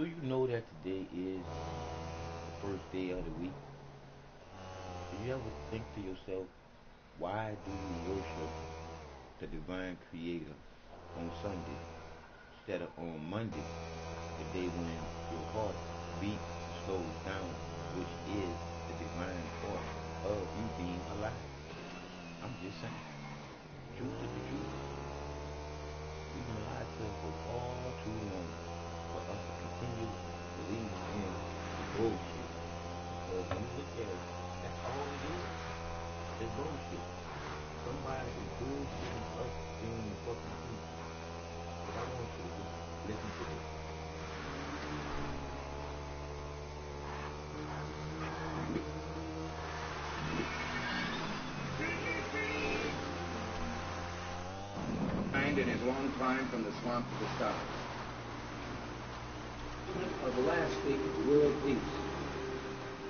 Do you know that today is the first day of the week? Do you ever think to yourself, why do you worship the divine creator on Sunday instead of on Monday, the day when your heart beats slows down, which is the divine thought of you being alive? I'm just saying. Truth is the truth. We've been lied to for far too long for us to continue to believe in the bullshit. Because when you look at it, that's all it is. It's bullshit. Somebody is bullshitting us being fucking people. But I want you to just listen to this. In his long climb from the swamp to the stars. Of lasting world peace.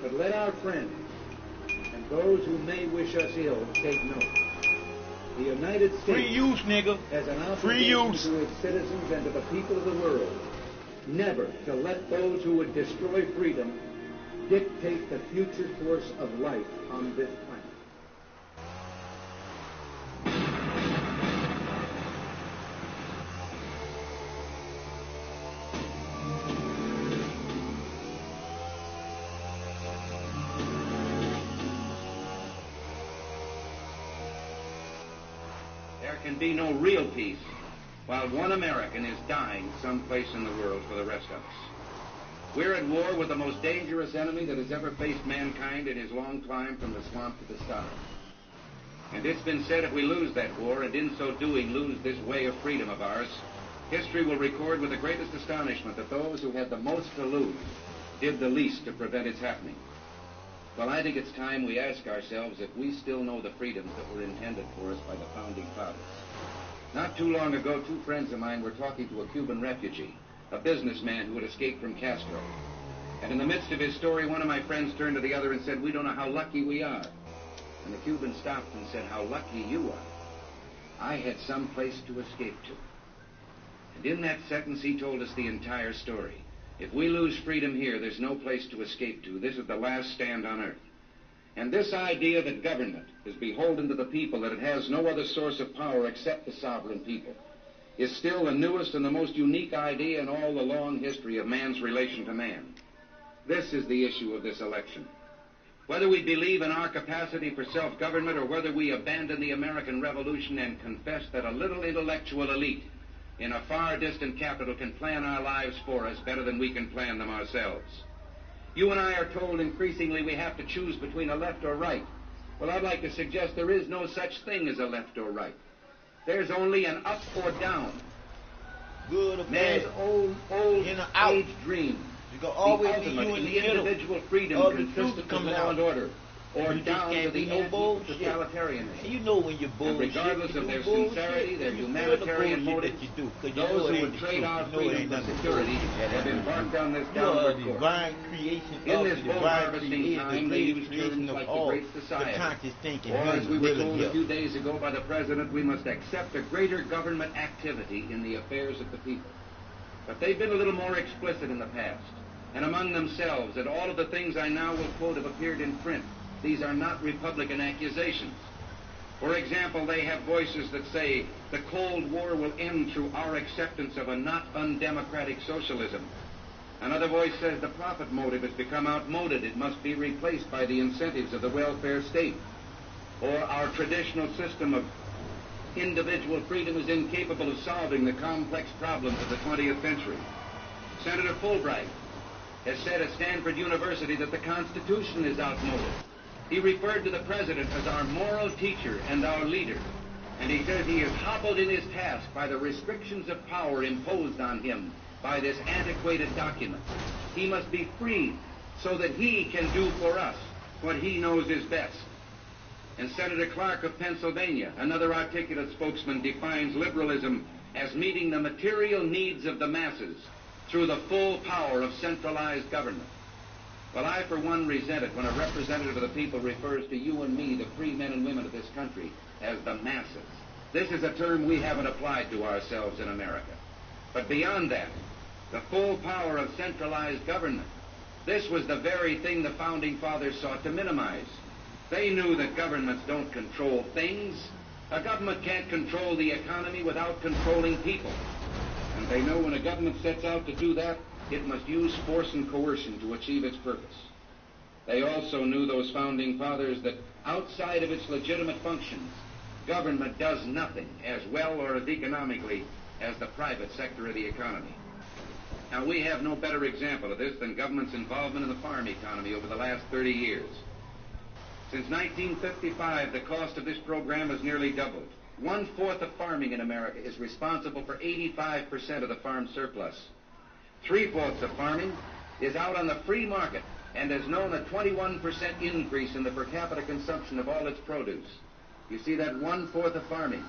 But let our friends and those who may wish us ill take note. The United States Free use, nigga. has an Free obligation use. to its citizens and to the people of the world never to let those who would destroy freedom dictate the future course of life on this planet. There can be no real peace while one American is dying someplace in the world for the rest of us. We're at war with the most dangerous enemy that has ever faced mankind in his long climb from the swamp to the stars. And it's been said if we lose that war, and in so doing lose this way of freedom of ours, history will record with the greatest astonishment that those who had the most to lose did the least to prevent its happening. Well, I think it's time we ask ourselves if we still know the freedoms that were intended for us by the founding fathers. Not too long ago, two friends of mine were talking to a Cuban refugee, a businessman who had escaped from Castro. And in the midst of his story, one of my friends turned to the other and said, "We don't know how lucky we are." And the Cuban stopped and said, "How lucky you are. I had some place to escape to." And in that sentence, he told us the entire story. If we lose freedom here, there's no place to escape to. This is the last stand on earth. And this idea that government is beholden to the people, that it has no other source of power except the sovereign people, is still the newest and the most unique idea in all the long history of man's relation to man. This is the issue of this election. Whether we believe in our capacity for self-government or whether we abandon the American Revolution and confess that a little intellectual elite in a far distant capital can plan our lives for us better than we can plan them ourselves. You and I are told increasingly we have to choose between a left or right. Well, I'd like to suggest there is no such thing as a left or right. There's only an up or down. Good or Man's bad. old In or out. age dream. You go The always be ultimate you in in the the middle. individual freedom Of the consistent truth of coming law out. and order, or You just down to can't the be no ultimate bullshit. totalitarianism. And you know when you're And bullshit. regardless of you their bullshit, sincerity, their you feel the humanitarian bullshit motives, that you do, 'cause you those know it who ain't would the trade truth. our You know it freedom ain't for nothing but security bullshit that have ain't embarked true. on this You are a downward course. divine creation In of this the bull divine harvesting creation, time, the they greatest use creation terms of like the all, Great Society. subconscious thinking, Or, as we were will told a and few will. days ago by the President, we must accept a greater government activity in the affairs of the people. But they've been a little more explicit in the past. And among themselves, and all of the things I now will quote have appeared in print. These are not Republican accusations. For example, they have voices that say the Cold War will end through our acceptance of a not undemocratic socialism. Another voice says the profit motive has become outmoded. It must be replaced by the incentives of the welfare state. Or our traditional system of individual freedom is incapable of solving the complex problems of the 20th century. Senator Fulbright has said at Stanford University that the Constitution is outmoded. He referred to the President as our moral teacher and our leader. And he says he is hobbled in his task by the restrictions of power imposed on him by this antiquated document. He must be freed so that he can do for us what he knows is best. And Senator Clark of Pennsylvania, another articulate spokesman, defines liberalism as meeting the material needs of the masses through the full power of centralized government. Well, I, for one, resent it when a representative of the people refers to you and me, the free men and women of this country, as the masses. This is a term we haven't applied to ourselves in America. But beyond that, the full power of centralized government. This was the very thing the Founding Fathers sought to minimize. They knew that governments don't control things. A government can't control the economy without controlling people. And they know when a government sets out to do that, it must use force and coercion to achieve its purpose. They also knew, those Founding Fathers, that outside of its legitimate functions, government does nothing as well or as economically as the private sector of the economy. Now, we have no better example of this than government's involvement in the farm economy over the last 30 years. Since 1955, the cost of this program has nearly doubled. 1/4 of farming in America is responsible for 85% of the farm surplus. 3/4 of farming is out on the free market and has known a 21% increase in the per capita consumption of all its produce. You see, that 1/4 of farming,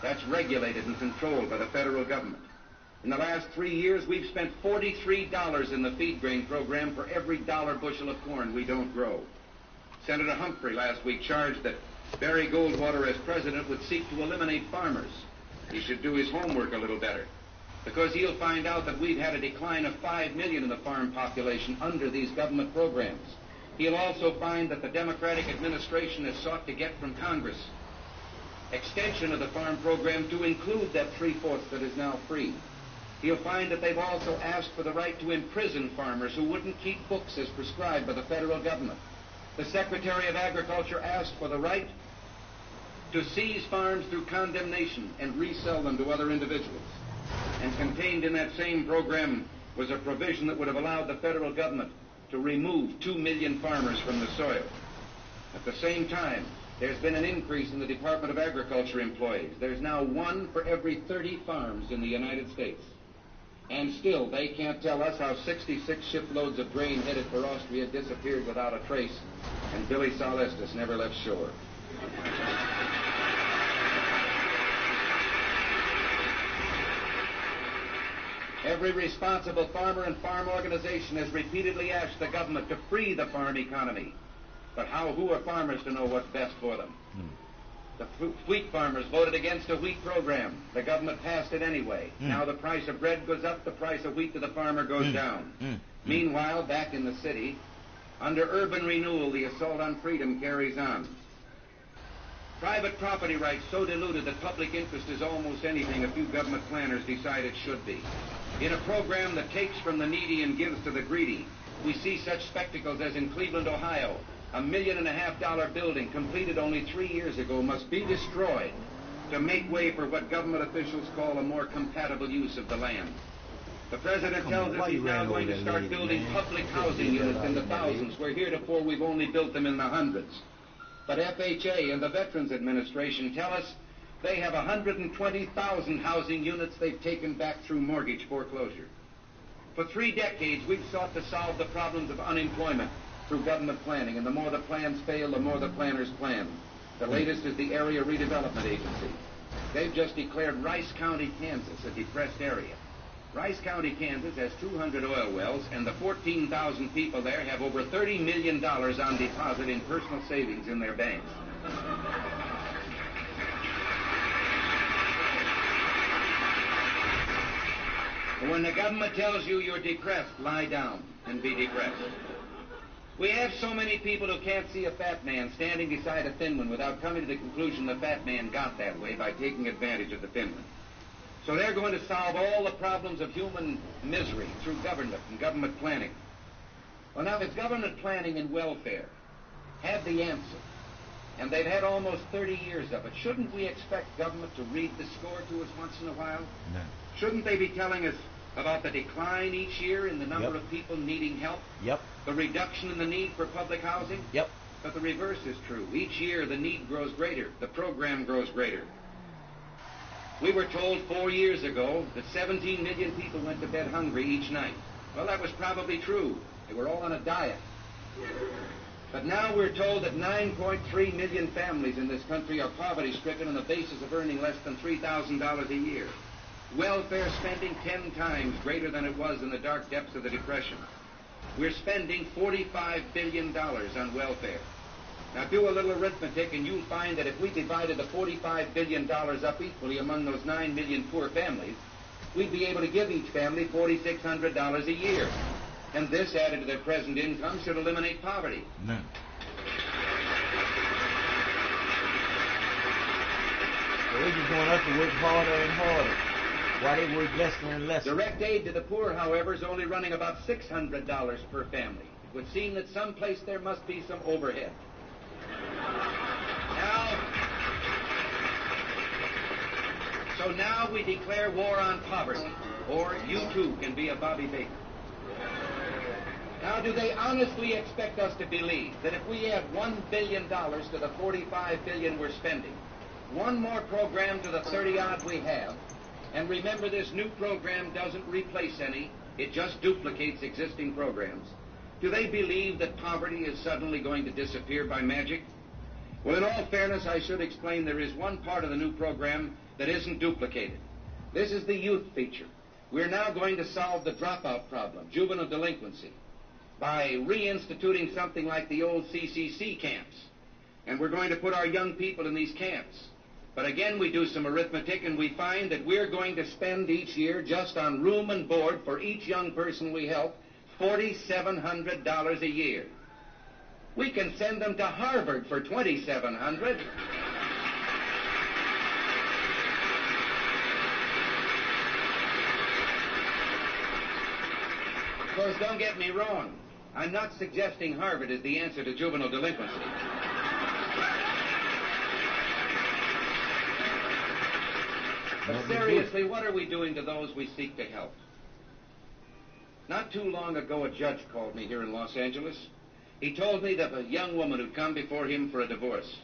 that's regulated and controlled by the federal government. In the last 3 years, we've spent $43 in the feed grain program for every dollar bushel of corn we don't grow. Senator Humphrey last week charged that Barry Goldwater, as president, would seek to eliminate farmers. He should do his homework a little better, because he'll find out that we've had a decline of 5 million in the farm population under these government programs. He'll also find that the Democratic administration has sought to get from Congress extension of the farm program to include that 3/4 that is now free. He'll find that they've also asked for the right to imprison farmers who wouldn't keep books as prescribed by the federal government. The Secretary of Agriculture asked for the right to seize farms through condemnation and resell them to other individuals. And contained in that same program was a provision that would have allowed the federal government to remove 2 million farmers from the soil. At the same time, there's been an increase in the Department of Agriculture employees. There's now 1 for every 30 farms in the United States. And still, they can't tell us how 66 shiploads of grain headed for Austria disappeared without a trace, and Billy Solestis never left shore. Every responsible farmer and farm organization has repeatedly asked the government to free the farm economy. But who are farmers to know what's best for them? The wheat farmers voted against a wheat program. The government passed it anyway. Now the price of bread goes up, the price of wheat to the farmer goes down. Meanwhile, back in the city, under urban renewal, the assault on freedom carries on. Private property rights so diluted that public interest is almost anything a few government planners decide it should be. In a program that takes from the needy and gives to the greedy, we see such spectacles as in Cleveland, Ohio. $1.5 million building completed only 3 years ago must be destroyed to make way for what government officials call a more compatible use of the land. The president tells us he's now going to start building public housing units in the thousands, where heretofore we've only built them in the hundreds. But FHA and the Veterans Administration tell us they have 120,000 housing units they've taken back through mortgage foreclosure. For 3 decades, we've sought to solve the problems of unemployment through government planning, and the more the plans fail, the more the planners plan. The latest is the Area Redevelopment Agency. They've just declared Rice County, Kansas, a depressed area. Rice County, Kansas has 200 oil wells, and the 14,000 people there have over $30 million on deposit in personal savings in their banks. When the government tells you you're depressed, lie down and be depressed. We have so many people who can't see a fat man standing beside a thin one without coming to the conclusion the fat man got that way by taking advantage of the thin one. So they're going to solve all the problems of human misery through government and government planning. Well, now, if government planning and welfare have the answer, and they've had almost 30 years of it, shouldn't we expect government to read the score to us once in a while? No. Shouldn't they be telling us about the decline each year in the number of people needing help? Yep. The reduction in the need for public housing? Yep. But the reverse is true. Each year the need grows greater. The program grows greater. We were told 4 years ago that 17 million people went to bed hungry each night. Well, that was probably true. They were all on a diet. But now we're told that 9.3 million families in this country are poverty-stricken on the basis of earning less than $3,000 a year. Welfare spending 10 times greater than it was in the dark depths of the Depression. We're spending $45 billion on welfare. Now, do a little arithmetic, and you'll find that if we divided the $45 billion up equally among those 9 million poor families, we'd be able to give each family $4,600 a year. And this, added to their present income, should eliminate poverty. No. The wages going up to work harder and harder, while they work less and less. Direct aid to the poor, however, is only running about $600 per family. It would seem that someplace there must be some overhead. Now we declare war on poverty, or you too can be a Bobby Baker. Now, do they honestly expect us to believe that if we add $1 billion to the $45 billion we're spending, one more program to the 30-odd we have, and remember this new program doesn't replace any, it just duplicates existing programs, do they believe that poverty is suddenly going to disappear by magic? Well, in all fairness, I should explain there is one part of the new program that isn't duplicated. This is the youth feature. We're now going to solve the dropout problem, juvenile delinquency, by reinstituting something like the old CCC camps. And we're going to put our young people in these camps. But again, we do some arithmetic, and we find that we're going to spend each year, just on room and board for each young person we help, $4,700 a year. We can send them to Harvard for $2,700. Of course, don't get me wrong. I'm not suggesting Harvard is the answer to juvenile delinquency. But seriously, what are we doing to those we seek to help? Not too long ago, a judge called me here in Los Angeles. He told me that a young woman who'd come before him for a divorce.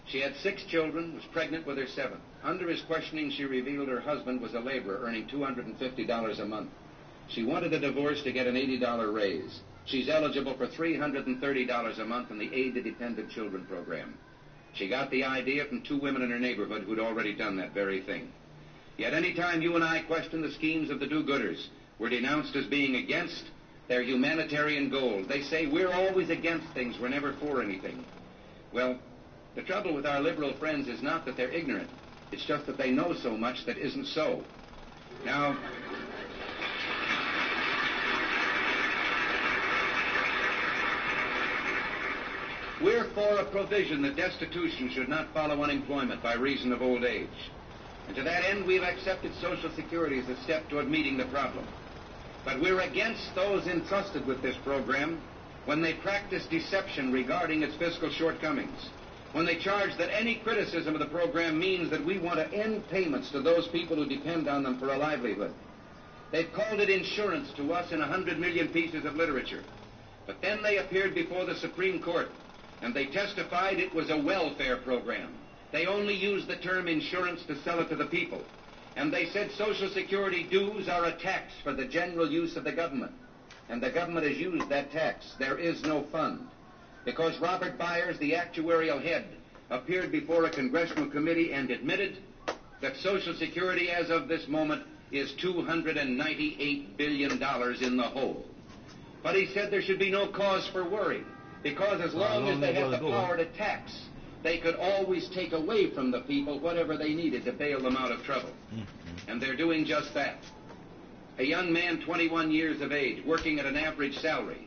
She had 6 children, was pregnant with her 7th. Under his questioning, she revealed her husband was a laborer earning $250 a month. She wanted a divorce to get an $80 raise. She's eligible for $330 a month in the Aid to Dependent Children program. She got the idea from 2 women in her neighborhood who'd already done that very thing. Yet any time you and I question the schemes of the do-gooders, we're denounced as being against their humanitarian goals. They say we're always against things, we're never for anything. Well, the trouble with our liberal friends is not that they're ignorant. It's just that they know so much that isn't so. Now, we're for a provision that destitution should not follow unemployment by reason of old age. And to that end, we've accepted Social Security as a step toward meeting the problem. But we're against those entrusted with this program when they practice deception regarding its fiscal shortcomings, when they charge that any criticism of the program means that we want to end payments to those people who depend on them for a livelihood. They've called it insurance to us in 100 million pieces of literature. But then they appeared before the Supreme Court, and they testified it was a welfare program. They only used the term insurance to sell it to the people. And they said Social Security dues are a tax for the general use of the government. And the government has used that tax. There is no fund. Because Robert Byers, the actuarial head, appeared before a congressional committee and admitted that Social Security, as of this moment, is $298 billion in the hole. But he said there should be no cause for worry, because as long as they have the power to tax, they could always take away from the people whatever they needed to bail them out of trouble. And they're doing just that. A young man, 21 years of age, working at an average salary,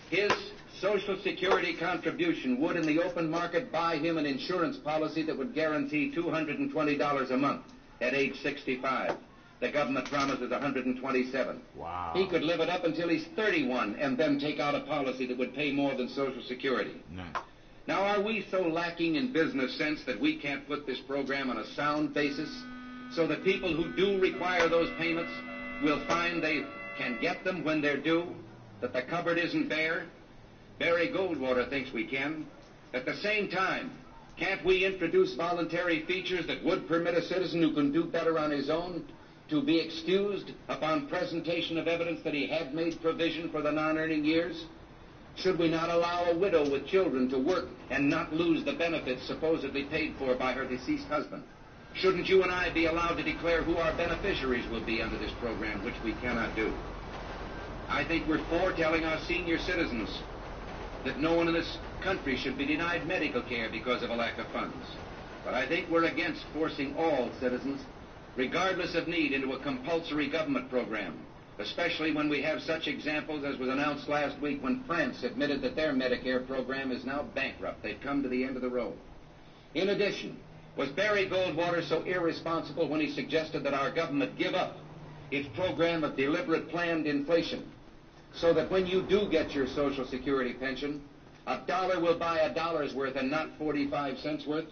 his Social Security contribution would in the open market buy him an insurance policy that would guarantee $220 a month at age 65. The government promises $127. Wow. He could live it up until he's 31 and then take out a policy that would pay more than Social Security. No. Now, are we so lacking in business sense that we can't put this program on a sound basis so that people who do require those payments will find they can get them when they're due, that the cupboard isn't bare? Barry Goldwater thinks we can. At the same time, can't we introduce voluntary features that would permit a citizen who can do better on his own to be excused upon presentation of evidence that he had made provision for the non-earning years? Should we not allow a widow with children to work and not lose the benefits supposedly paid for by her deceased husband? Shouldn't you and I be allowed to declare who our beneficiaries will be under this program, which we cannot do? I think we're for telling our senior citizens that no one in this country should be denied medical care because of a lack of funds. But I think we're against forcing all citizens regardless of need, into a compulsory government program, especially when we have such examples as was announced last week when France admitted that their Medicare program is now bankrupt. They've come to the end of the road. In addition, was Barry Goldwater so irresponsible when he suggested that our government give up its program of deliberate planned inflation so that when you do get your Social Security pension, a dollar will buy a dollar's worth and not 45 cents worth?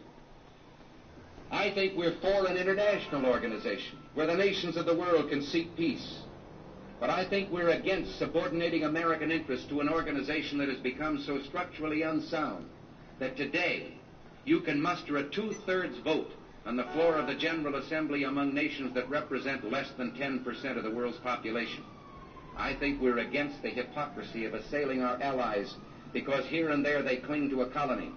I think we're for an international organization where the nations of the world can seek peace. But I think we're against subordinating American interests to an organization that has become so structurally unsound that today you can muster a 2/3 vote on the floor of the General Assembly among nations that represent less than 10% of the world's population. I think we're against the hypocrisy of assailing our allies because here and there they cling to a colony,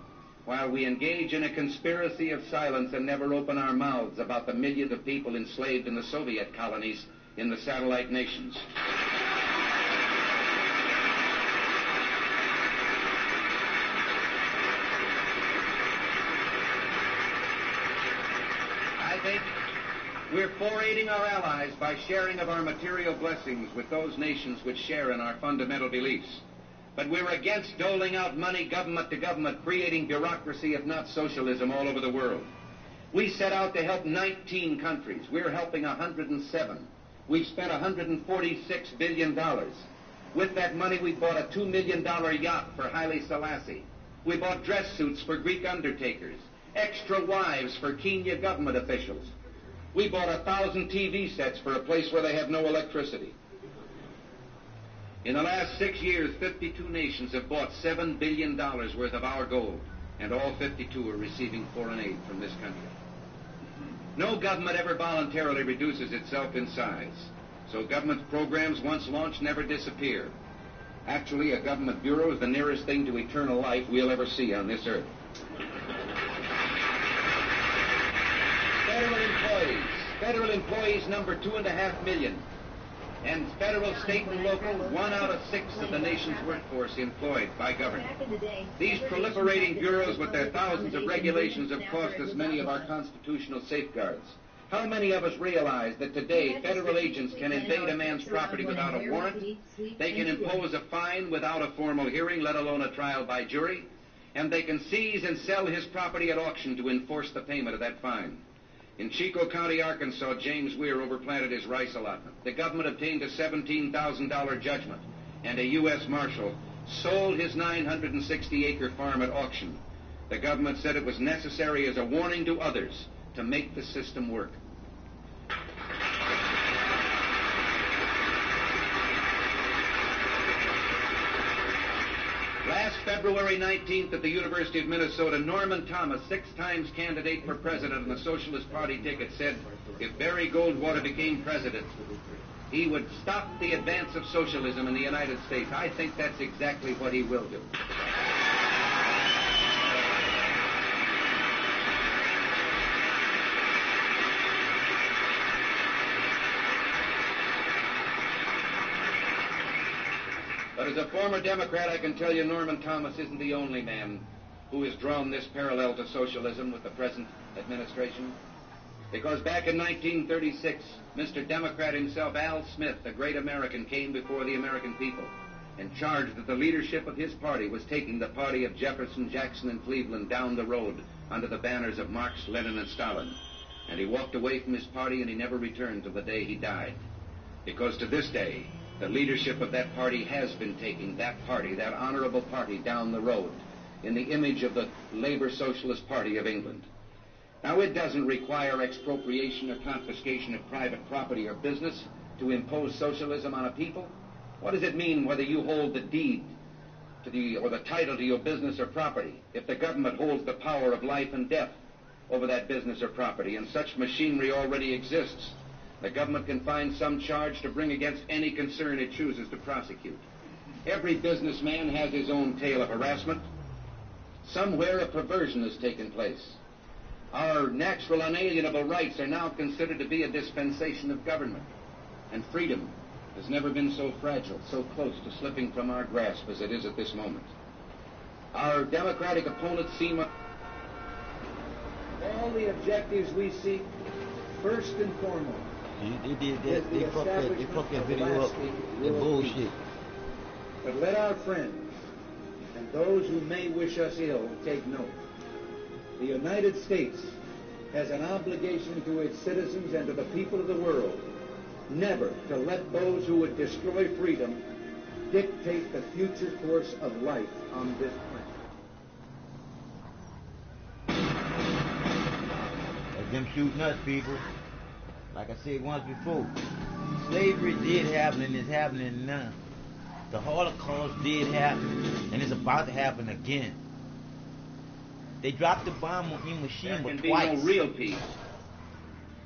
while we engage in a conspiracy of silence and never open our mouths about the millions of people enslaved in the Soviet colonies in the satellite nations. I think we're for aiding our allies by sharing of our material blessings with those nations which share in our fundamental beliefs. But we're against doling out money government to government, creating bureaucracy, if not socialism, all over the world. We set out to help 19 countries. We're helping 107. We've spent $146 billion. With that money, we bought a $2 million yacht for Haile Selassie. We bought dress suits for Greek undertakers, extra wives for Kenya government officials. We bought 1,000 TV sets for a place where they have no electricity. In the last 6 years, 52 nations have bought $7 billion worth of our gold, and all 52 are receiving foreign aid from this country. No government ever voluntarily reduces itself in size, so government programs once launched never disappear. Actually, a government bureau is the nearest thing to eternal life we'll ever see on this earth. Federal employees number 2.5 million. And federal, state, and local, 1 out of 6 of the nation's workforce employed by government. These proliferating bureaus with their thousands of regulations have cost us many of our constitutional safeguards. How many of us realize that today federal agents can invade a man's property without a warrant? They can impose a fine without a formal hearing, let alone a trial by jury, and they can seize and sell his property at auction to enforce the payment of that fine. In Chico County, Arkansas, James Weir overplanted his rice allotment. The government obtained a $17,000 judgment, and a U.S. Marshal sold his 960-acre farm at auction. The government said it was necessary as a warning to others to make the system work. Last February 19th at the University of Minnesota, Norman Thomas, 6 times candidate for president on the Socialist Party ticket, said if Barry Goldwater became president, he would stop the advance of socialism in the United States. I think that's exactly what he will do. But as a former Democrat, I can tell you Norman Thomas isn't the only man who has drawn this parallel to socialism with the present administration. Because back in 1936, Mr. Democrat himself, Al Smith, the great American, came before the American people and charged that the leadership of his party was taking the party of Jefferson, Jackson, and Cleveland down the road under the banners of Marx, Lenin, and Stalin. And he walked away from his party and he never returned till the day he died. Because to this day, the leadership of that party has been taking that party, that honorable party, down the road in the image of the Labor Socialist Party of England. Now, it doesn't require expropriation or confiscation of private property or business to impose socialism on a people. What does it mean whether you hold the deed to or the title to your business or property if the government holds the power of life and death over that business or property? And such machinery already exists. The government can find some charge to bring against any concern it chooses to prosecute. Every businessman has his own tale of harassment. Somewhere a perversion has taken place. Our natural unalienable rights are now considered to be a dispensation of government. And freedom has never been so fragile, so close to slipping from our grasp as it is at this moment. Our Democratic opponents seem all the objectives we seek First and foremost, They did that. They fucked that video up. That bullshit. but let our friends and those who may wish us ill take note. The United States has an obligation to its citizens and to the people of the world never to let those who would destroy freedom dictate the future course of life on this planet. That's them shooting us, people. Like I said once before, slavery did happen and it's happening now. The Holocaust did happen and it's about to happen again. They dropped the bomb on Hiroshima There can twice. be no real peace.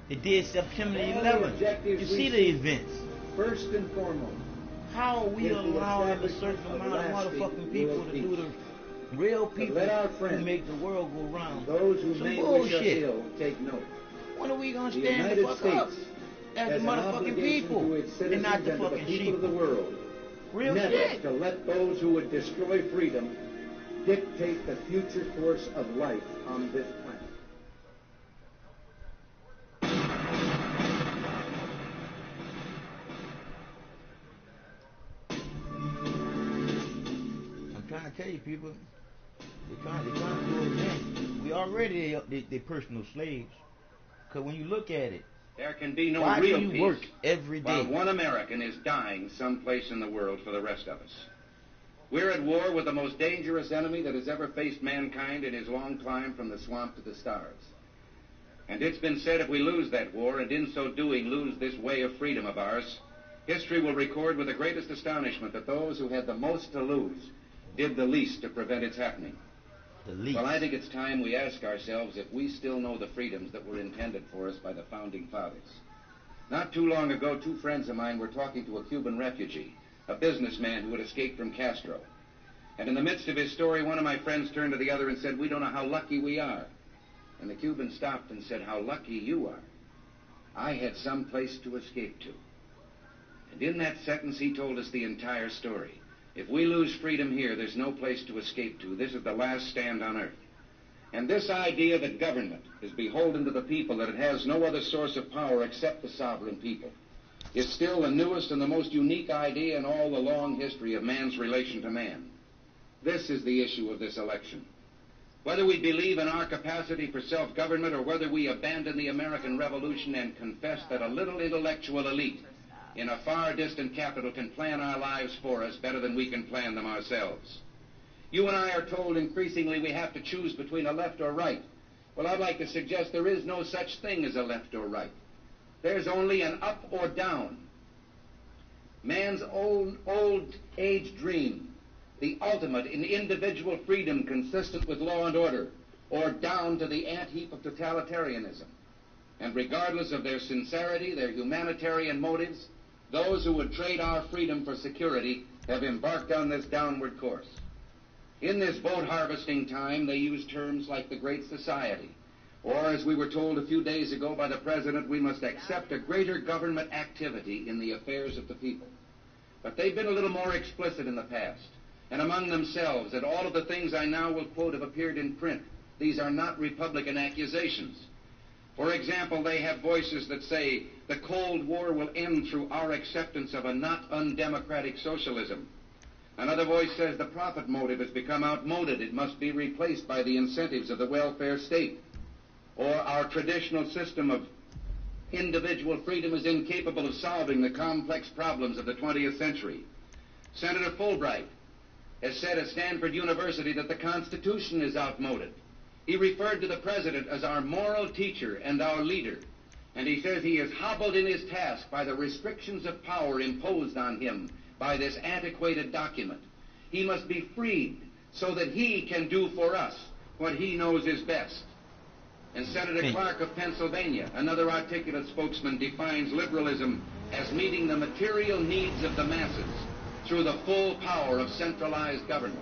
They did September 11th. You see the events. First and foremost, How are we allowing a certain amount of motherfucking people to do the real people who make the world go round? those who Some may wish us bullshit. ill take note. When are we gonna The stand the United fuck States up as the has an motherfucking obligation people to its and citizens not the and to the fucking people sheep? of the world Real never shit. to let those who would destroy freedom dictate the future course of life on this planet. I'm trying to tell you, people. They're trying to do it again. We already they personal slaves. Cause when you look at it, There can be no why do real you peace work every while day? one American is dying someplace in the world for the rest of us. We're at war with the most dangerous enemy that has ever faced mankind in his long climb from the swamp to the stars. And it's been said if we lose that war, and in so doing lose this way of freedom of ours, history will record with the greatest astonishment that those who had the most to lose did the least to prevent its happening. The least. Well, I think it's time we ask ourselves if we still know the freedoms that were intended for us by the Founding Fathers. Not too long ago, two friends of mine were talking to a Cuban refugee, a businessman who had escaped from Castro. And in the midst of his story, one of my friends turned to the other and said, "We don't know how lucky we are." And the Cuban stopped and said, "How lucky you are. I had some place to escape to." And in that sentence, he told us the entire story. If we lose freedom here, there's no place to escape to. This is the last stand on earth. And this idea that government is beholden to the people, that it has no other source of power except the sovereign people, is still the newest and the most unique idea in all the long history of man's relation to man. This is the issue of this election. Whether we believe in our capacity for self-government or whether we abandon the American Revolution and confess that a little intellectual elite in a far distant capital can plan our lives for us better than we can plan them ourselves. You and I are told increasingly we have to choose between a left or right. Well, I'd like to suggest there is no such thing as a left or right. There's only an up or down. Man's old age dream, the ultimate in individual freedom consistent with law and order, or down to the ant-heap of totalitarianism. And regardless of their sincerity, their humanitarian motives, those who would trade our freedom for security have embarked on this downward course. In this vote harvesting time, they use terms like the Great Society, or as we were told a few days ago by the President, we must accept a greater government activity in the affairs of the people. But they've been a little more explicit in the past, and among themselves, and all of the things I now will quote have appeared in print. These are not Republican accusations. For example, they have voices that say the Cold War will end through our acceptance of a not undemocratic socialism. Another voice says the profit motive has become outmoded. It must be replaced by the incentives of the welfare state. Or our traditional system of individual freedom is incapable of solving the complex problems of the 20th century. Senator Fulbright has said at Stanford University that the Constitution is outmoded. He referred to the President as our moral teacher and our leader. And he says he is hobbled in his task by the restrictions of power imposed on him by this antiquated document. He must be freed so that he can do for us what he knows is best. And Senator Clark of Pennsylvania, another articulate spokesman, defines liberalism as meeting the material needs of the masses through the full power of centralized government.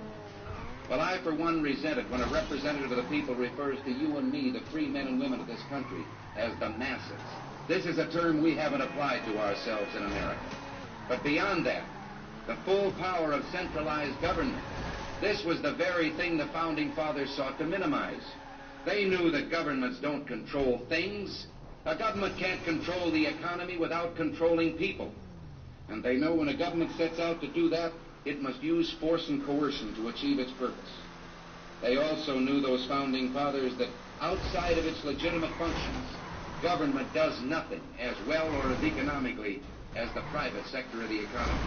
Well, I, for one, resent it when a representative of the people refers to you and me, the free men and women of this country, as the masses. This is a term we haven't applied to ourselves in America. But beyond that, the full power of centralized government, this was the very thing the Founding Fathers sought to minimize. They knew that governments don't control things, A government can't control the economy without controlling people. And they know when a government sets out to do that, it must use force and coercion to achieve its purpose. They also knew, those founding fathers, that outside of its legitimate functions, government does nothing as well or as economically as the private sector of the economy.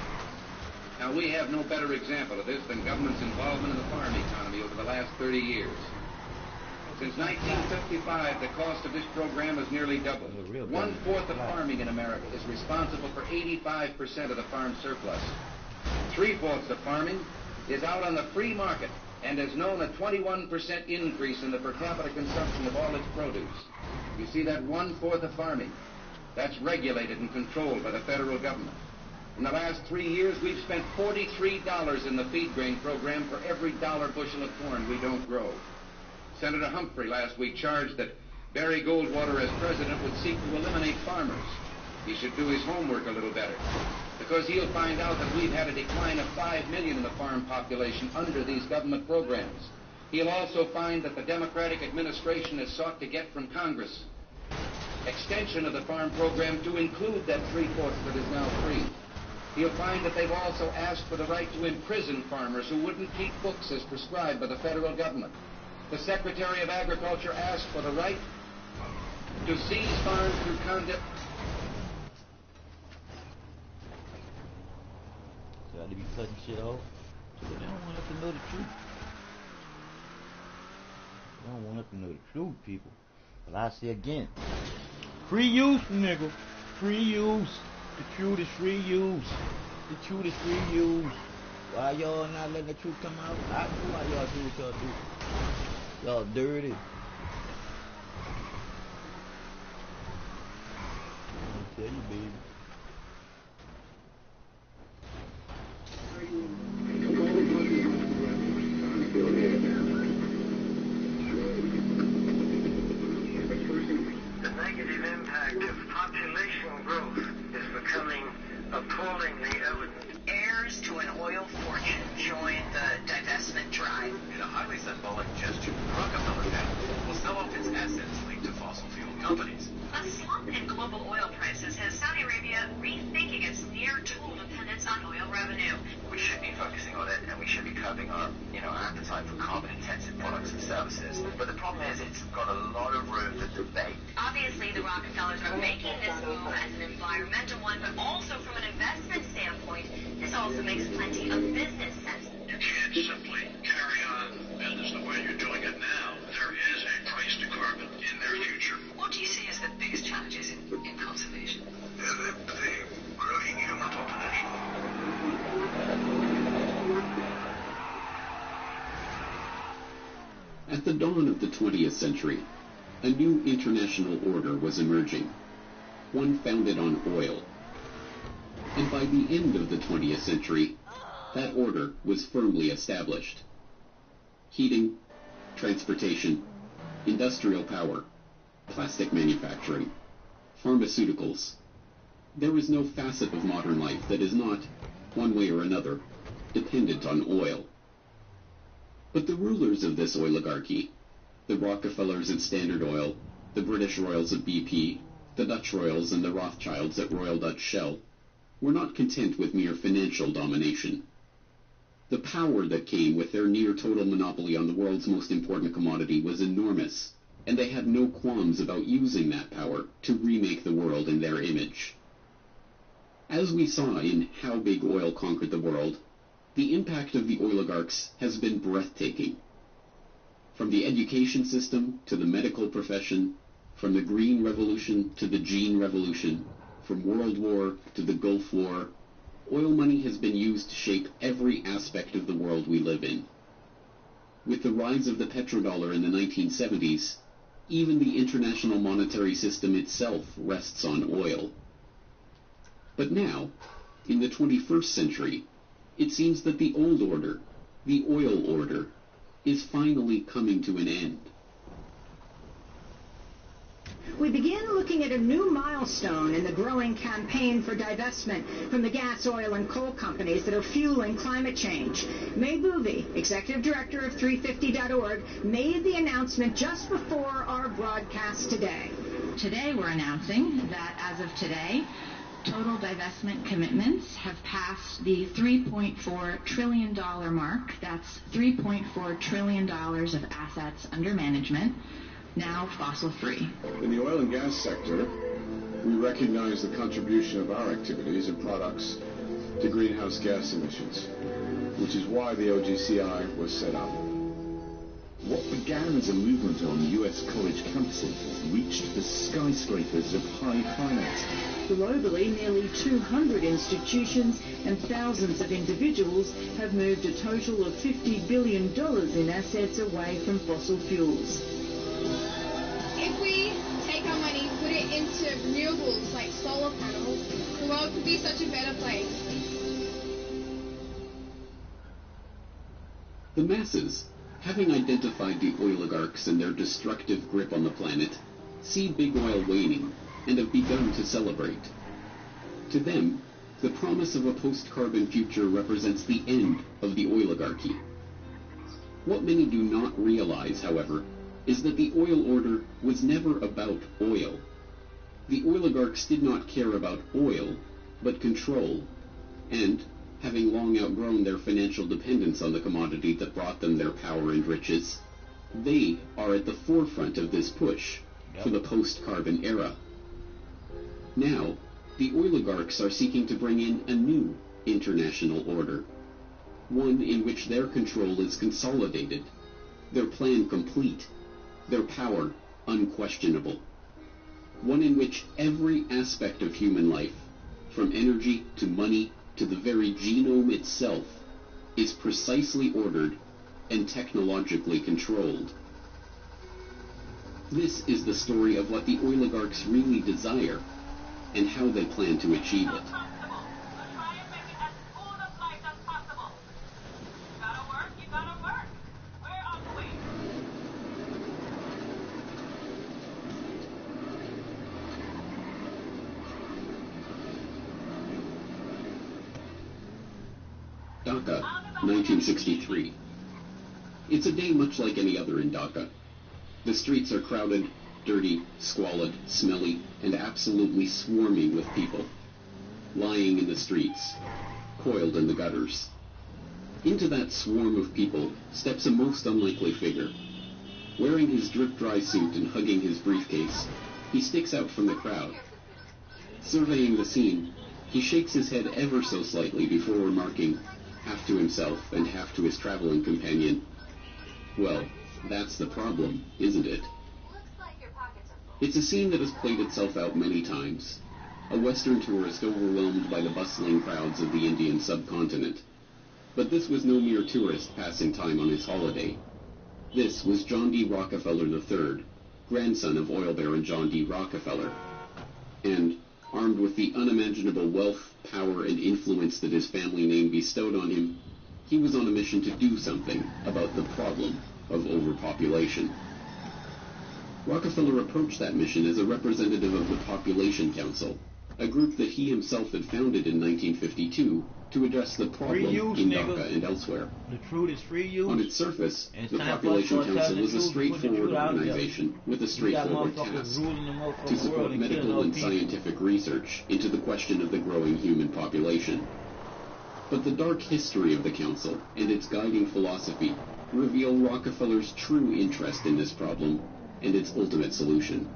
Now, we have no better example of this than government's involvement in the farm economy over the last 30 years. Since 1955, the cost of this program has nearly doubled. 1/4 of farming in America is responsible for 85% of the farm surplus. 3/4 of farming is out on the free market and has known a 21% increase in the per capita consumption of all its produce. You see, that 1/4 of farming, that's regulated and controlled by the federal government. In the last 3 years, we've spent $43 in the feed grain program for every dollar bushel of corn we don't grow. Senator Humphrey last week charged that Barry Goldwater, as president, would seek to eliminate farmers. He should do his homework a little better, because he'll find out that we've had a decline of 5 million in the farm population under these government programs. He'll also find that the Democratic administration has sought to get from Congress extension of the farm program to include that 3/4 that is now free. He'll find that they've also asked for the right to imprison farmers who wouldn't keep books as prescribed by the federal government. The Secretary of Agriculture asked for the right to seize farms through conduct. So I to be cutting shit off. So they don't want us to know the truth. They don't want us to know the truth, people. But I say again, free use, nigga. Free use. The truth is free use. The truth is free use. Why y'all not letting the truth come out? I know why y'all do what y'all do. Y'all dirty. I'm gonna tell you, baby. The negative impact of population growth is becoming appallingly evident. Heirs to an oil fortune join the divestment drive. In a highly symbolic gesture, the Rockefeller family will sell off its assets linked to fossil fuel companies. A slump in global oil prices has Saudi Arabia rethinking its near-total dependence on oil revenue. We should be focusing on it, and we should be curbing our appetite for carbon-intensive products and services. But the problem is, it's got a lot of room for debate. Obviously, the Rockefellers are making this move as an environmental one, but also from an investment standpoint, this also makes plenty of business sense. You can't simply carry on business the way you're doing it now. There is a price to carbon in their future. What do you see as the biggest challenges in conservation? The growing human population. At the dawn of the 20th century, a new international order was emerging, one founded on oil. And by the end of the 20th century, that order was firmly established. Heating, transportation, industrial power, plastic manufacturing, pharmaceuticals. There is no facet of modern life that is not, one way or another, dependent on oil. But the rulers of this oligarchy, the Rockefellers at Standard Oil, the British Royals at BP, the Dutch Royals and the Rothschilds at Royal Dutch Shell, were not content with mere financial domination. The power that came with their near-total monopoly on the world's most important commodity was enormous, and they had no qualms about using that power to remake the world in their image. As we saw in How Big Oil Conquered the World, the impact of the oligarchs has been breathtaking. From the education system to the medical profession, from the Green Revolution to the Gene Revolution, from World War to the Gulf War, oil money has been used to shape every aspect of the world we live in. With the rise of the petrodollar in the 1970s, even the international monetary system itself rests on oil. But now, in the 21st century, it seems that the old order, the oil order, is finally coming to an end. We begin looking at a new milestone in the growing campaign for divestment from the gas, oil, and coal companies that are fueling climate change. May Booby, executive director of 350.org, made the announcement just before our broadcast today. today we're announcing that as of today, total divestment commitments have passed the $3.4 trillion mark. That's $3.4 trillion of assets under management, now fossil-free. In the oil and gas sector, we recognize the contribution of our activities and products to greenhouse gas emissions, which is why the OGCI was set up. What began as a movement on U.S. college campuses has reached the skyscrapers of high finance. Globally, nearly 200 institutions and thousands of individuals have moved a total of $50 billion in assets away from fossil fuels. If we take our money, put it into renewables like solar panels, the world could be such a better place. The masses, having identified the oligarchs and their destructive grip on the planet, see big oil waning and have begun to celebrate. To them, the promise of a post-carbon future represents the end of the oligarchy. What many do not realize, however, is that the oil order was never about oil. The oligarchs did not care about oil, but control, and, having long outgrown their financial dependence on the commodity that brought them their power and riches, they are at the forefront of this push for the post-carbon era. Now, the oligarchs are seeking to bring in a new international order, one in which their control is consolidated, their plan complete, their power unquestionable, one in which every aspect of human life, from energy to money to the very genome itself, is precisely ordered and technologically controlled. This is the story of what the oligarchs really desire and how they plan to achieve it. Dhaka, 1963. It's a day much like any other in Dhaka. The streets are crowded, dirty, squalid, smelly, and absolutely swarming with people, lying in the streets, coiled in the gutters. Into that swarm of people steps a most unlikely figure. Wearing his drip-dry suit and hugging his briefcase, he sticks out from the crowd. Surveying the scene, he shakes his head ever so slightly before remarking, half to himself and half to his traveling companion, "Well, that's the problem, isn't it?" It's a scene that has played itself out many times. A Western tourist overwhelmed by the bustling crowds of the Indian subcontinent. But this was no mere tourist passing time on his holiday. This was John D. Rockefeller III, grandson of oil baron John D. Rockefeller. And, armed with the unimaginable wealth, power, and influence that his family name bestowed on him, he was on a mission to do something about the problem of overpopulation. Rockefeller approached that mission as a representative of the Population Council, a group that he himself had founded in 1952 to address the problem in Dhaka and elsewhere. The truth is free use. On its surface, the Population Council was a straightforward organization with a straightforward task: to support medical and scientific research into the question of the growing human population. But the dark history of the Council and its guiding philosophy reveal Rockefeller's true interest in this problem and its ultimate solution.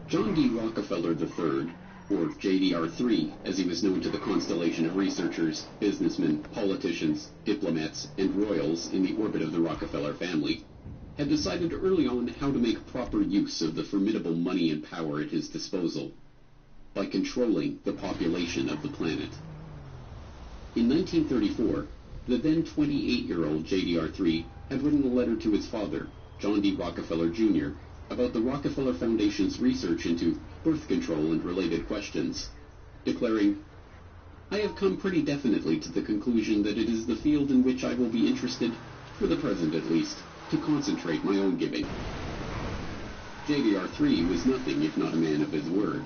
John D. Rockefeller III, or JDR3, as he was known to the constellation of researchers, businessmen, politicians, diplomats, and royals in the orbit of the Rockefeller family, had decided early on how to make proper use of the formidable money and power at his disposal, by controlling the population of the planet. In 1934, the then 28-year-old JDR3 had written a letter to his father, John D. Rockefeller Jr., about the Rockefeller Foundation's research into birth control and related questions, declaring, "I have come pretty definitely to the conclusion that it is the field in which I will be interested, for the present at least, to concentrate my own giving." JDR3 was nothing if not a man of his word.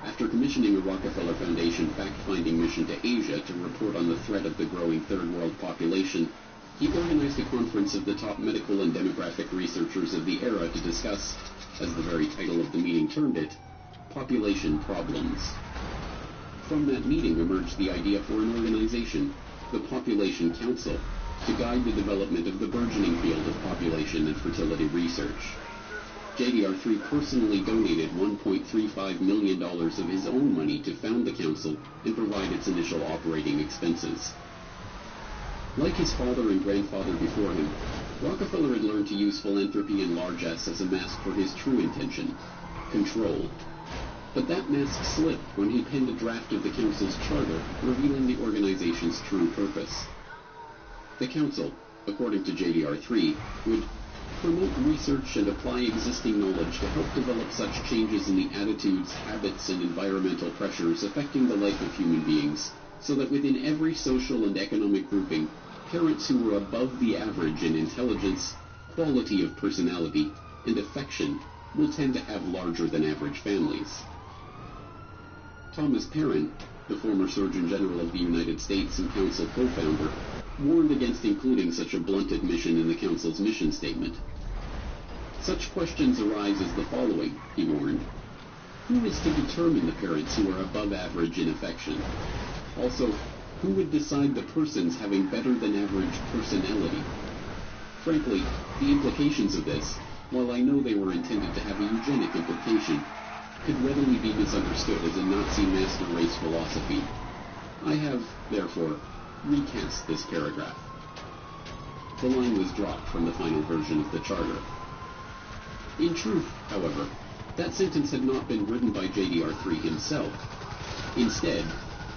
After commissioning a Rockefeller Foundation fact-finding mission to Asia to report on the threat of the growing third world population, he organized a conference of the top medical and demographic researchers of the era to discuss, as the very title of the meeting termed it, population problems. From that meeting emerged the idea for an organization, the Population Council, to guide the development of the burgeoning field of population and fertility research. JDR3 personally donated $1.35 million of his own money to found the council and provide its initial operating expenses. Like his father and grandfather before him, Rockefeller had learned to use philanthropy and largesse as a mask for his true intention, control. But that mask slipped when he penned a draft of the council's charter revealing the organization's true purpose. The council, according to JDR3, would promote research and apply existing knowledge to help develop such changes in the attitudes, habits, and environmental pressures affecting the life of human beings, so that within every social and economic grouping, parents who were above the average in intelligence, quality of personality, and affection will tend to have larger than average families. Thomas Perrin, the former Surgeon General of the United States and Council co-founder, warned against including such a blunt admission in the Council's mission statement. Such questions arise as the following, he warned. Who is to determine the parents who are above average in affection? Also, who would decide the persons having better than average personality? Frankly, the implications of this, while I know they were intended to have a eugenic implication, could readily be misunderstood as a Nazi master race philosophy. I have, therefore, recast this paragraph. The line was dropped from the final version of the charter. In truth, however, that sentence had not been written by JDR3 himself. Instead,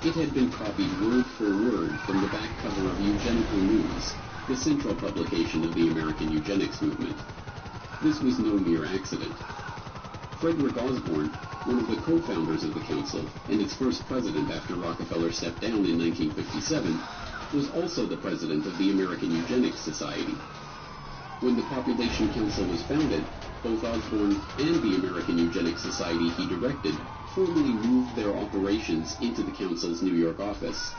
it had been copied word for word from the back cover of Eugenical News, the central publication of the American eugenics movement. This was no mere accident. Frederick Osborne, one of the co-founders of the council and its first president after Rockefeller stepped down in 1957, was also the president of the American Eugenics Society. When the Population Council was founded, both Osborne and the American Eugenics Society he directed formally moved their operations into the council's New York office,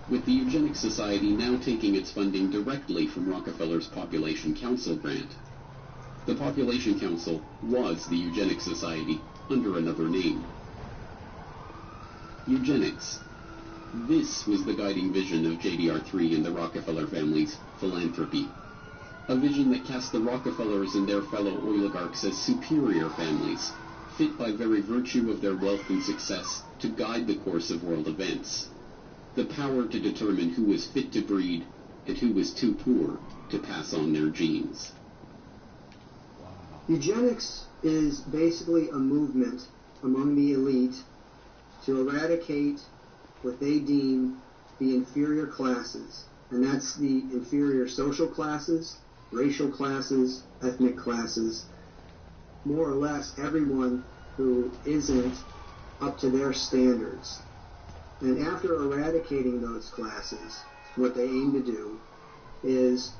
with the Eugenics Society now taking its funding directly from Rockefeller's Population Council grant. The Population Council was the Eugenics Society under another name. Eugenics. This was the guiding vision of JDR3 and the Rockefeller family's philanthropy. A vision that cast the Rockefellers and their fellow oligarchs as superior families, fit by very virtue of their wealth and success to guide the course of world events. The power to determine who was fit to breed and who was too poor to pass on their genes. Eugenics is basically a movement among the elite to eradicate what they deem the inferior classes, and that's the inferior social classes, racial classes, ethnic classes, more or less everyone who isn't up to their standards. And after eradicating those classes, what they aim to do is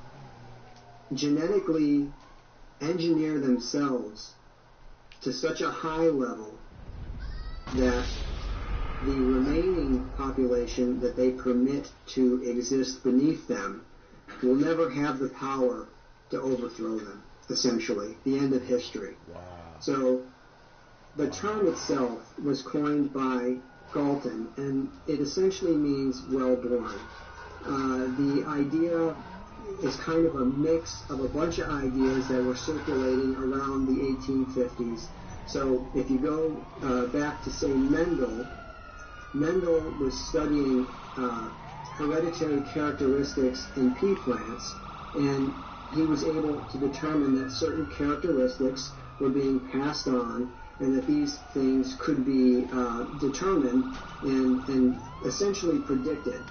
genetically engineer themselves to such a high level that the remaining population that they permit to exist beneath them will never have the power to overthrow them, essentially. The end of history. Wow. So the term itself was coined by Galton, and it essentially means well-born. The idea is kind of a mix of a bunch of ideas that were circulating around the 1850s. So if you go back to, say, Mendel was studying hereditary characteristics in pea plants, and he was able to determine that certain characteristics were being passed on, and that these things could be determined and essentially predicted.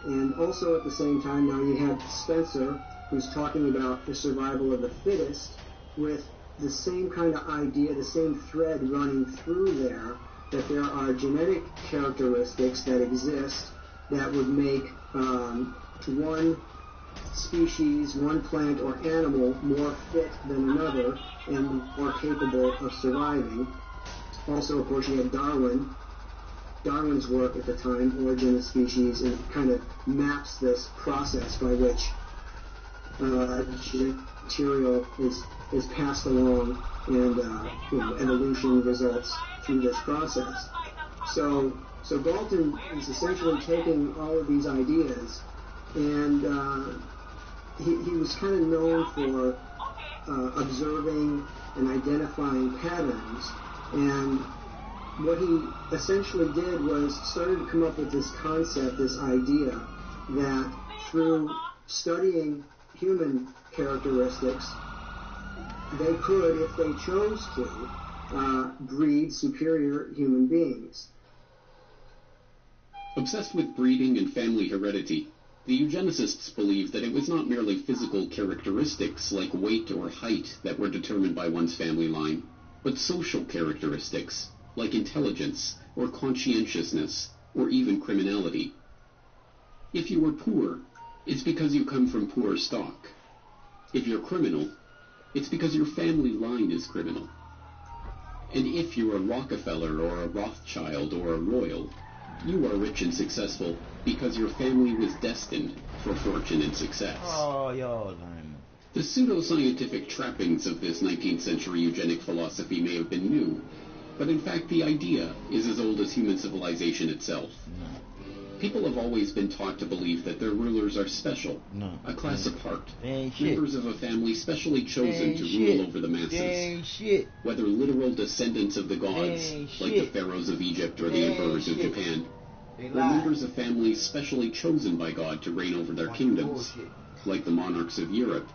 And also at the same time, now you have Spencer, who's talking about the survival of the fittest, with the same kind of idea, the same thread running through there, that there are genetic characteristics that exist that would make one species, one plant or animal more fit than another and more capable of surviving. Also, of course, you have Darwin's work at the time, Origin of Species, and kind of maps this process by which genetic material is passed along, and evolution results through this process. So Galton is essentially taking all of these ideas, and he was kind of known for observing and identifying patterns, and what he essentially did was started to come up with this concept, this idea, that through studying human characteristics, they could, if they chose to, breed superior human beings. Obsessed with breeding and family heredity, the eugenicists believed that it was not merely physical characteristics like weight or height that were determined by one's family line, but social characteristics like intelligence or conscientiousness or even criminality. If you were poor, it's because you come from poor stock. If you're criminal, it's because your family line is criminal. And if you're a Rockefeller or a Rothschild or a royal, you are rich and successful because your family was destined for fortune and success. Oh, y'all lying. The pseudoscientific trappings of this 19th century eugenic philosophy may have been new, but in fact the idea is as old as human civilization itself. No. People have always been taught to believe that their rulers are special, a class apart, members of a family specially chosen to rule over the masses, whether literal descendants of the gods, like the pharaohs of Egypt or the emperors of Japan, or members of families specially chosen by God to reign over their kingdoms, like the monarchs of Europe.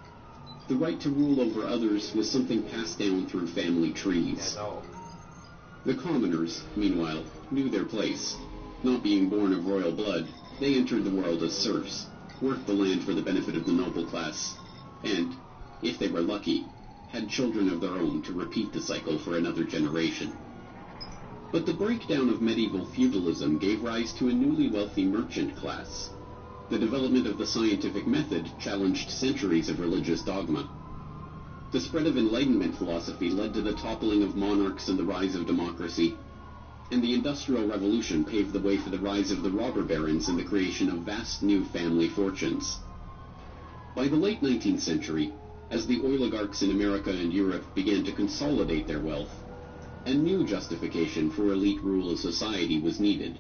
The right to rule over others was something passed down through family trees. The commoners, meanwhile, knew their place. Not being born of royal blood, they entered the world as serfs, worked the land for the benefit of the noble class, and, if they were lucky, had children of their own to repeat the cycle for another generation. But the breakdown of medieval feudalism gave rise to a newly wealthy merchant class. The development of the scientific method challenged centuries of religious dogma. The spread of Enlightenment philosophy led to the toppling of monarchs and the rise of democracy, and the Industrial Revolution paved the way for the rise of the robber barons and the creation of vast new family fortunes. By the late 19th century, as the oligarchs in America and Europe began to consolidate their wealth, a new justification for elite rule of society was needed.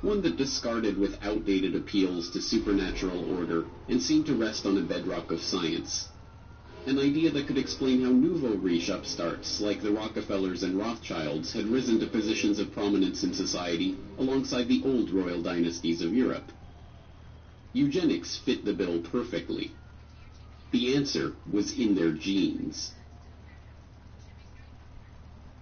One that discarded with outdated appeals to supernatural order and seemed to rest on a bedrock of science. An idea that could explain how nouveau riche upstarts like the Rockefellers and Rothschilds had risen to positions of prominence in society alongside the old royal dynasties of Europe. Eugenics fit the bill perfectly. The answer was in their genes.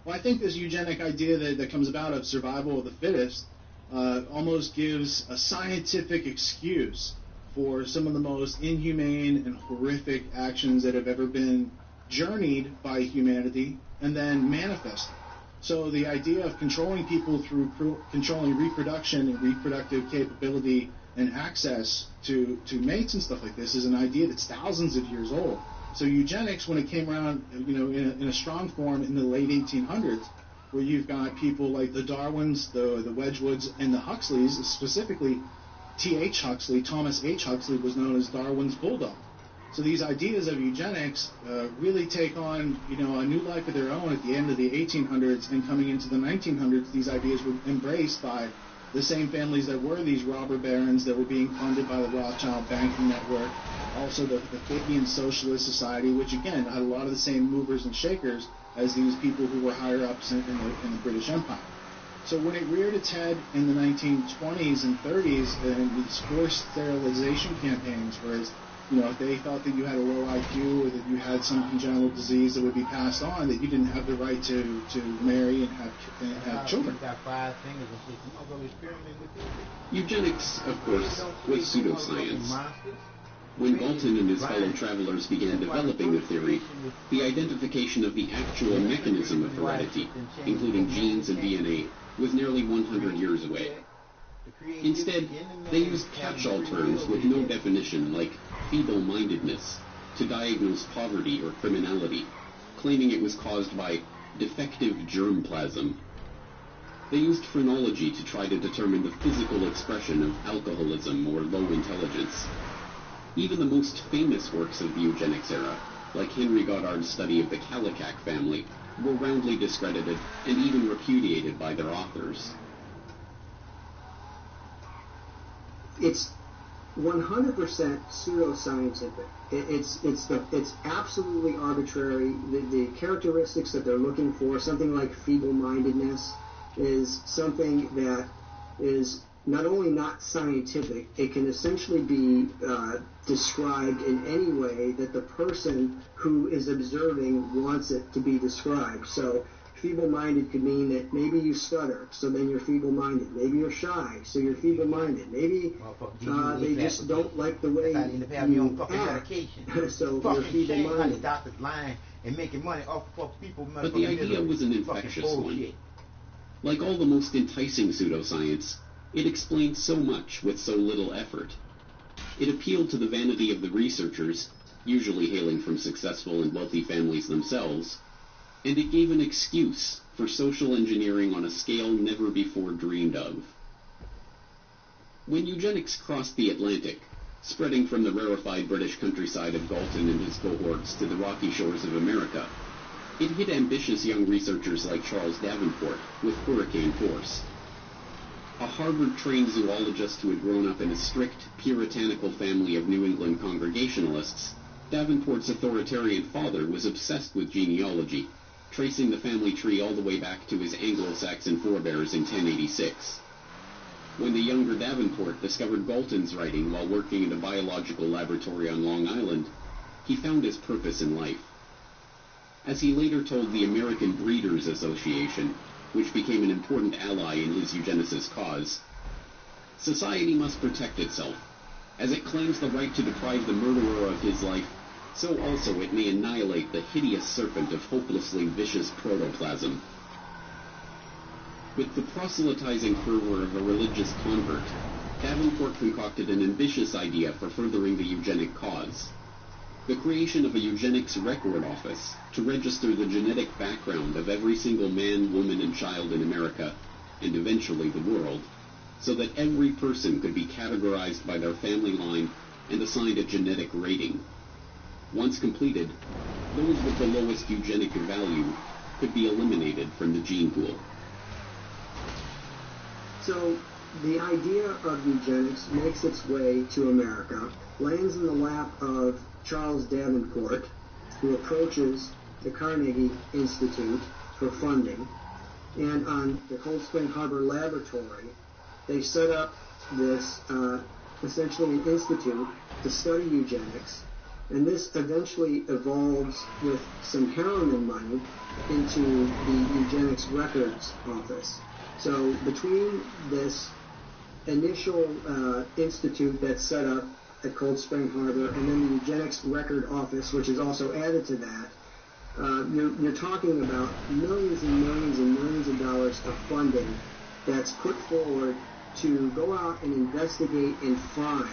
Well, I think this eugenic idea that comes about of survival of the fittest almost gives a scientific excuse for some of the most inhumane and horrific actions that have ever been journeyed by humanity and then manifested. So the idea of controlling people through controlling reproduction and reproductive capability and access to mates and stuff like this is an idea that's thousands of years old. So eugenics, when it came around, in a strong form in the late 1800s, where you've got people like the Darwins, the Wedgwoods, and the Huxleys, specifically T.H. Huxley, Thomas H. Huxley, was known as Darwin's bulldog. So these ideas of eugenics really take on, a new life of their own at the end of the 1800s, and coming into the 1900s, these ideas were embraced by the same families that were these robber barons that were being funded by the Rothschild banking network, also the Fabian Socialist Society, which again had a lot of the same movers and shakers as these people who were higher ups in the British Empire. So when it reared its head in the 1920s and 30s, and these forced sterilization campaigns, whereas, if they thought that you had a low IQ or that you had some congenital disease that would be passed on, that you didn't have the right to marry and have children. Eugenics, of course, was pseudoscience. When Galton and his fellow travelers began developing the theory, the identification of the actual mechanism of heredity, including genes and DNA, was nearly 100 years away. Instead, they used catch-all terms with no definition, like feeble-mindedness, to diagnose poverty or criminality, claiming it was caused by defective germplasm. They used phrenology to try to determine the physical expression of alcoholism or low intelligence. Even the most famous works of the eugenics era, like Henry Goddard's study of the Kallikak family, were roundly discredited and even repudiated by their authors. It's 100% pseudoscientific. It's absolutely arbitrary. The characteristics that they're looking for, something like feeble-mindedness, is something that is not only not scientific, it can essentially be described in any way that the person who is observing wants it to be described. So feeble-minded could mean that maybe you stutter, so then you're feeble-minded. Maybe you're shy, so you're feeble-minded. Maybe they just don't like the way you act, so you're feeble-minded. Doctors lying and making money off of people. But the idea was an infectious one. Like all the most enticing pseudoscience, it explained so much with so little effort. It appealed to the vanity of the researchers, usually hailing from successful and wealthy families themselves, and it gave an excuse for social engineering on a scale never before dreamed of. When eugenics crossed the Atlantic, spreading from the rarefied British countryside of Galton and his cohorts to the rocky shores of America, it hit ambitious young researchers like Charles Davenport with hurricane force. A Harvard-trained zoologist who had grown up in a strict, puritanical family of New England Congregationalists, Davenport's authoritarian father was obsessed with genealogy, tracing the family tree all the way back to his Anglo-Saxon forebears in 1086. When the younger Davenport discovered Galton's writing while working in a biological laboratory on Long Island, he found his purpose in life. As he later told the American Breeders Association, which became an important ally in his eugenicist cause, society must protect itself. As it claims the right to deprive the murderer of his life, so also it may annihilate the hideous serpent of hopelessly vicious protoplasm. With the proselytizing fervor of a religious convert, Davenport concocted an ambitious idea for furthering the eugenic cause: the creation of a eugenics record office to register the genetic background of every single man, woman, and child in America, and eventually the world, so that every person could be categorized by their family line and assigned a genetic rating. Once completed, those with the lowest eugenic value could be eliminated from the gene pool. So the idea of eugenics makes its way to America, lands in the lap of Charles Davenport, who approaches the Carnegie Institute for funding, and on the Cold Spring Harbor Laboratory, they set up this essentially an institute to study eugenics, and this eventually evolves with some Harriman money into the Eugenics Records Office. So between this initial institute that's set up at Cold Spring Harbor and then the Eugenics Record Office, which is also added to that, you're talking about millions and millions and millions of dollars of funding that's put forward to go out and investigate and find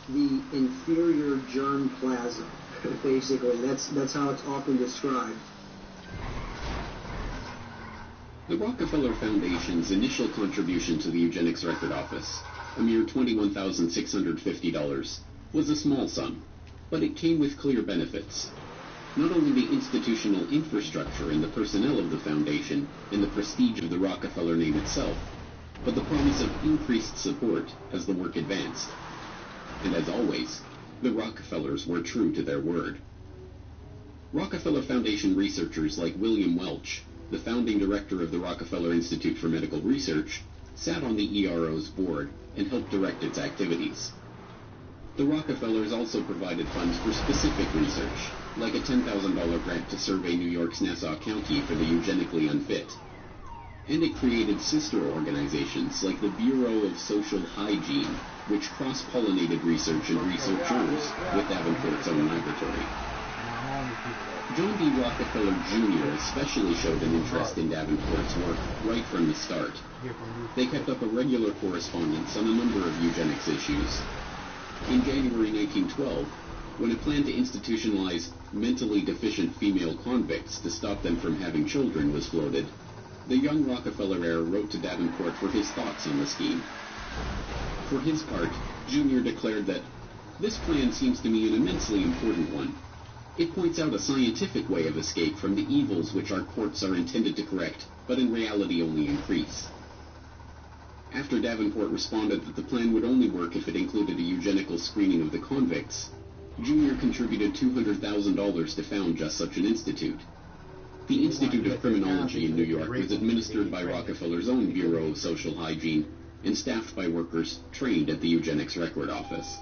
the inferior germplasm. Basically, that's how it's often described. The Rockefeller Foundation's initial contribution to the Eugenics Record Office, a mere $21,650, was a small sum, but it came with clear benefits. Not only the institutional infrastructure and the personnel of the foundation and the prestige of the Rockefeller name itself, but the promise of increased support as the work advanced. And as always, the Rockefellers were true to their word. Rockefeller Foundation researchers like William Welch, the founding director of the Rockefeller Institute for Medical Research, sat on the ERO's board and helped direct its activities. The Rockefellers also provided funds for specific research, like a $10,000 grant to survey New York's Nassau County for the eugenically unfit. And it created sister organizations like the Bureau of Social Hygiene, which cross-pollinated research and researchers with Davenport's own laboratory. John D. Rockefeller Jr. especially showed an interest in Davenport's work right from the start. They kept up a regular correspondence on a number of eugenics issues. In January 1912, when a plan to institutionalize mentally deficient female convicts to stop them from having children was floated, the young Rockefeller heir wrote to Davenport for his thoughts on the scheme. For his part, Jr. declared that This plan seems to me an immensely important one. It points out a scientific way of escape from the evils which our courts are intended to correct, but in reality only increase. After Davenport responded that the plan would only work if it included a eugenical screening of the convicts, Jr. contributed $200,000 to found just such an institute. The Institute of Criminology in New York was administered by Rockefeller's own Bureau of Social Hygiene and staffed by workers trained at the Eugenics Record Office.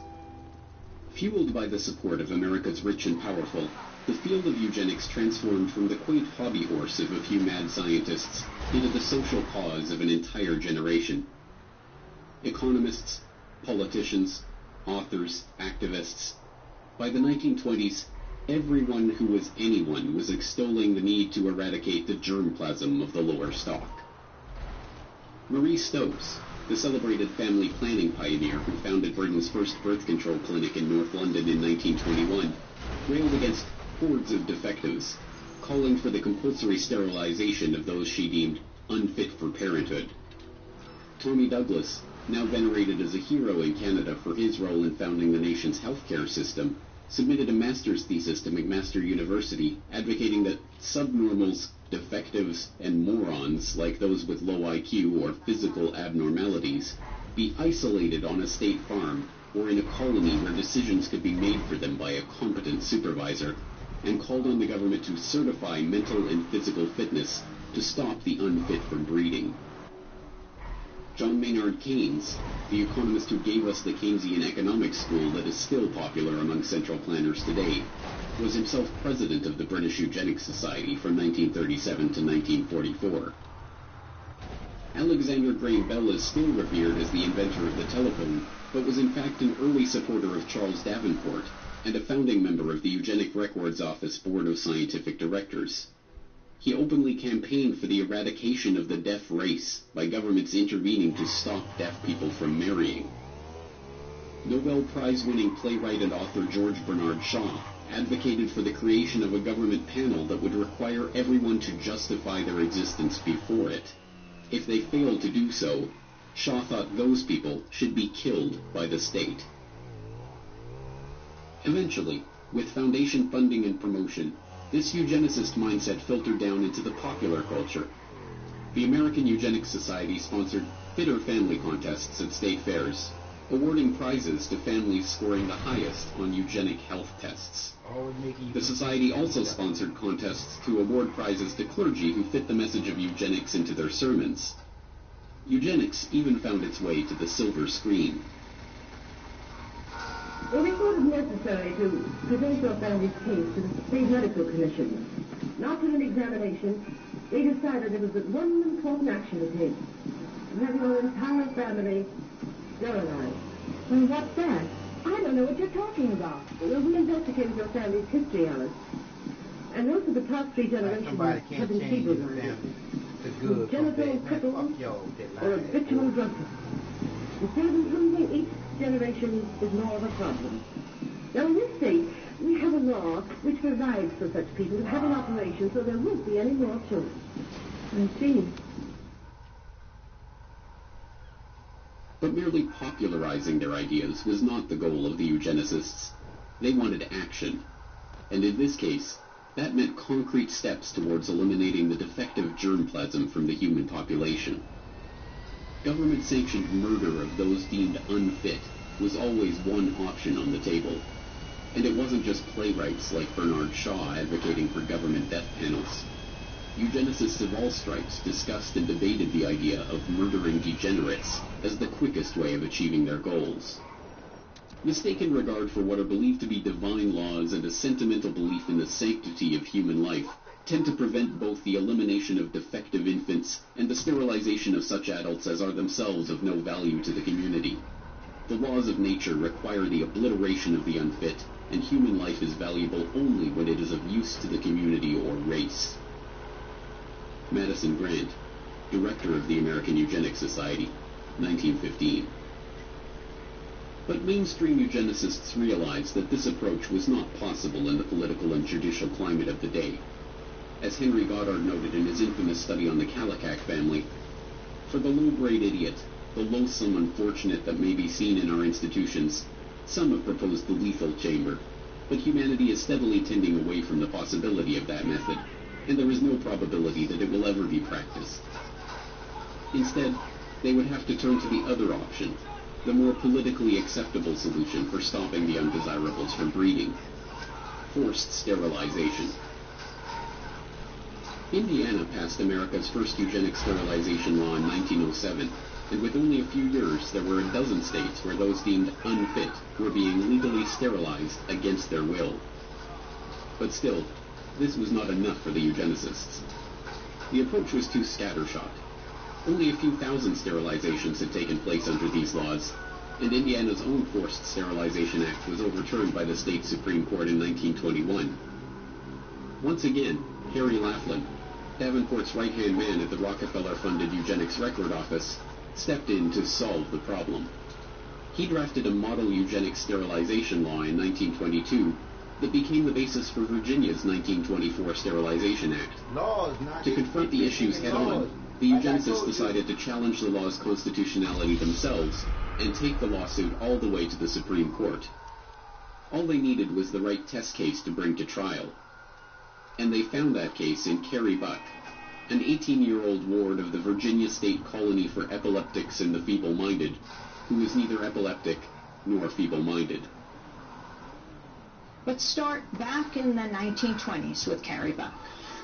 Fueled by the support of America's rich and powerful, the field of eugenics transformed from the quaint hobby horse of a few mad scientists into the social cause of an entire generation. Economists, politicians, authors, activists. By the 1920s, everyone who was anyone was extolling the need to eradicate the germplasm of the lower stock. Marie Stopes, the celebrated family planning pioneer who founded Britain's first birth control clinic in North London in 1921, railed against hordes of defectives, calling for the compulsory sterilization of those she deemed unfit for parenthood. Tommy Douglas, now venerated as a hero in Canada for his role in founding the nation's healthcare system, submitted a master's thesis to McMaster University advocating that subnormals, defectives, and morons like those with low IQ or physical abnormalities be isolated on a state farm or in a colony where decisions could be made for them by a competent supervisor, and called on the government to certify mental and physical fitness to stop the unfit from breeding. John Maynard Keynes, the economist who gave us the Keynesian economics school that is still popular among central planners today, was himself president of the British Eugenics Society from 1937 to 1944. Alexander Graham Bell is still revered as the inventor of the telephone, but was in fact an early supporter of Charles Davenport and a founding member of the Eugenic Records Office Board of Scientific Directors. He openly campaigned for the eradication of the deaf race by governments intervening to stop deaf people from marrying. Nobel Prize-winning playwright and author George Bernard Shaw advocated for the creation of a government panel that would require everyone to justify their existence before it. If they failed to do so, Shaw thought those people should be killed by the state. Eventually, with foundation funding and promotion, this eugenicist mindset filtered down into the popular culture. The American Eugenics Society sponsored fitter family contests at state fairs, awarding prizes to families scoring the highest on eugenic health tests. The Society also sponsored contests to award prizes to clergy who fit the message of eugenics into their sermons. Eugenics even found its way to the silver screen. Well, we thought it necessary to present your family's case to the State Medical Commission. After an examination, they decided there was but one important action to take: to have your entire family sterilized. Well, what's that? I don't know what you're talking about. Well, we investigated your family's history, Alice. And most of the past three generations have been feeble-minded, with genital cripples or habitual drunkards. Instead of improving, each generation is more of a problem. Now, in this state, we have a law which provides for such people to have an operation so there won't be any more children. I see. But merely popularizing their ideas was not the goal of the eugenicists. They wanted action. And in this case, that meant concrete steps towards eliminating the defective germplasm from the human population. Government-sanctioned murder of those deemed unfit was always one option on the table. And it wasn't just playwrights like Bernard Shaw advocating for government death panels. Eugenicists of all stripes discussed and debated the idea of murdering degenerates as the quickest way of achieving their goals. Mistaken regard for what are believed to be divine laws and a sentimental belief in the sanctity of human life tend to prevent both the elimination of defective infants and the sterilization of such adults as are themselves of no value to the community. The laws of nature require the obliteration of the unfit, and human life is valuable only when it is of use to the community or race. Madison Grant, director of the American Eugenics Society, 1915. But mainstream eugenicists realized that this approach was not possible in the political and judicial climate of the day. As Henry Goddard noted in his infamous study on the Kallikak family, for the low-grade idiot, the loathsome unfortunate that may be seen in our institutions, Some have proposed the lethal chamber, but humanity is steadily tending away from the possibility of that method, and there is no probability that it will ever be practiced. Instead, they would have to turn to the other option, the more politically acceptable solution for stopping the undesirables from breeding: forced sterilization. Indiana passed America's first eugenic sterilization law in 1907, and with only a few years, there were a dozen states where those deemed unfit were being legally sterilized against their will. But still, this was not enough for the eugenicists. The approach was too scattershot. Only a few thousand sterilizations had taken place under these laws, and Indiana's own Forced Sterilization Act was overturned by the state Supreme Court in 1921. Once again, Harry Laughlin, Davenport's right-hand man at the Rockefeller-funded Eugenics Record Office, stepped in to solve the problem. He drafted a model eugenics sterilization law in 1922 that became the basis for Virginia's 1924 Sterilization Act. To confront the issues head-on, the eugenicists decided to challenge the law's constitutionality themselves and take the lawsuit all the way to the Supreme Court. All they needed was the right test case to bring to trial. And they found that case in Carrie Buck, an 18-year-old ward of the Virginia State Colony for Epileptics and the Feeble-Minded, who was neither epileptic nor feeble-minded. Let's start back in the 1920s with Carrie Buck.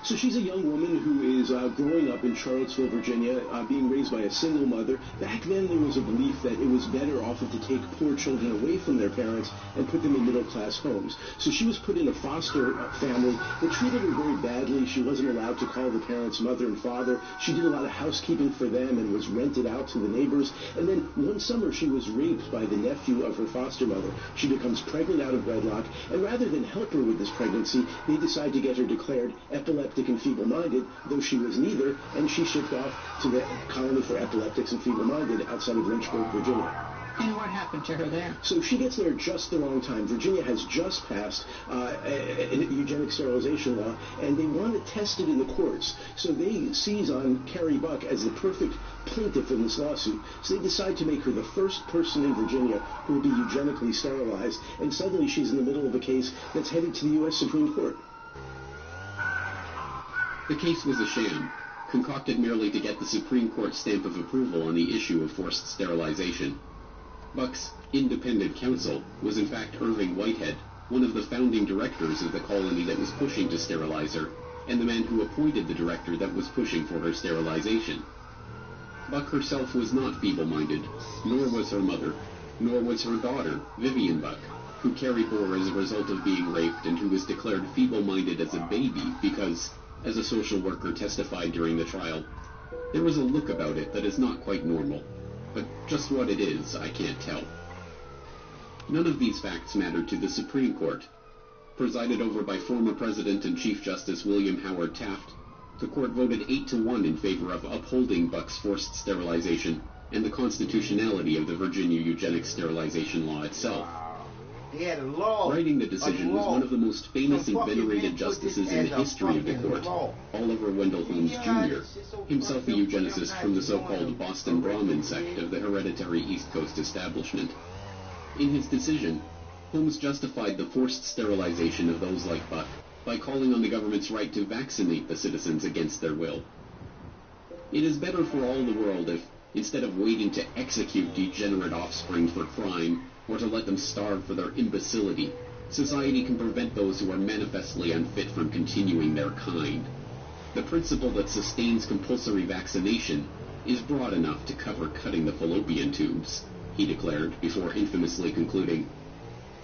So she's a young woman who is growing up in Charlottesville, Virginia, being raised by a single mother. Back then there was a belief that it was better often to take poor children away from their parents and put them in middle-class homes. So she was put in a foster family that treated her very badly. She wasn't allowed to call the parents mother and father. She did a lot of housekeeping for them and was rented out to the neighbors. And then one summer she was raped by the nephew of her foster mother. She becomes pregnant out of wedlock, and rather than help her with this pregnancy, they decide to get her declared epileptic and feeble-minded, though she was neither, and she shipped off to the Colony for Epileptics and Feeble-Minded outside of Lynchburg, Virginia. And what happened to her there? So she gets there at just the wrong time. Virginia has just passed a eugenic sterilization law, and they want to test it in the courts. So they seize on Carrie Buck as the perfect plaintiff in this lawsuit. So they decide to make her the first person in Virginia who will be eugenically sterilized, and suddenly she's in the middle of a case that's headed to the U.S. Supreme Court. The case was a sham, concocted merely to get the Supreme Court stamp of approval on the issue of forced sterilization. Buck's independent counsel was in fact Irving Whitehead, one of the founding directors of the colony that was pushing to sterilize her, and the man who appointed the director that was pushing for her sterilization. Buck herself was not feeble-minded, nor was her mother, nor was her daughter, Vivian Buck, who Carrie bore as a result of being raped and who was declared feeble-minded as a baby because, as a social worker testified during the trial, there was a look about it that is not quite normal, but just what it is, I can't tell. None of these facts mattered to the Supreme Court. Presided over by former President and Chief Justice William Howard Taft, the court voted 8-1 in favor of upholding Buck's forced sterilization and the constitutionality of the Virginia eugenics sterilization law itself. Writing the decision was one of the most famous and venerated justices in the history of the court, Oliver Wendell Holmes Jr., himself a eugenicist from the so-called Boston Brahmin sect of the hereditary East Coast establishment. In his decision, Holmes justified the forced sterilization of those like Buck by calling on the government's right to vaccinate the citizens against their will. It is better for all the world if, instead of waiting to execute degenerate offspring for crime, or to let them starve for their imbecility, society can prevent those who are manifestly unfit from continuing their kind. The principle that sustains compulsory vaccination is broad enough to cover cutting the fallopian tubes, he declared, before infamously concluding,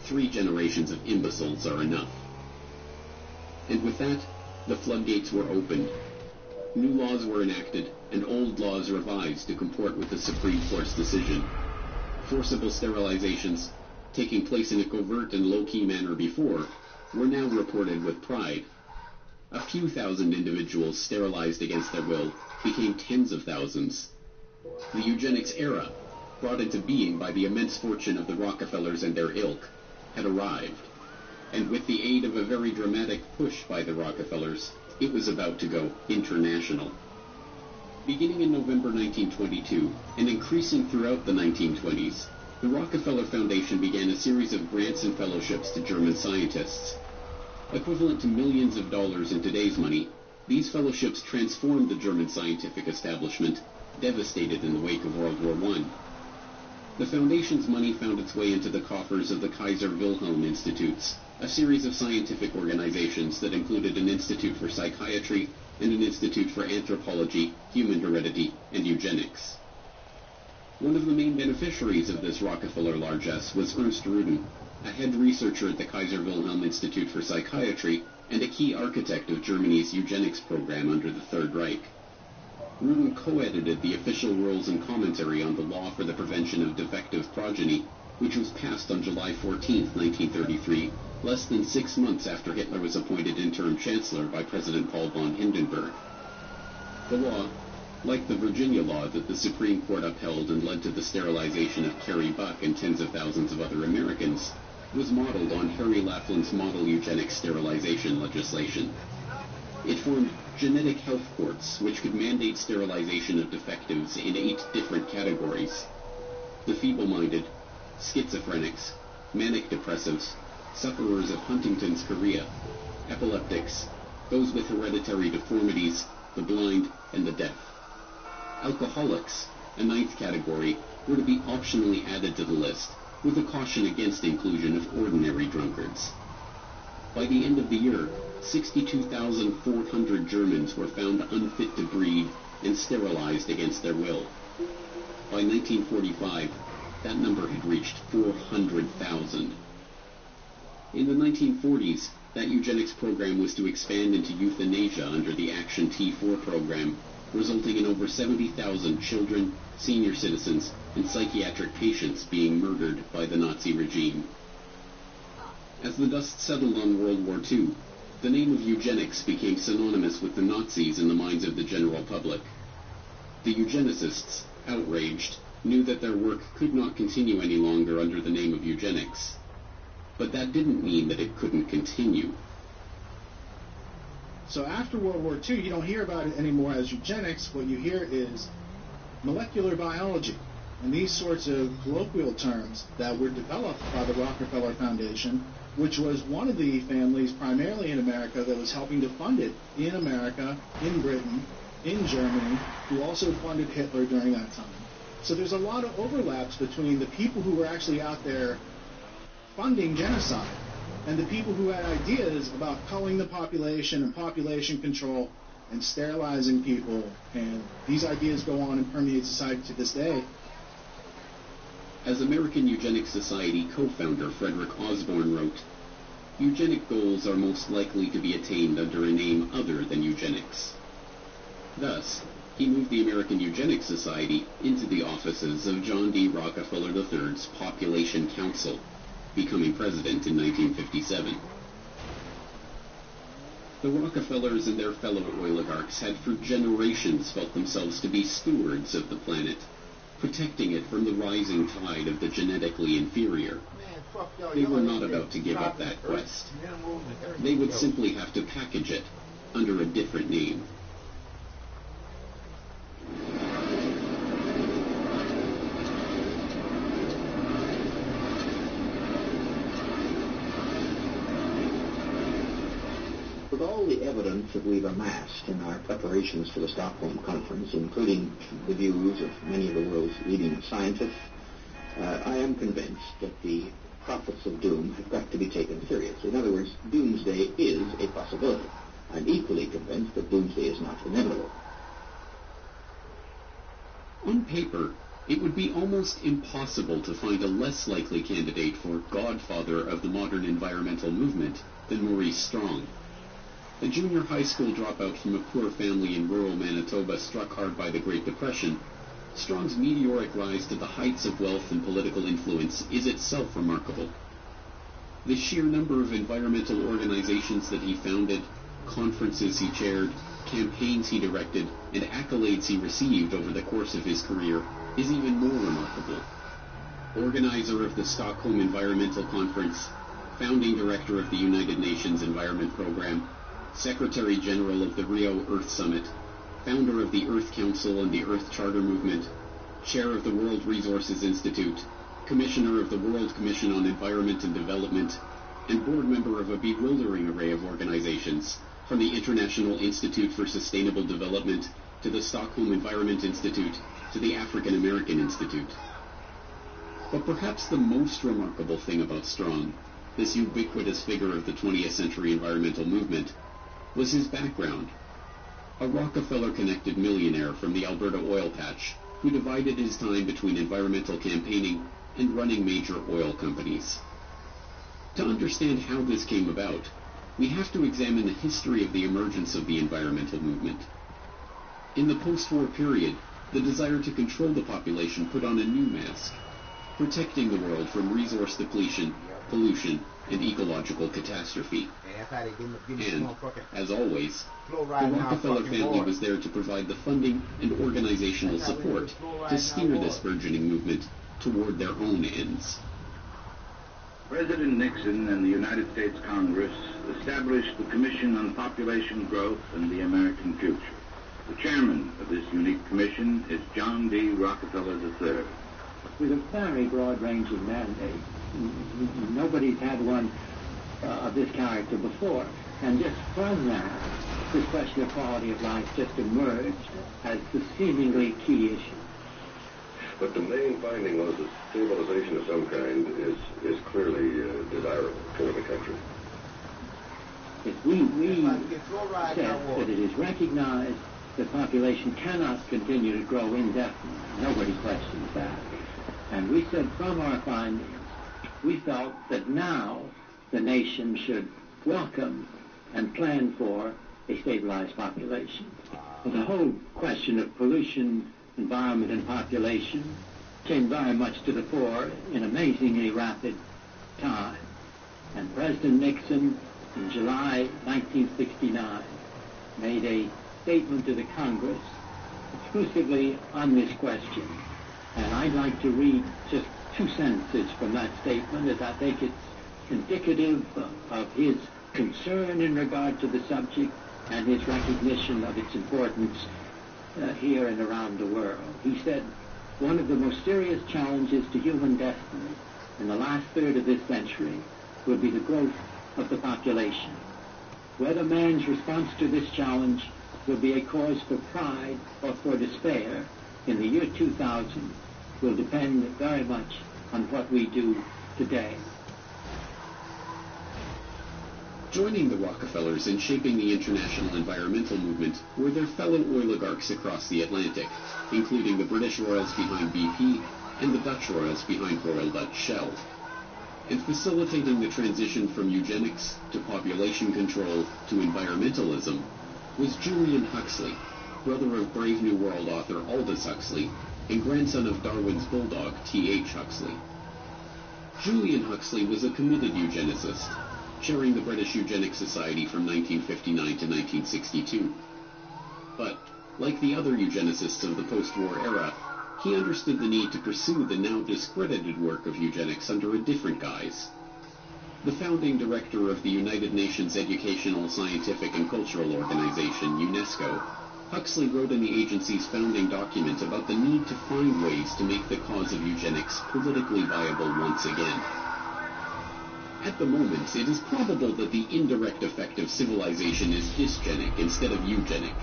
3 generations of imbeciles are enough. And with that, the floodgates were opened. New laws were enacted, and old laws revised to comport with the Supreme Court's decision. Forcible sterilizations, taking place in a covert and low-key manner before, were now reported with pride. A few thousand individuals sterilized against their will became tens of thousands. The eugenics era, brought into being by the immense fortune of the Rockefellers and their ilk, had arrived, and with the aid of a very dramatic push by the Rockefellers, it was about to go international. Beginning in November 1922, and increasing throughout the 1920s, The Rockefeller Foundation began a series of grants and fellowships to German scientists. Equivalent to millions of dollars in today's money, these fellowships transformed the German scientific establishment, devastated in the wake of World War I. The Foundation's money found its way into the coffers of the Kaiser Wilhelm Institutes, a series of scientific organizations that included an institute for psychiatry and an institute for anthropology, human heredity, and eugenics. One of the main beneficiaries of this Rockefeller largesse was Ernst Rudin, a head researcher at the Kaiser Wilhelm Institute for Psychiatry and a key architect of Germany's eugenics program under the Third Reich. Rudin co-edited the official rules and commentary on the law for the prevention of defective progeny, which was passed on July 14, 1933, less than 6 months after Hitler was appointed interim chancellor by President Paul von Hindenburg. The law, like the Virginia law that the Supreme Court upheld and led to the sterilization of Carrie Buck and tens of thousands of other Americans, was modeled on Harry Lafland's model eugenics sterilization legislation. It formed genetic health courts, which could mandate sterilization of defectives in 8 different categories: the feeble-minded, schizophrenics, manic depressives, sufferers of Huntington's chorea, epileptics, those with hereditary deformities, the blind, and the deaf. Alcoholics, a 9th category, were to be optionally added to the list, with a caution against inclusion of ordinary drunkards. By the end of the year, 62,400 Germans were found unfit to breed and sterilized against their will. By 1945, that number had reached 400,000. In the 1940s, that eugenics program was to expand into euthanasia under the Action T4 program, resulting in over 70,000 children, senior citizens, and psychiatric patients being murdered by the Nazi regime. As the dust settled on World War II, the name of eugenics became synonymous with the Nazis in the minds of the general public. The eugenicists, outraged, knew that their work could not continue any longer under the name of eugenics. But that didn't mean that it couldn't continue. So after World War II, you don't hear about it anymore as eugenics. What you hear is molecular biology. And these sorts of colloquial terms that were developed by the Rockefeller Foundation, which was one of the families primarily in America that was helping to fund it in America, in Britain, in Germany, who also funded Hitler during that time. So there's a lot of overlaps between the people who were actually out there funding genocide and the people who had ideas about culling the population and population control and sterilizing people. And these ideas go on and permeate society to this day. As American Eugenics Society co-founder Frederick Osborne wrote, "Eugenic goals are most likely to be attained under a name other than eugenics." Thus, he moved the American Eugenics Society into the offices of John D. Rockefeller III's Population Council, becoming president in 1957. The Rockefellers and their fellow oligarchs had for generations felt themselves to be stewards of the planet, protecting it from the rising tide of the genetically inferior. They were not about to give up that quest. They would simply have to package it under a different name. With all the evidence that we've amassed in our preparations for the Stockholm Conference, including the views of many of the world's leading scientists, I am convinced that the prophets of doom have got to be taken seriously. In other words, doomsday is a possibility. I'm equally convinced that doomsday is not inevitable. On paper, it would be almost impossible to find a less likely candidate for godfather of the modern environmental movement than Maurice Strong. A junior high school dropout from a poor family in rural Manitoba struck hard by the Great Depression, Strong's meteoric rise to the heights of wealth and political influence is itself remarkable. The sheer number of environmental organizations that he founded, conferences he chaired, campaigns he directed, and accolades he received over the course of his career is even more remarkable. Organizer of the Stockholm Environmental Conference, founding director of the United Nations Environment Program, Secretary General of the Rio Earth Summit, founder of the Earth Council and the Earth Charter Movement, chair of the World Resources Institute, commissioner of the World Commission on Environment and Development, and board member of a bewildering array of organizations, from the International Institute for Sustainable Development to the Stockholm Environment Institute to the African American Institute. But perhaps the most remarkable thing about Strong, this ubiquitous figure of the 20th century environmental movement, was his background. A Rockefeller-connected millionaire from the Alberta oil patch who divided his time between environmental campaigning and running major oil companies. To understand how this came about, we have to examine the history of the emergence of the environmental movement. In the post-war period, the desire to control the population put on a new mask, protecting the world from resource depletion, pollution, and ecological catastrophe. And, as always, the Rockefeller family was there to provide the funding and organizational support to steer this burgeoning movement toward their own ends. President Nixon and the United States Congress established the Commission on Population Growth and the American Future. The chairman of this unique commission is John D. Rockefeller III. With a very broad-ranging mandate. Nobody's had one of this character before. And just from that, this question of quality of life just emerged as the seemingly key issue. But the main finding was that stabilization of some kind is clearly desirable for the country. If we said that it is recognized that population cannot continue to grow indefinitely. Nobody questions that. And we said from our findings, we felt that now the nation should welcome and plan for a stabilized population. The whole question of pollution, environment, and population came very much to the fore in amazingly rapid time. And President Nixon, in July 1969, made a statement to the Congress exclusively on this question. And I'd like to read just 2 sentences from that statement, as I think it's indicative of his concern in regard to the subject and his recognition of its importance here and around the world. He said, "One of the most serious challenges to human destiny in the last third of this century will be the growth of the population. Whether man's response to this challenge will be a cause for pride or for despair in the year 2000 will depend very much on what we do today." Joining the Rockefellers in shaping the international environmental movement were their fellow oligarchs across the Atlantic, including the British royals behind BP and the Dutch royals behind Royal Dutch Shell. And facilitating the transition from eugenics to population control to environmentalism was Julian Huxley, brother of Brave New World author Aldous Huxley and grandson of Darwin's bulldog T.H. Huxley. Julian Huxley was a committed eugenicist, chairing the British Eugenics Society from 1959 to 1962. But, like the other eugenicists of the post-war era, he understood the need to pursue the now discredited work of eugenics under a different guise. The founding director of the United Nations Educational, Scientific and Cultural Organization, UNESCO, Huxley wrote in the agency's founding document about the need to find ways to make the cause of eugenics politically viable once again. At the moment, it is probable that the indirect effect of civilization is dysgenic instead of eugenic.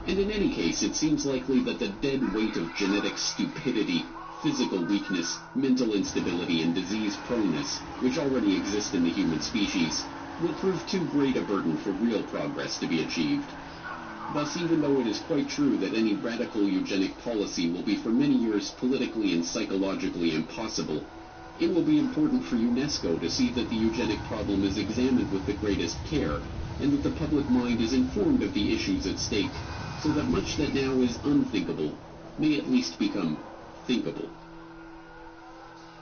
And in any case, it seems likely that the dead weight of genetic stupidity, physical weakness, mental instability, and disease proneness, which already exist in the human species, will prove too great a burden for real progress to be achieved. Thus, even though it is quite true that any radical eugenic policy will be for many years politically and psychologically impossible, it will be important for UNESCO to see that the eugenic problem is examined with the greatest care, and that the public mind is informed of the issues at stake, so that much that now is unthinkable may at least become thinkable.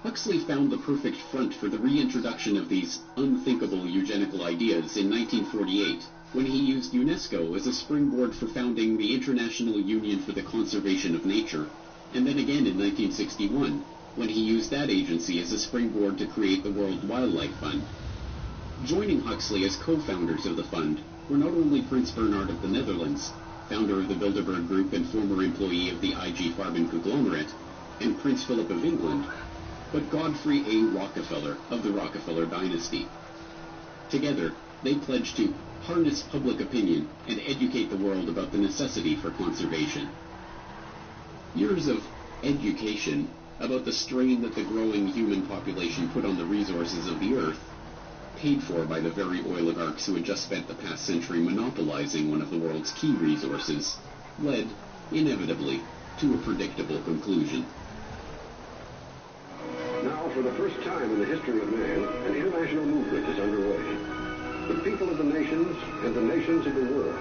Huxley found the perfect front for the reintroduction of these unthinkable eugenical ideas in 1948, when he used UNESCO as a springboard for founding the International Union for the Conservation of Nature, and then again in 1961, when he used that agency as a springboard to create the World Wildlife Fund. Joining Huxley as co-founders of the fund were not only Prince Bernhard of the Netherlands, founder of the Bilderberg Group and former employee of the IG Farben conglomerate, and Prince Philip of England, but Godfrey A. Rockefeller of the Rockefeller dynasty. Together, they pledged to harness public opinion and educate the world about the necessity for conservation. Years of education about the strain that the growing human population put on the resources of the earth, paid for by the very oligarchs who had just spent the past century monopolizing one of the world's key resources, led, inevitably, to a predictable conclusion. Now, for the first time in the history of man, an international movement is underway. The people of the nations and the nations of the world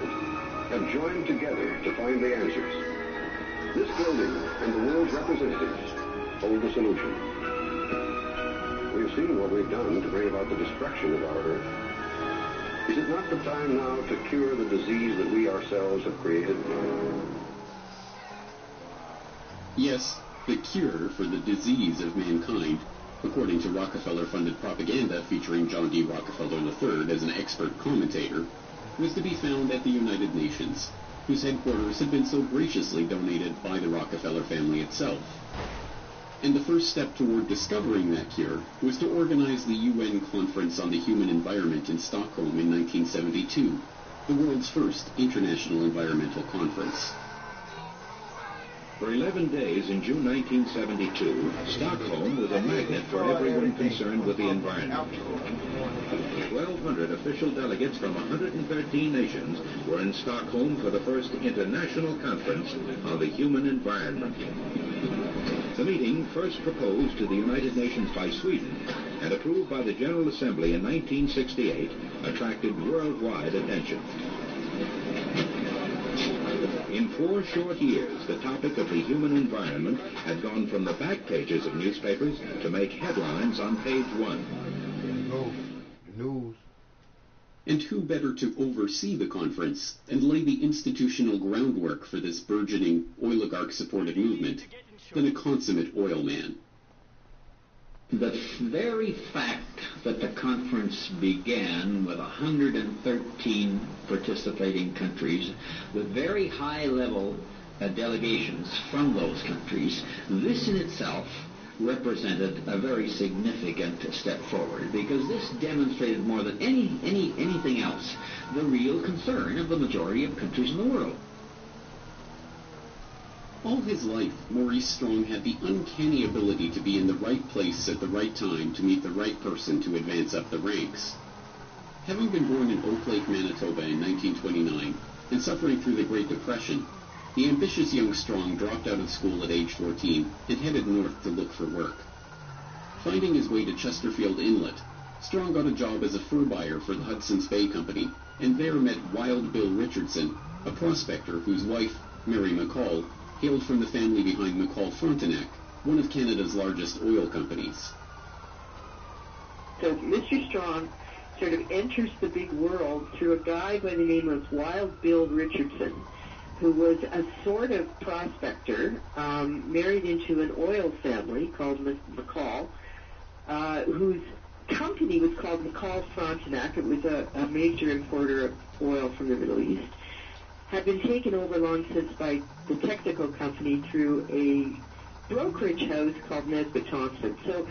have joined together to find the answers. This building and the world's representatives hold the solution. We've seen what we've done to bring about the destruction of our Earth. Is it not the time now to cure the disease that we ourselves have created? Yes, the cure for the disease of mankind, according to Rockefeller-funded propaganda featuring John D. Rockefeller III as an expert commentator, was to be found at the United Nations, whose headquarters had been so graciously donated by the Rockefeller family itself. And the first step toward discovering that cure was to organize the UN Conference on the Human Environment in Stockholm in 1972, the world's first international environmental conference. For 11 days in June 1972, Stockholm was a magnet for everyone concerned with the environment. 1,200 official delegates from 113 nations were in Stockholm for the first international conference on the human environment. The meeting, first proposed to the United Nations by Sweden and approved by the General Assembly in 1968, attracted worldwide attention. In 4 short years, the topic of the human environment had gone from the back pages of newspapers to make headlines on page 1. News. And who better to oversee the conference and lay the institutional groundwork for this burgeoning oligarch-supported movement than a consummate oil man? The very fact that the conference began with 113 participating countries with very high-level delegations from those countries, this in itself represented a very significant step forward, because this demonstrated more than anything else the real concern of the majority of countries in the world. All his life, Maurice Strong had the uncanny ability to be in the right place at the right time to meet the right person to advance up the ranks. Having been born in Oak Lake, Manitoba in 1929, and suffering through the Great Depression, the ambitious young Strong dropped out of school at age 14 and headed north to look for work. Finding his way to Chesterfield Inlet, Strong got a job as a fur buyer for the Hudson's Bay Company, and there met Wild Bill Richardson, a prospector whose wife, Mary McCall, hailed from the family behind McCall Frontenac, one of Canada's largest oil companies. So Mr. Strong sort of enters the big world through a guy by the name of Wild Bill Richardson, who was a sort of prospector, married into an oil family called McCall, whose company was called McCall Frontenac. It was a major importer of oil from the Middle East. Had been taken over long since by the Texaco company through a brokerage house called Nesbitt Thompson. So,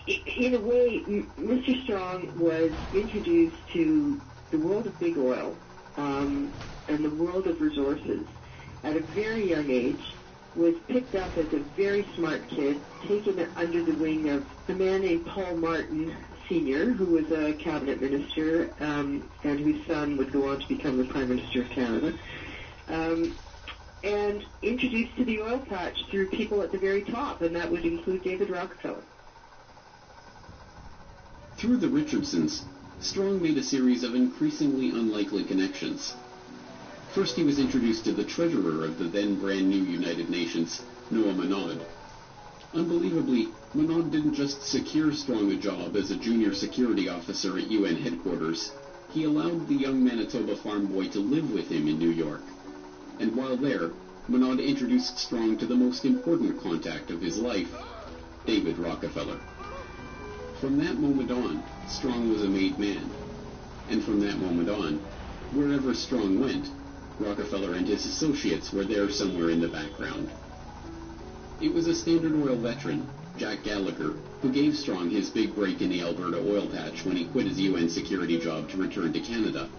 in a way, Mr. Strong was introduced to the world of big oil and the world of resources at a very young age, was picked up as a very smart kid, taken under the wing of a man named Paul Martin Sr., who was a cabinet minister and whose son would go on to become the Prime Minister of Canada, and introduced to the oil patch through people at the very top, and that would include David Rockefeller. Through the Richardsons, Strong made a series of increasingly unlikely connections. First, he was introduced to the treasurer of the then brand-new United Nations, Noah Monod. Unbelievably, Monod didn't just secure Strong a job as a junior security officer at UN headquarters. He allowed the young Manitoba farm boy to live with him in New York. And while there, Monod introduced Strong to the most important contact of his life, David Rockefeller. From that moment on, Strong was a made man. And from that moment on, wherever Strong went, Rockefeller and his associates were there somewhere in the background. It was a Standard Oil veteran, Jack Gallagher, who gave Strong his big break in the Alberta oil patch when he quit his UN security job to return to Canada.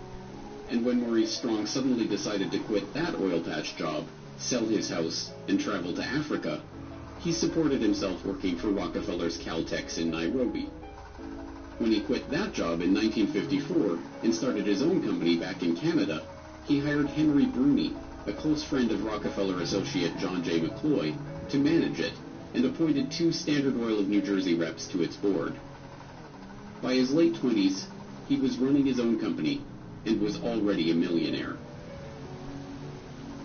And when Maurice Strong suddenly decided to quit that oil patch job, sell his house, and travel to Africa, he supported himself working for Rockefeller's Caltex in Nairobi. When he quit that job in 1954 and started his own company back in Canada, he hired Henry Bruni, a close friend of Rockefeller associate John J. McCloy, to manage it, and appointed 2 Standard Oil of New Jersey reps to its board. By his late 20s, he was running his own company and was already a millionaire.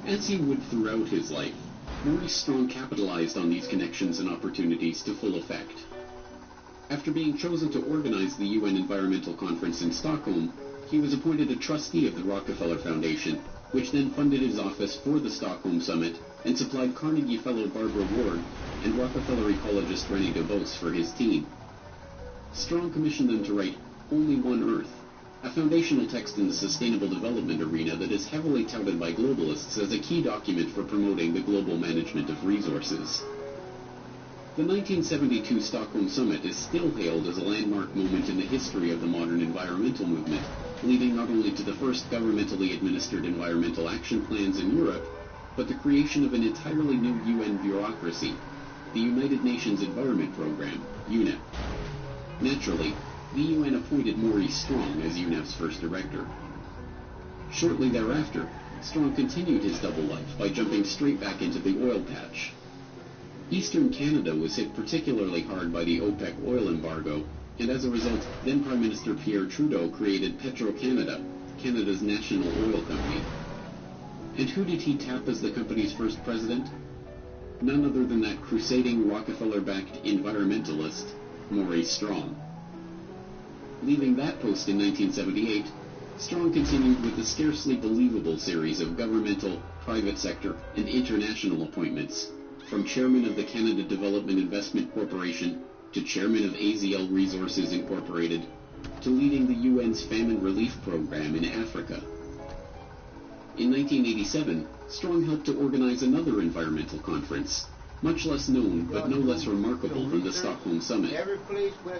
As he would throughout his life, Maurice Strong capitalized on these connections and opportunities to full effect. After being chosen to organize the UN Environmental Conference in Stockholm, he was appointed a trustee of the Rockefeller Foundation, which then funded his office for the Stockholm Summit and supplied Carnegie Fellow Barbara Ward and Rockefeller ecologist René DeVos for his team. Strong commissioned them to write Only One Earth, a foundational text in the sustainable development arena that is heavily touted by globalists as a key document for promoting the global management of resources. The 1972 Stockholm Summit is still hailed as a landmark moment in the history of the modern environmental movement, leading not only to the first governmentally administered environmental action plans in Europe, but the creation of an entirely new UN bureaucracy, the United Nations Environment Program, UNEP. Naturally, the UN appointed Maurice Strong as UNEP's first director. Shortly thereafter, Strong continued his double life by jumping straight back into the oil patch. Eastern Canada was hit particularly hard by the OPEC oil embargo, and as a result, then Prime Minister Pierre Trudeau created Petro-Canada, Canada's national oil company. And who did he tap as the company's first president? None other than that crusading Rockefeller-backed environmentalist, Maurice Strong. Leaving that post in 1978, Strong continued with the scarcely believable series of governmental, private sector, and international appointments, from chairman of the Canada Development Investment Corporation to chairman of AZL Resources Incorporated, to leading the UN's famine relief program in Africa. In 1987, Strong helped to organize another environmental conference, much less known but no less remarkable than the Stockholm Summit.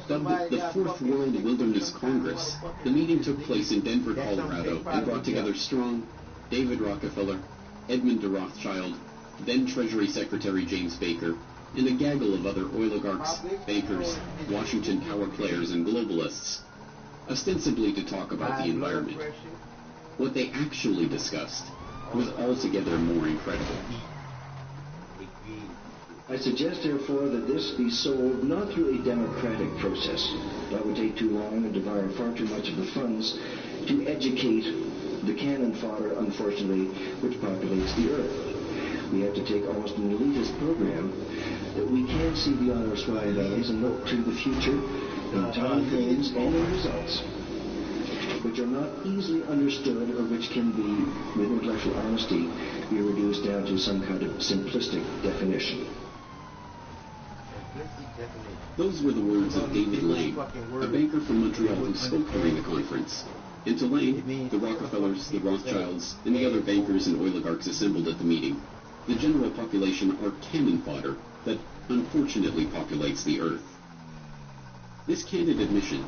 Dubbed the Fourth World Wilderness Congress, the meeting took place in Denver, Colorado, and brought together Strong, David Rockefeller, Edmund de Rothschild, then Treasury Secretary James Baker, and a gaggle of other oligarchs, bankers, Washington power players, and globalists, ostensibly to talk about the environment. What they actually discussed was altogether more incredible. I suggest, therefore, that this be solved not through a democratic process. That would take too long and devour far too much of the funds to educate the cannon fodder, unfortunately, which populates the earth. We have to take almost an elitist program that we can see beyond our sky valleys and look to the future in time frames and in results which are not easily understood or which can be, with intellectual honesty, be reduced down to some kind of simplistic definition. Those were the words of David Lane, a banker from Montreal who spoke during the conference. And to Lane, the Rockefellers, the Rothschilds, and the other bankers and oligarchs assembled at the meeting, the general population are cannon fodder that unfortunately populates the earth. This candid admission,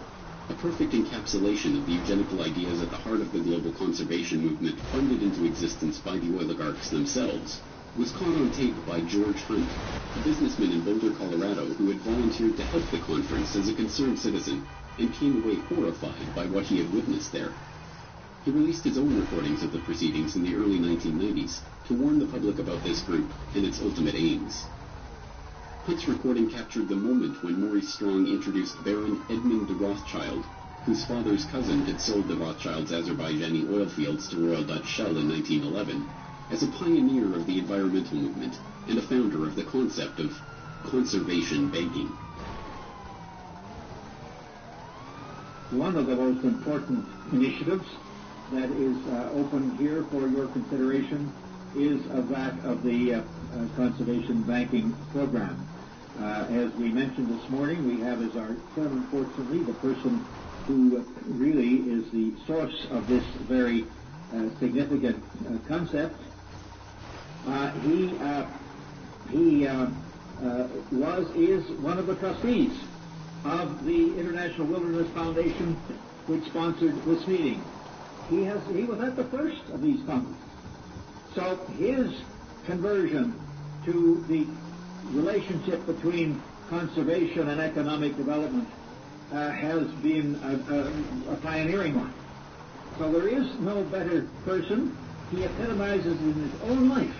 a perfect encapsulation of the eugenical ideas at the heart of the global conservation movement funded into existence by the oligarchs themselves, was caught on tape by George Hunt, a businessman in Boulder, Colorado, who had volunteered to help the conference as a concerned citizen and came away horrified by what he had witnessed there. He released his own recordings of the proceedings in the early 1990s to warn the public about this group and its ultimate aims. Hunt's recording captured the moment when Maurice Strong introduced Baron Edmund de Rothschild, whose father's cousin had sold the Rothschilds' Azerbaijani oil fields to Royal Dutch Shell in 1911, as a pioneer of the environmental movement and a founder of the concept of conservation banking. One of the most important initiatives that is open here for your consideration is that of the conservation banking program. As we mentioned this morning, we have as our chairman, fortunately, the person who really is the source of this very significant concept. He is one of the trustees of the International Wilderness Foundation, which sponsored this meeting. He was at the first of these conferences. So his conversion to the relationship between conservation and economic development has been a pioneering one. So there is no better person. He epitomizes in his own life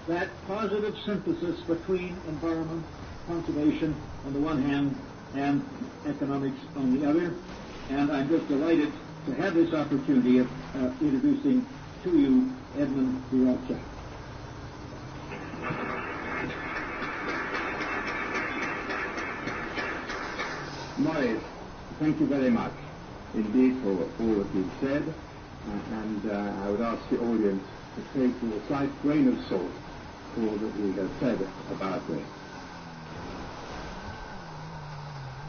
that positive synthesis between environment, conservation on the one hand, and economics on the other. And I'm just delighted to have this opportunity of introducing to you Edmund de Rothschild. Morris, thank you very much indeed for all that you've said, and I would ask the audience to take with a slight grain of salt all that we have said about this.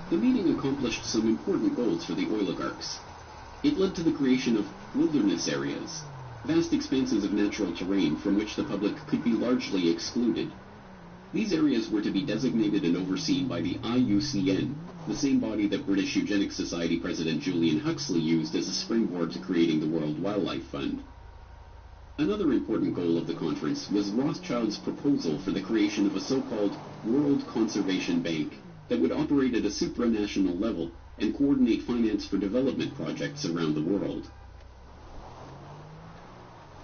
The meeting accomplished some important goals for the oligarchs. It led to the creation of wilderness areas, vast expanses of natural terrain from which the public could be largely excluded. These areas were to be designated and overseen by the IUCN, the same body that British Eugenics Society President Julian Huxley used as a springboard to creating the World Wildlife Fund. Another important goal of the conference was Rothschild's proposal for the creation of a so-called World Conservation Bank that would operate at a supranational level and coordinate finance for development projects around the world.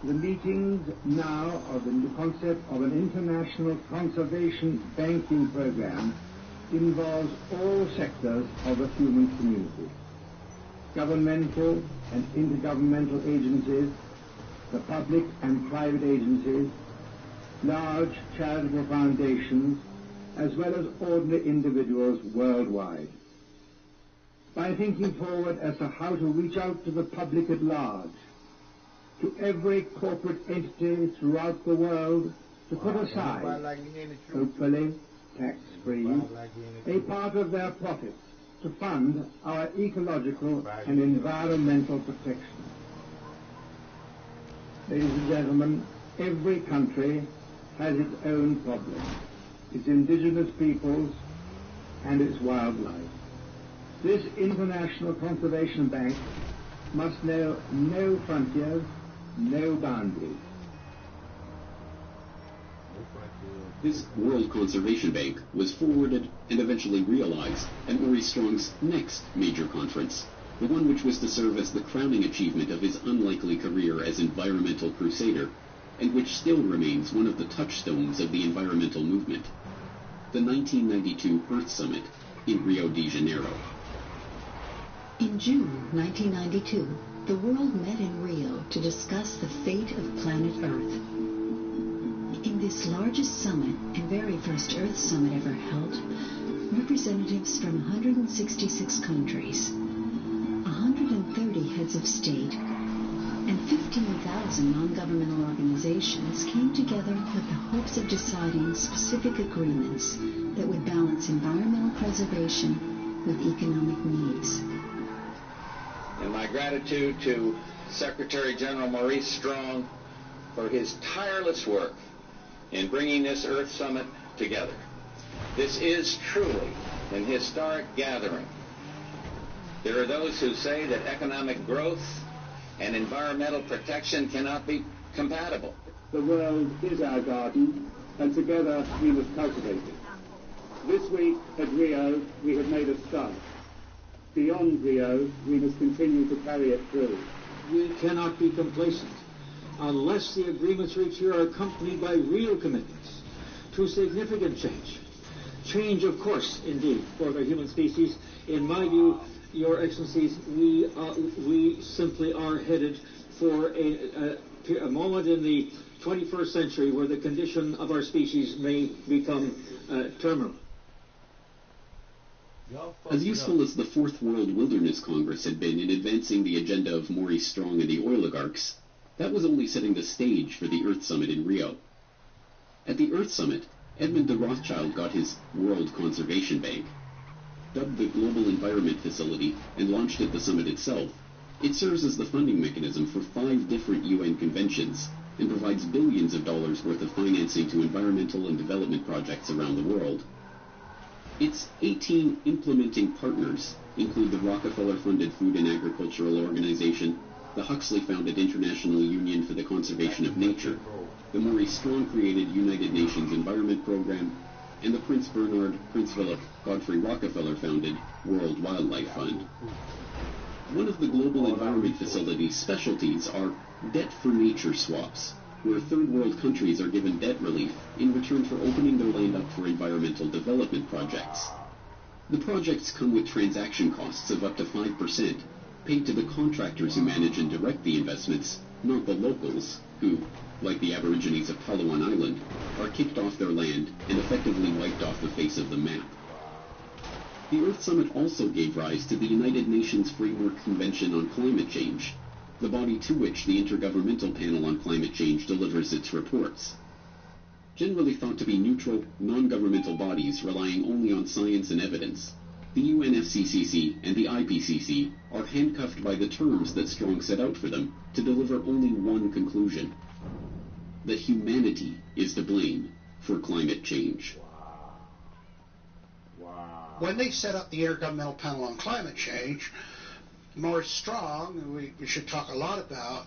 The meetings now of the concept of an international conservation banking program involves all sectors of the human community. Governmental and intergovernmental agencies, the public and private agencies, large charitable foundations, as well as ordinary individuals worldwide. By thinking forward as to how to reach out to the public at large, to every corporate entity throughout the world, to put aside, hopefully tax-free, a part of their profits to fund our ecological and environmental protection. Ladies and gentlemen, every country has its own problems, its indigenous peoples and its wildlife. This International Conservation Bank must know no frontiers, no boundaries. This World Conservation Bank was forwarded and eventually realized at Maurice Strong's next major conference, the one which was to serve as the crowning achievement of his unlikely career as environmental crusader, and which still remains one of the touchstones of the environmental movement, the 1992 Earth Summit in Rio de Janeiro. In June 1992, the world met in Rio to discuss the fate of planet Earth. In this largest summit and very first Earth Summit ever held, representatives from 166 countries, 130 heads of state, and 15,000 non-governmental organizations came together with the hopes of deciding specific agreements that would balance environmental preservation with economic needs. And my gratitude to Secretary General Maurice Strong for his tireless work in bringing this Earth Summit together. This is truly an historic gathering. There are those who say that economic growth and environmental protection cannot be compatible. The world is our garden, and together we must cultivate it. This week at Rio, we have made a start. Beyond Rio, we must continue to carry it through. We cannot be complacent unless the agreements reached here are accompanied by real commitments to significant change. Change, of course, indeed, for the human species. In my view, Your Excellencies, we simply are headed for a moment in the 21st century where the condition of our species may become terminal. As useful as the Fourth World Wilderness Congress had been in advancing the agenda of Maurice Strong and the oligarchs, that was only setting the stage for the Earth Summit in Rio. At the Earth Summit, Edmund de Rothschild got his World Conservation Bank. Dubbed the Global Environment Facility and launched at the summit itself, it serves as the funding mechanism for 5 different UN conventions and provides billions of dollars worth of financing to environmental and development projects around the world. Its 18 implementing partners include the Rockefeller-funded Food and Agricultural Organization, the Huxley-founded International Union for the Conservation of Nature, the Maurice Strong-created United Nations Environment Program, and the Prince Bernhard, Prince Philip, Godfrey Rockefeller-founded World Wildlife Fund. One of the Global Environment Facility's specialties are debt-for-nature swaps, where third world countries are given debt relief in return for opening their land up for environmental development projects. The projects come with transaction costs of up to 5%, paid to the contractors who manage and direct the investments, not the locals, who, like the Aborigines of Palawan Island, are kicked off their land and effectively wiped off the face of the map. The Earth Summit also gave rise to the United Nations Framework Convention on Climate Change, the body to which the Intergovernmental Panel on Climate Change delivers its reports. Generally thought to be neutral, non-governmental bodies relying only on science and evidence, the UNFCCC and the IPCC are handcuffed by the terms that Strong set out for them to deliver only one conclusion: that humanity is to blame for climate change. When they set up the Intergovernmental Panel on Climate Change, Maurice Strong, who we should talk a lot about,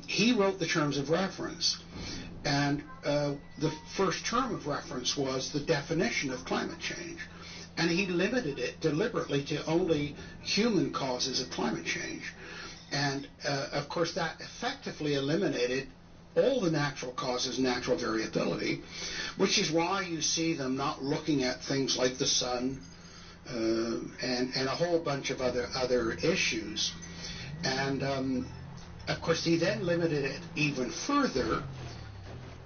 he wrote the terms of reference. And the first term of reference was the definition of climate change. And he limited it deliberately to only human causes of climate change. And, of course, that effectively eliminated all the natural causes, natural variability, which is why you see them not looking at things like the sun and a whole bunch of other issues. And, of course, he then limited it even further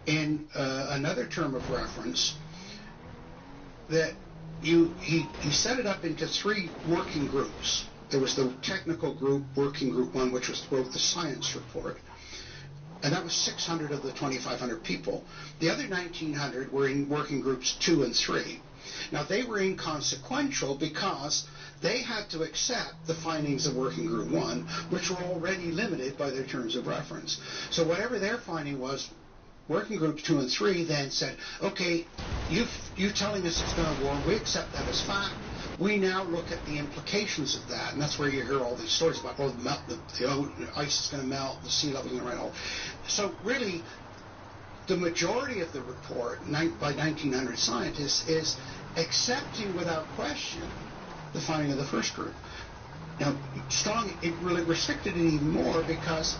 in another term of reference that he set it up into 3 working groups. There was the technical group, working group 1, which wrote the science report, and that was 600 of the 2,500 people. The other 1,900 were in working groups 2 and 3. Now, they were inconsequential because they had to accept the findings of working group 1, which were already limited by their terms of reference. So whatever their finding was, working groups 2 and 3 then said, okay, you telling us it's going to warm, we accept that as fact. We now look at the implications of that, and that's where you hear all these stories about, oh, the ice is going to melt, the sea level is going to rise. So really, the majority of the report by 1,900 scientists is accepting without question the finding of the first group. Now, Strong, it really restricted it even more because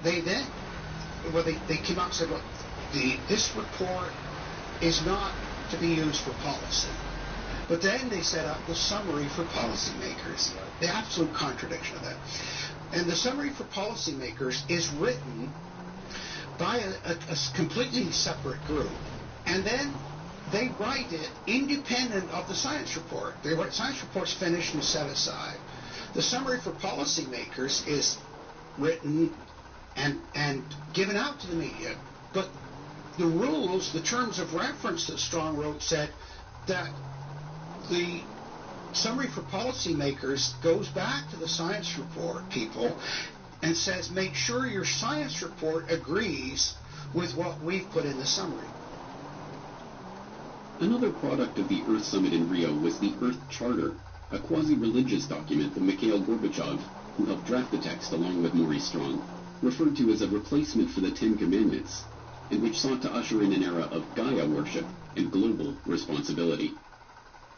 they then, they came out and said, look, this report is not to be used for policy. But then they set up the summary for policymakers, the absolute contradiction of that. And the summary for policymakers is written by a completely separate group, and then they write it independent of the science report. Science report's finished and set aside. The summary for policymakers is written and given out to the media, but the rules, the terms of reference that Strong wrote said that the summary for policymakers goes back to the science report people and says, make sure your science report agrees with what we've put in the summary. Another product of the Earth Summit in Rio was the Earth Charter, a quasi-religious document that Mikhail Gorbachev, who helped draft the text along with Maurice Strong, referred to as a replacement for the 10 Commandments, and which sought to usher in an era of Gaia worship and global responsibility,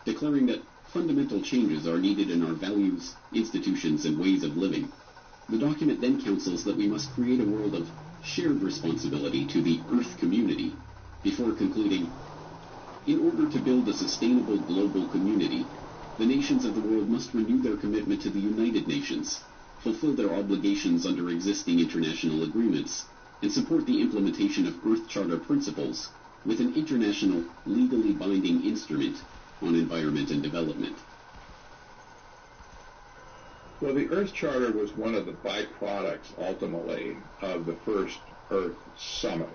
declaring that fundamental changes are needed in our values, institutions, and ways of living. The document then counsels that we must create a world of shared responsibility to the Earth community, before concluding, in order to build a sustainable global community, the nations of the world must renew their commitment to the United Nations, fulfill their obligations under existing international agreements, and support the implementation of Earth Charter principles with an international, legally binding instrument on environment and development. Well, the Earth Charter was one of the byproducts, ultimately, of the first Earth Summit.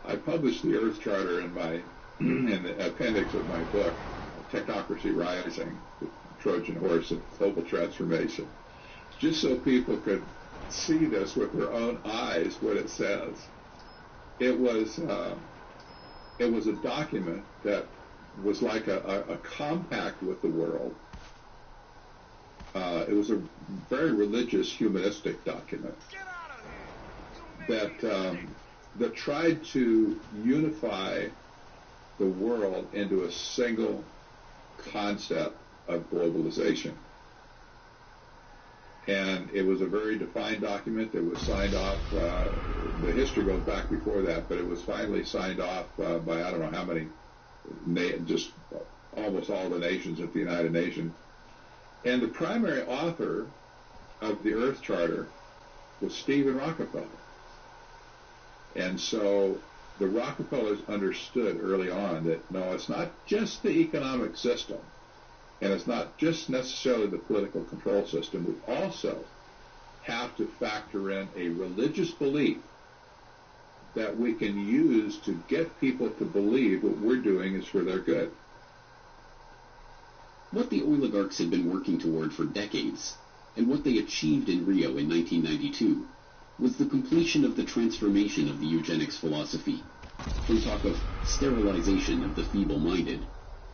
I published the Earth Charter in the appendix of my book, Technocracy Rising, the Trojan Horse of Global Transformation, just so people could see this with their own eyes, what it says. It was a document that was like a compact with the world. It was a very religious, humanistic document that tried to unify the world into a single concept of globalization. And it was a very defined document that was signed off. The history goes back before that, but it was finally signed off by I don't know how many, just almost all the nations at the United Nations. And the primary author of the Earth Charter was Stephen Rockefeller. And so the Rockefellers understood early on that, no, it's not just the economic system, and it's not just necessarily the political control system. We also have to factor in a religious belief that we can use to get people to believe what we're doing is for their good. What the oligarchs had been working toward for decades, and what they achieved in Rio in 1992, was the completion of the transformation of the eugenics philosophy, from talk of sterilization of the feeble-minded,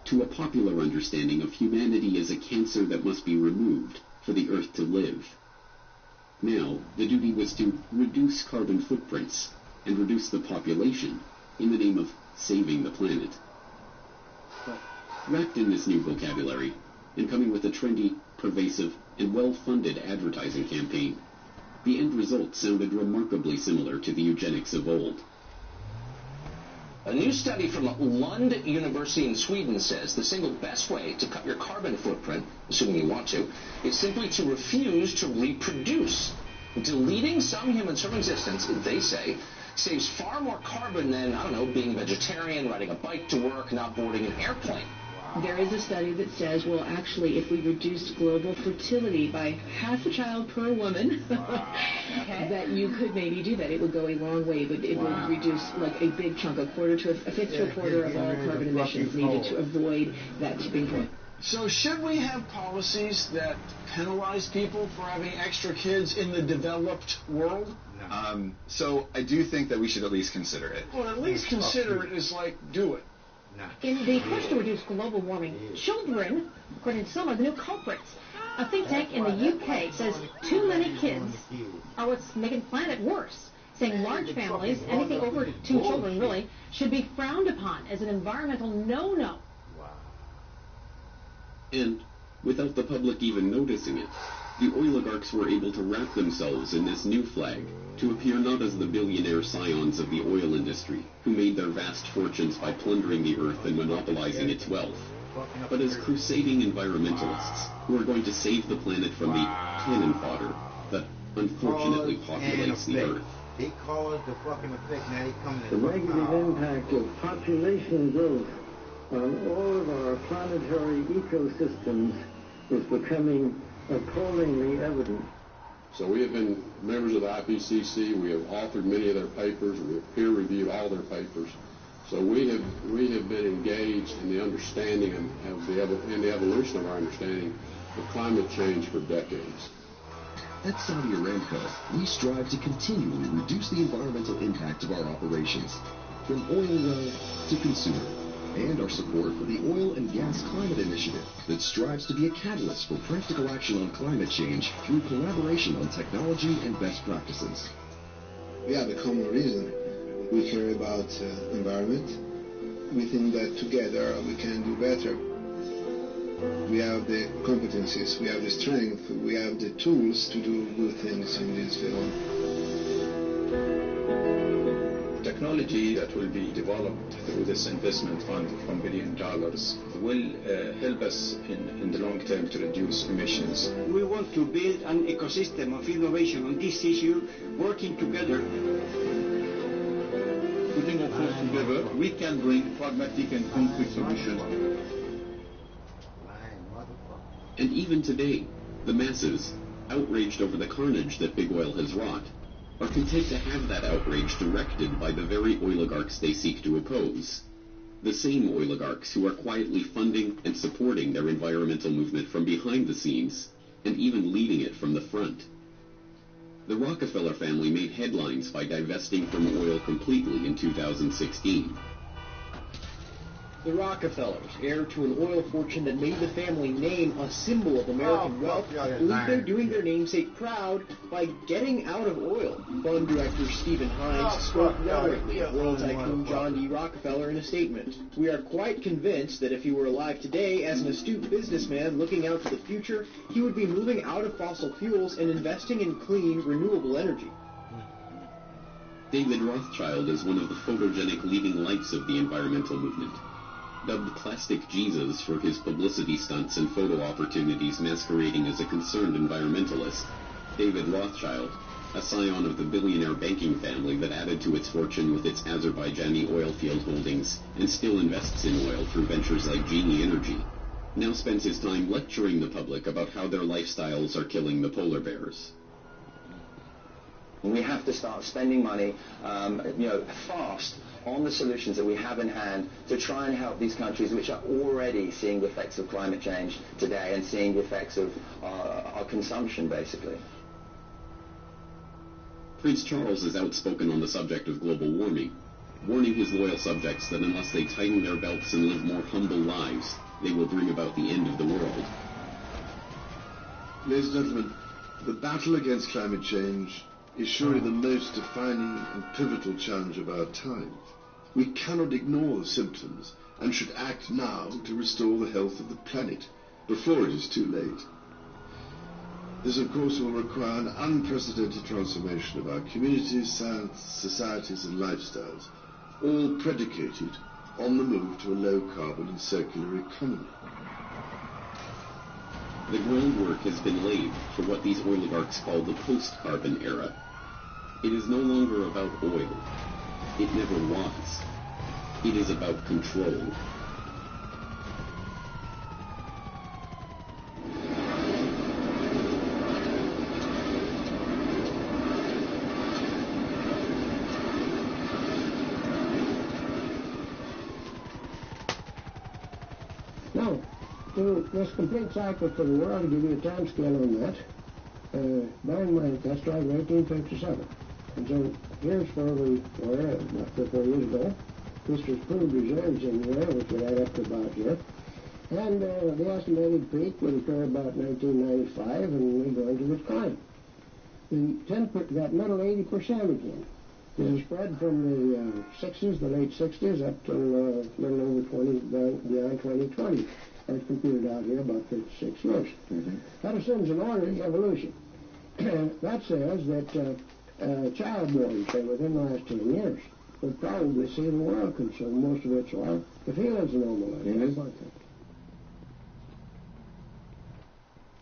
to a popular understanding of humanity as a cancer that must be removed for the Earth to live. Now, the duty was to reduce carbon footprints and reduce the population in the name of saving the planet. Wrapped in this new vocabulary, and coming with a trendy, pervasive, and well-funded advertising campaign, the end result sounded remarkably similar to the eugenics of old. A new study from Lund University in Sweden says the single best way to cut your carbon footprint, assuming you want to, is simply to refuse to reproduce. Deleting some humans from existence, they say, saves far more carbon than, I don't know, being a vegetarian, riding a bike to work, not boarding an airplane. There is a study that says, well, actually, if we reduced global fertility by half a child per woman, that you could maybe do that. It would go a long way, but it would reduce like a big chunk, a fifth to a quarter of all carbon emissions needed to avoid that tipping point. So should we have policies that penalize people for having extra kids in the developed world? So I do think that we should at least consider it. Well, at least consider it is like do it. In the push to reduce global warming, children, according to some, are the new culprits. A think tank in the UK says too many kids are what's making the planet worse, saying large families, anything over 2 children really, should be frowned upon as an environmental no-no. And, without the public even noticing it, the oligarchs were able to wrap themselves in this new flag to appear not as the billionaire scions of the oil industry, who made their vast fortunes by plundering the earth and monopolizing its wealth, but as crusading environmentalists who are going to save the planet from the cannon fodder that unfortunately populates the earth. They cause the fucking effect, now they coming The negative impact of population growth on all of our planetary ecosystems is becoming appallingly evident. So we have been members of the IPCC. We have authored many of their papers. We have peer-reviewed all their papers. So we have been engaged in the understanding of in the evolution of our understanding of climate change for decades. At Saudi Aramco, we strive to continually reduce the environmental impact of our operations, from oil well to consumer, and our support for the Oil and Gas Climate Initiative that strives to be a catalyst for practical action on climate change through collaboration on technology and best practices. We have a common reason. We care about environment. We think that together we can do better. We have the competencies, we have the strength, we have the tools to do good things in this field. Technology that will be developed through this investment fund of $1 billion will help us in the long term to reduce emissions. We want to build an ecosystem of innovation on this issue, working together. Putting our forces together, we can bring pragmatic and concrete solutions. And even today, the masses, outraged over the carnage that big oil has wrought, are content to have that outrage directed by the very oligarchs they seek to oppose. The same oligarchs who are quietly funding and supporting their environmental movement from behind the scenes, and even leading it from the front. The Rockefeller family made headlines by divesting from oil completely in 2016. The Rockefellers, heir to an oil fortune that made the family name a symbol of American wealth, believe they're doing their namesake proud by getting out of oil. Fund director Stephen Hines spoke reverently of oil tycoon John D. Rockefeller in a statement. "We are quite convinced that if he were alive today, as an astute businessman looking out to the future, he would be moving out of fossil fuels and investing in clean, renewable energy." David Rothschild is one of the photogenic leading lights of the environmental movement. Dubbed Plastic Jesus for his publicity stunts and photo opportunities masquerading as a concerned environmentalist, David Rothschild, a scion of the billionaire banking family that added to its fortune with its Azerbaijani oil field holdings and still invests in oil through ventures like Genie Energy, now spends his time lecturing the public about how their lifestyles are killing the polar bears. We have to start spending money, fast on the solutions that we have in hand to try and help these countries which are already seeing the effects of climate change today and seeing the effects of our consumption, basically. Prince Charles is outspoken on the subject of global warming, warning his loyal subjects that unless they tighten their belts and live more humble lives, they will bring about the end of the world. Ladies and gentlemen, the battle against climate change is surely the most defining and pivotal challenge of our time. We cannot ignore the symptoms and should act now to restore the health of the planet before it is too late. This, of course, will require an unprecedented transformation of our communities, science, societies and lifestyles, all predicated on the move to a low-carbon and circular economy. The groundwork has been laid for what these oligarchs call the post-carbon era. It is no longer about oil. It never was. It is about control. Now, to this complete cycle for the world, to give you a time scale on that, bear in mind that started in 1857. And so here's where we were about 3 or 4 years ago. This was proved reserves in there, which would add up to about here. And the estimated peak would occur about 1995, and we go into this climb. That middle 80% again is spread from the 60s, the late 60s, up to a little over 20, beyond 2020. That's computed out here about 56 years. That assumes an orderly evolution. That says that child-born, say, within the last 10 years, would probably see the world consume most of its oil if he lives a normal life. That's one thing.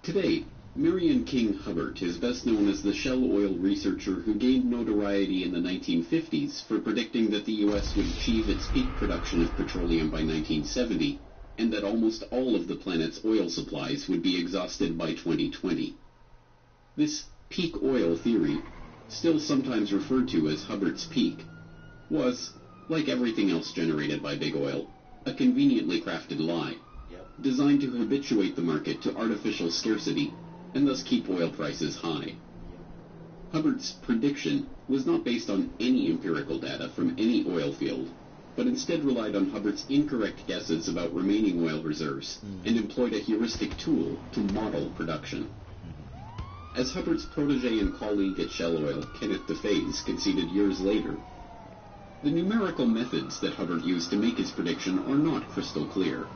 Today, Marion King Hubbert is best known as the Shell oil researcher who gained notoriety in the 1950s for predicting that the U.S. would achieve its peak production of petroleum by 1970, and that almost all of the planet's oil supplies would be exhausted by 2020. This peak oil theory, still sometimes referred to as Hubbert's peak, was, like everything else generated by big oil, a conveniently crafted lie, designed to habituate the market to artificial scarcity and thus keep oil prices high. Hubbert's prediction was not based on any empirical data from any oil field, but instead relied on Hubbert's incorrect guesses about remaining oil reserves and employed a heuristic tool to model production. As Hubbert's protege and colleague at Shell Oil, Kenneth DeFaze, conceded years later, the numerical methods that Hubbert used to make his prediction are not crystal clear.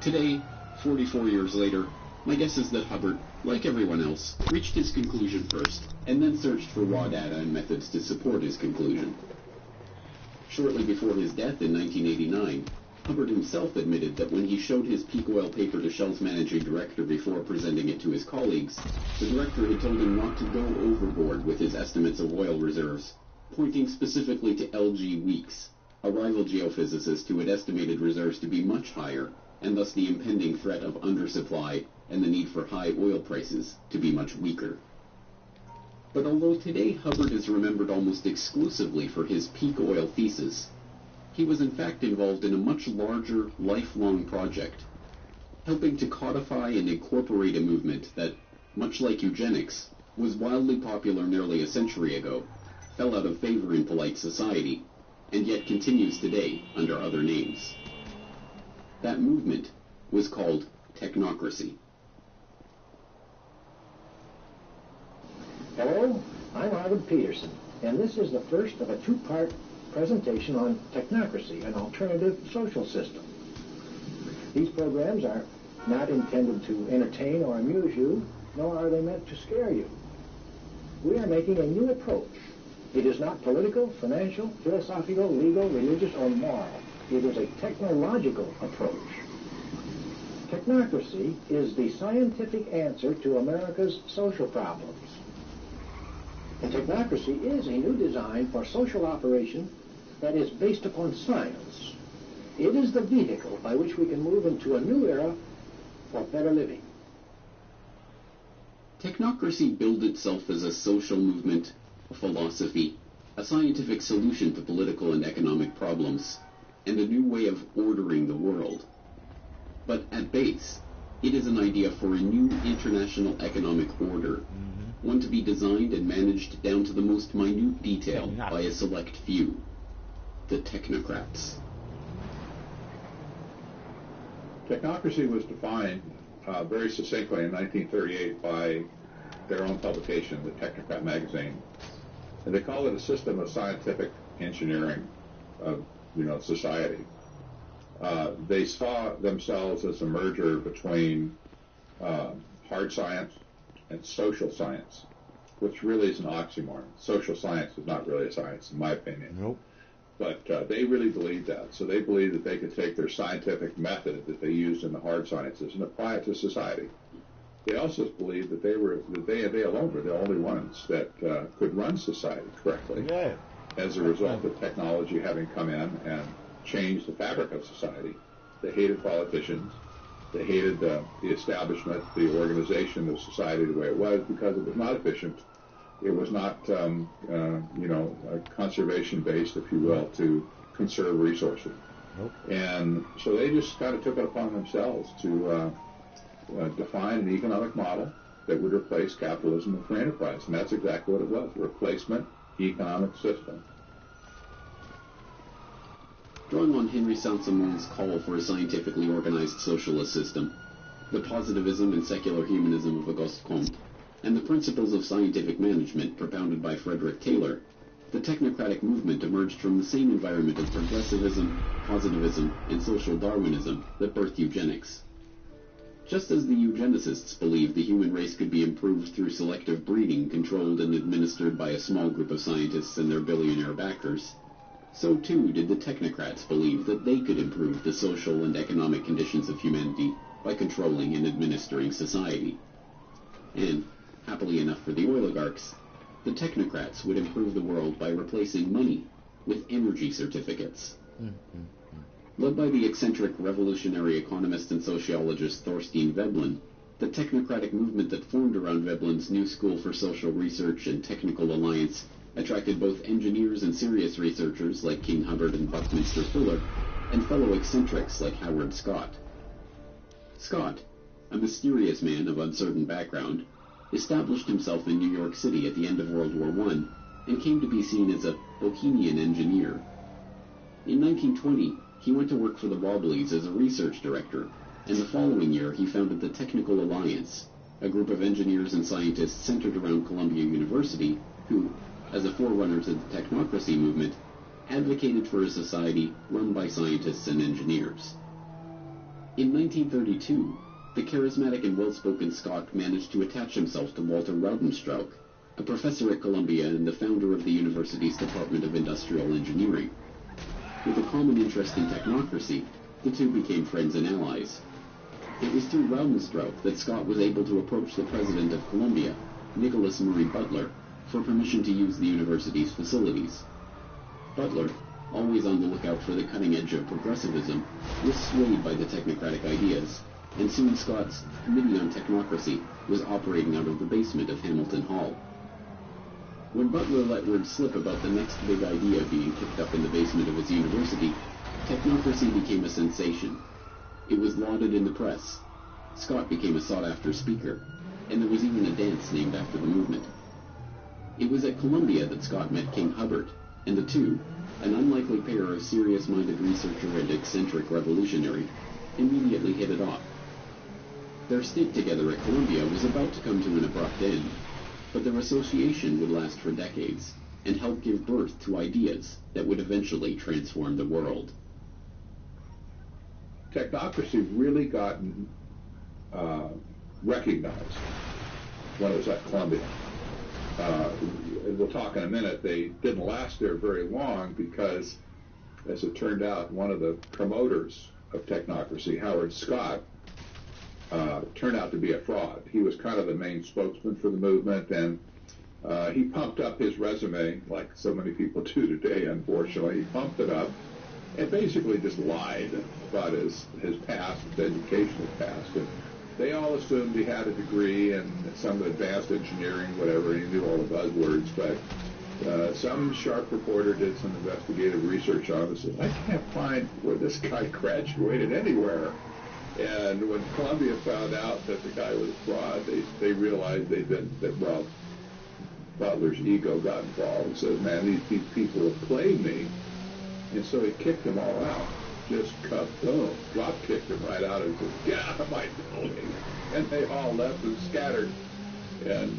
Today, 44 years later, my guess is that Hubbert, like everyone else, reached his conclusion first, and then searched for raw data and methods to support his conclusion. Shortly before his death in 1989, Hubbert himself admitted that when he showed his peak oil paper to Shell's managing director before presenting it to his colleagues, the director had told him not to go overboard with his estimates of oil reserves, pointing specifically to L.G. Weeks, a rival geophysicist who had estimated reserves to be much higher, and thus the impending threat of undersupply and the need for high oil prices to be much weaker. But although today Hubbert is remembered almost exclusively for his peak oil thesis, he was in fact involved in a much larger, lifelong project, helping to codify and incorporate a movement that, much like eugenics, was wildly popular nearly a century ago, fell out of favor in polite society, and yet continues today under other names. That movement was called technocracy. Hello, I'm Arvid Peterson, and this is the first of a two-part presentation on technocracy, an alternative social system. These programs are not intended to entertain or amuse you, nor are they meant to scare you. We are making a new approach. It is not political, financial, philosophical, legal, religious, or moral. It is a technological approach. Technocracy is the scientific answer to America's social problems. And technocracy is a new design for social operation that is based upon science. It is the vehicle by which we can move into a new era for better living. Technocracy billed itself as a social movement, a philosophy, a scientific solution to political and economic problems, and a new way of ordering the world. But at base, it is an idea for a new international economic order, one to be designed and managed down to the most minute detail by a select few, the technocrats. Technocracy was defined very succinctly in 1938 by their own publication, the Technocrat magazine. And they call it a system of scientific engineering of, society. They saw themselves as a merger between hard science and social science, which really is an oxymoron. Social science is not really a science, in my opinion. Nope. But they really believed that. So they believed that they could take their scientific method that they used in the hard sciences and apply it to society. They also believed that they alone were the only ones that could run society correctly. Yeah. As a result of technology having come in and changed the fabric of society. They hated politicians. They hated the establishment, the organization of society the way it was, because it was not efficient. It was not, conservation-based, if you will, to conserve resources. Nope. And so they just kind of took it upon themselves to define an economic model that would replace capitalism and free enterprise. And that's exactly what it was, a replacement economic system. Drawing on Henry Saint-Simon's call for a scientifically organized socialist system, the positivism and secular humanism of Auguste Comte, and the principles of scientific management propounded by Frederick Taylor, the technocratic movement emerged from the same environment of progressivism, positivism, and social Darwinism that birthed eugenics. Just as the eugenicists believed the human race could be improved through selective breeding controlled and administered by a small group of scientists and their billionaire backers, so too did the technocrats believe that they could improve the social and economic conditions of humanity by controlling and administering society. And, happily enough for the oligarchs, the technocrats would improve the world by replacing money with energy certificates. Led by the eccentric revolutionary economist and sociologist Thorstein Veblen, the technocratic movement that formed around Veblen's New School for Social Research and Technical Alliance attracted both engineers and serious researchers like King Hubbard and Buckminster Fuller, and fellow eccentrics like Howard Scott. Scott, a mysterious man of uncertain background, established himself in New York City at the end of World War I and came to be seen as a bohemian engineer. In 1920, he went to work for the Wobblies as a research director, and the following year he founded the Technical Alliance, a group of engineers and scientists centered around Columbia University who, as a forerunner to the technocracy movement, advocated for a society run by scientists and engineers. In 1932, the charismatic and well-spoken Scott managed to attach himself to Walter Raudenstrauch, a professor at Columbia and the founder of the university's Department of Industrial Engineering. With a common interest in technocracy, the two became friends and allies. It was through Raudenstrauch that Scott was able to approach the president of Columbia, Nicholas Murray Butler, for permission to use the university's facilities. Butler, always on the lookout for the cutting edge of progressivism, was swayed by the technocratic ideas, and soon Scott's Committee on Technocracy was operating out of the basement of Hamilton Hall. When Butler let word slip about the next big idea being kicked up in the basement of his university, technocracy became a sensation. It was lauded in the press. Scott became a sought-after speaker, and there was even a dance named after the movement. It was at Columbia that Scott met King Hubbard, and the two, an unlikely pair of serious-minded researcher and eccentric revolutionary, immediately hit it off. Their stint together at Columbia was about to come to an abrupt end, but their association would last for decades and help give birth to ideas that would eventually transform the world. Technocracy really got recognized when it was at Columbia. We'll talk in a minute. They didn't last there very long because, as it turned out, one of the promoters of technocracy, Howard Scott, turned out to be a fraud. He was kind of the main spokesman for the movement, and he pumped up his resume like so many people do today, unfortunately. He pumped it up and basically just lied about his past, his educational past. And they all assumed he had a degree in some advanced engineering, whatever. He knew all the buzzwords, but some sharp reporter did some investigative research on it and said, I can't find where this guy graduated anywhere. And when Columbia found out that the guy was a fraud, they realized that Butler's ego got involved and said, man, these people have played me. And so he kicked them all out. Just boom, drop kicked them right out and said, get out of my building. And they all left and scattered. And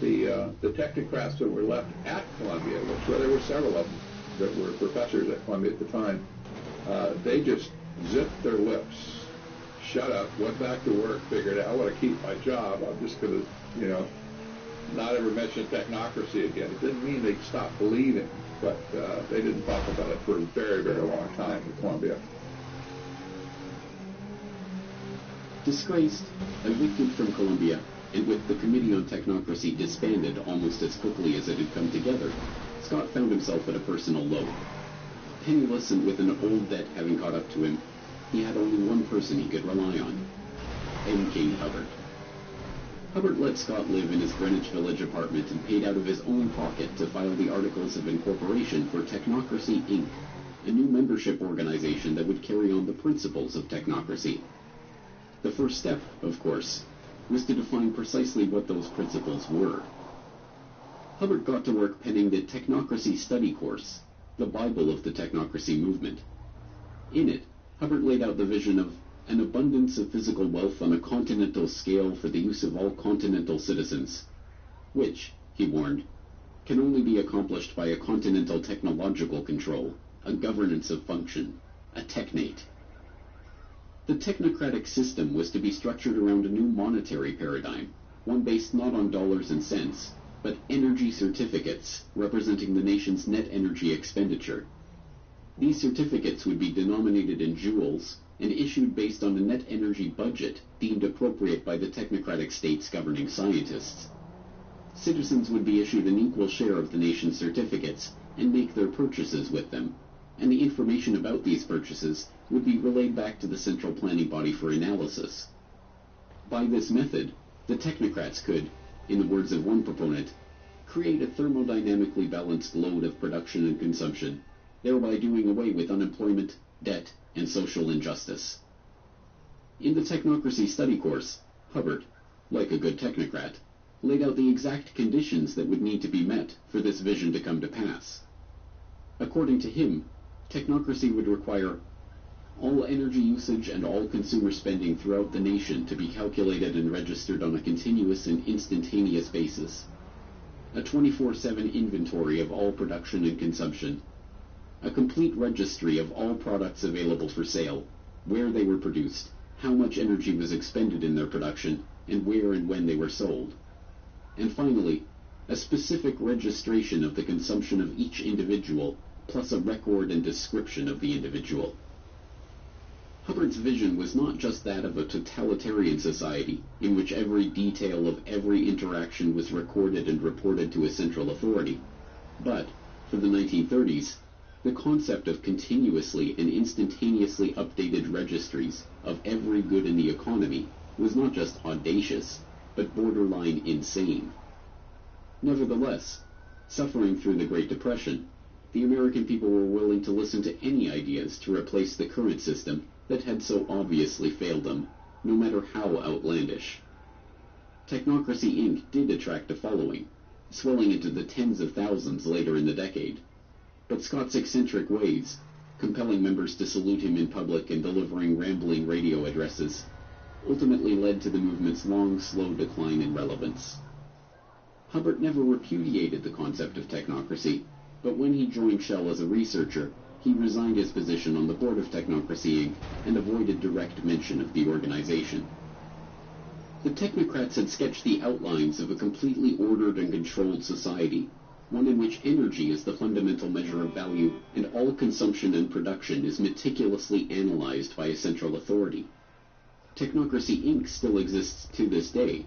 the technocrats that were left at Columbia, which there were several of them that were professors at Columbia at the time, they just zipped their lips, shut up, went back to work, figured out, I want to keep my job. I'm just going to, not ever mention technocracy again. It didn't mean they stopped believing, but they didn't talk about it for a very, very long time at Columbia. Disgraced, evicted from Columbia, and with the Committee on Technocracy disbanded almost as quickly as it had come together, Scott found himself at a personal low. Penniless and with an old debt having caught up to him, he had only one person he could rely on, M. King Hubbard. Hubbard let Scott live in his Greenwich Village apartment and paid out of his own pocket to file the Articles of Incorporation for Technocracy, Inc., a new membership organization that would carry on the principles of technocracy. The first step, of course, was to define precisely what those principles were. Hubbard got to work penning the Technocracy Study Course, the Bible of the technocracy movement. In it, Hubbard laid out the vision of an abundance of physical wealth on a continental scale for the use of all continental citizens, which, he warned, can only be accomplished by a continental technological control, a governance of function, a technate. The technocratic system was to be structured around a new monetary paradigm, one based not on dollars and cents, but energy certificates representing the nation's net energy expenditure. These certificates would be denominated in joules and issued based on a net energy budget deemed appropriate by the technocratic state's governing scientists. Citizens would be issued an equal share of the nation's certificates and make their purchases with them, and the information about these purchases would be relayed back to the central planning body for analysis. By this method, the technocrats could, in the words of one proponent, create a thermodynamically balanced load of production and consumption, thereby doing away with unemployment, debt, and social injustice. In the Technocracy Study Course, Hubbard, like a good technocrat, laid out the exact conditions that would need to be met for this vision to come to pass. According to him, technocracy would require all energy usage and all consumer spending throughout the nation to be calculated and registered on a continuous and instantaneous basis, a 24/7 inventory of all production and consumption, a complete registry of all products available for sale, where they were produced, how much energy was expended in their production, and where and when they were sold, and finally, a specific registration of the consumption of each individual, plus a record and description of the individual. Hubbard's vision was not just that of a totalitarian society in which every detail of every interaction was recorded and reported to a central authority, but, for the 1930s, the concept of continuously and instantaneously updated registries of every good in the economy was not just audacious, but borderline insane. Nevertheless, suffering through the Great Depression, the American people were willing to listen to any ideas to replace the current system that had so obviously failed them, no matter how outlandish. Technocracy, Inc. did attract a following, swelling into the tens of thousands later in the decade. But Scott's eccentric ways, compelling members to salute him in public and delivering rambling radio addresses, ultimately led to the movement's long, slow decline in relevance. Hubbard never repudiated the concept of technocracy, but when he joined Shell as a researcher, he resigned his position on the board of Technocracy Inc. and avoided direct mention of the organization. The technocrats had sketched the outlines of a completely ordered and controlled society, one in which energy is the fundamental measure of value and all consumption and production is meticulously analyzed by a central authority. Technocracy Inc. still exists to this day,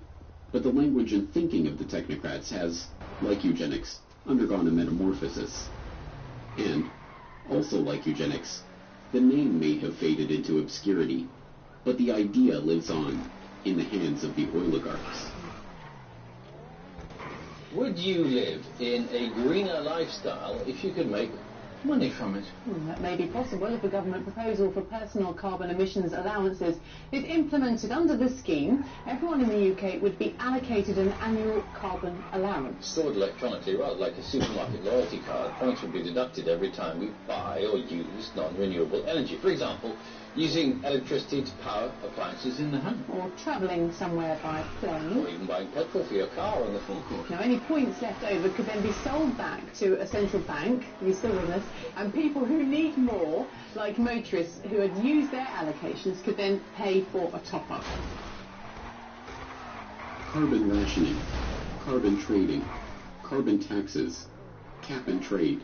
but the language and thinking of the technocrats has, like eugenics, undergone a metamorphosis. And, also like eugenics, the name may have faded into obscurity, but the idea lives on in the hands of the oligarchs. Would you live in a greener lifestyle if you could make money from it? That may be possible if a government proposal for personal carbon emissions allowances is implemented. Under this scheme, everyone in the UK would be allocated an annual carbon allowance. Stored electronically, rather like a supermarket loyalty card, points would be deducted every time we buy or use non-renewable energy. For example, using electricity to power appliances in the home. Or travelling somewhere by plane. Or even buying petrol for your car on the forecourt. Now, any points left over could then be sold back to a central bank, are you still with us? And people who need more, like motorists who had used their allocations, could then pay for a top-up. Carbon rationing, carbon trading, carbon taxes, cap and trade.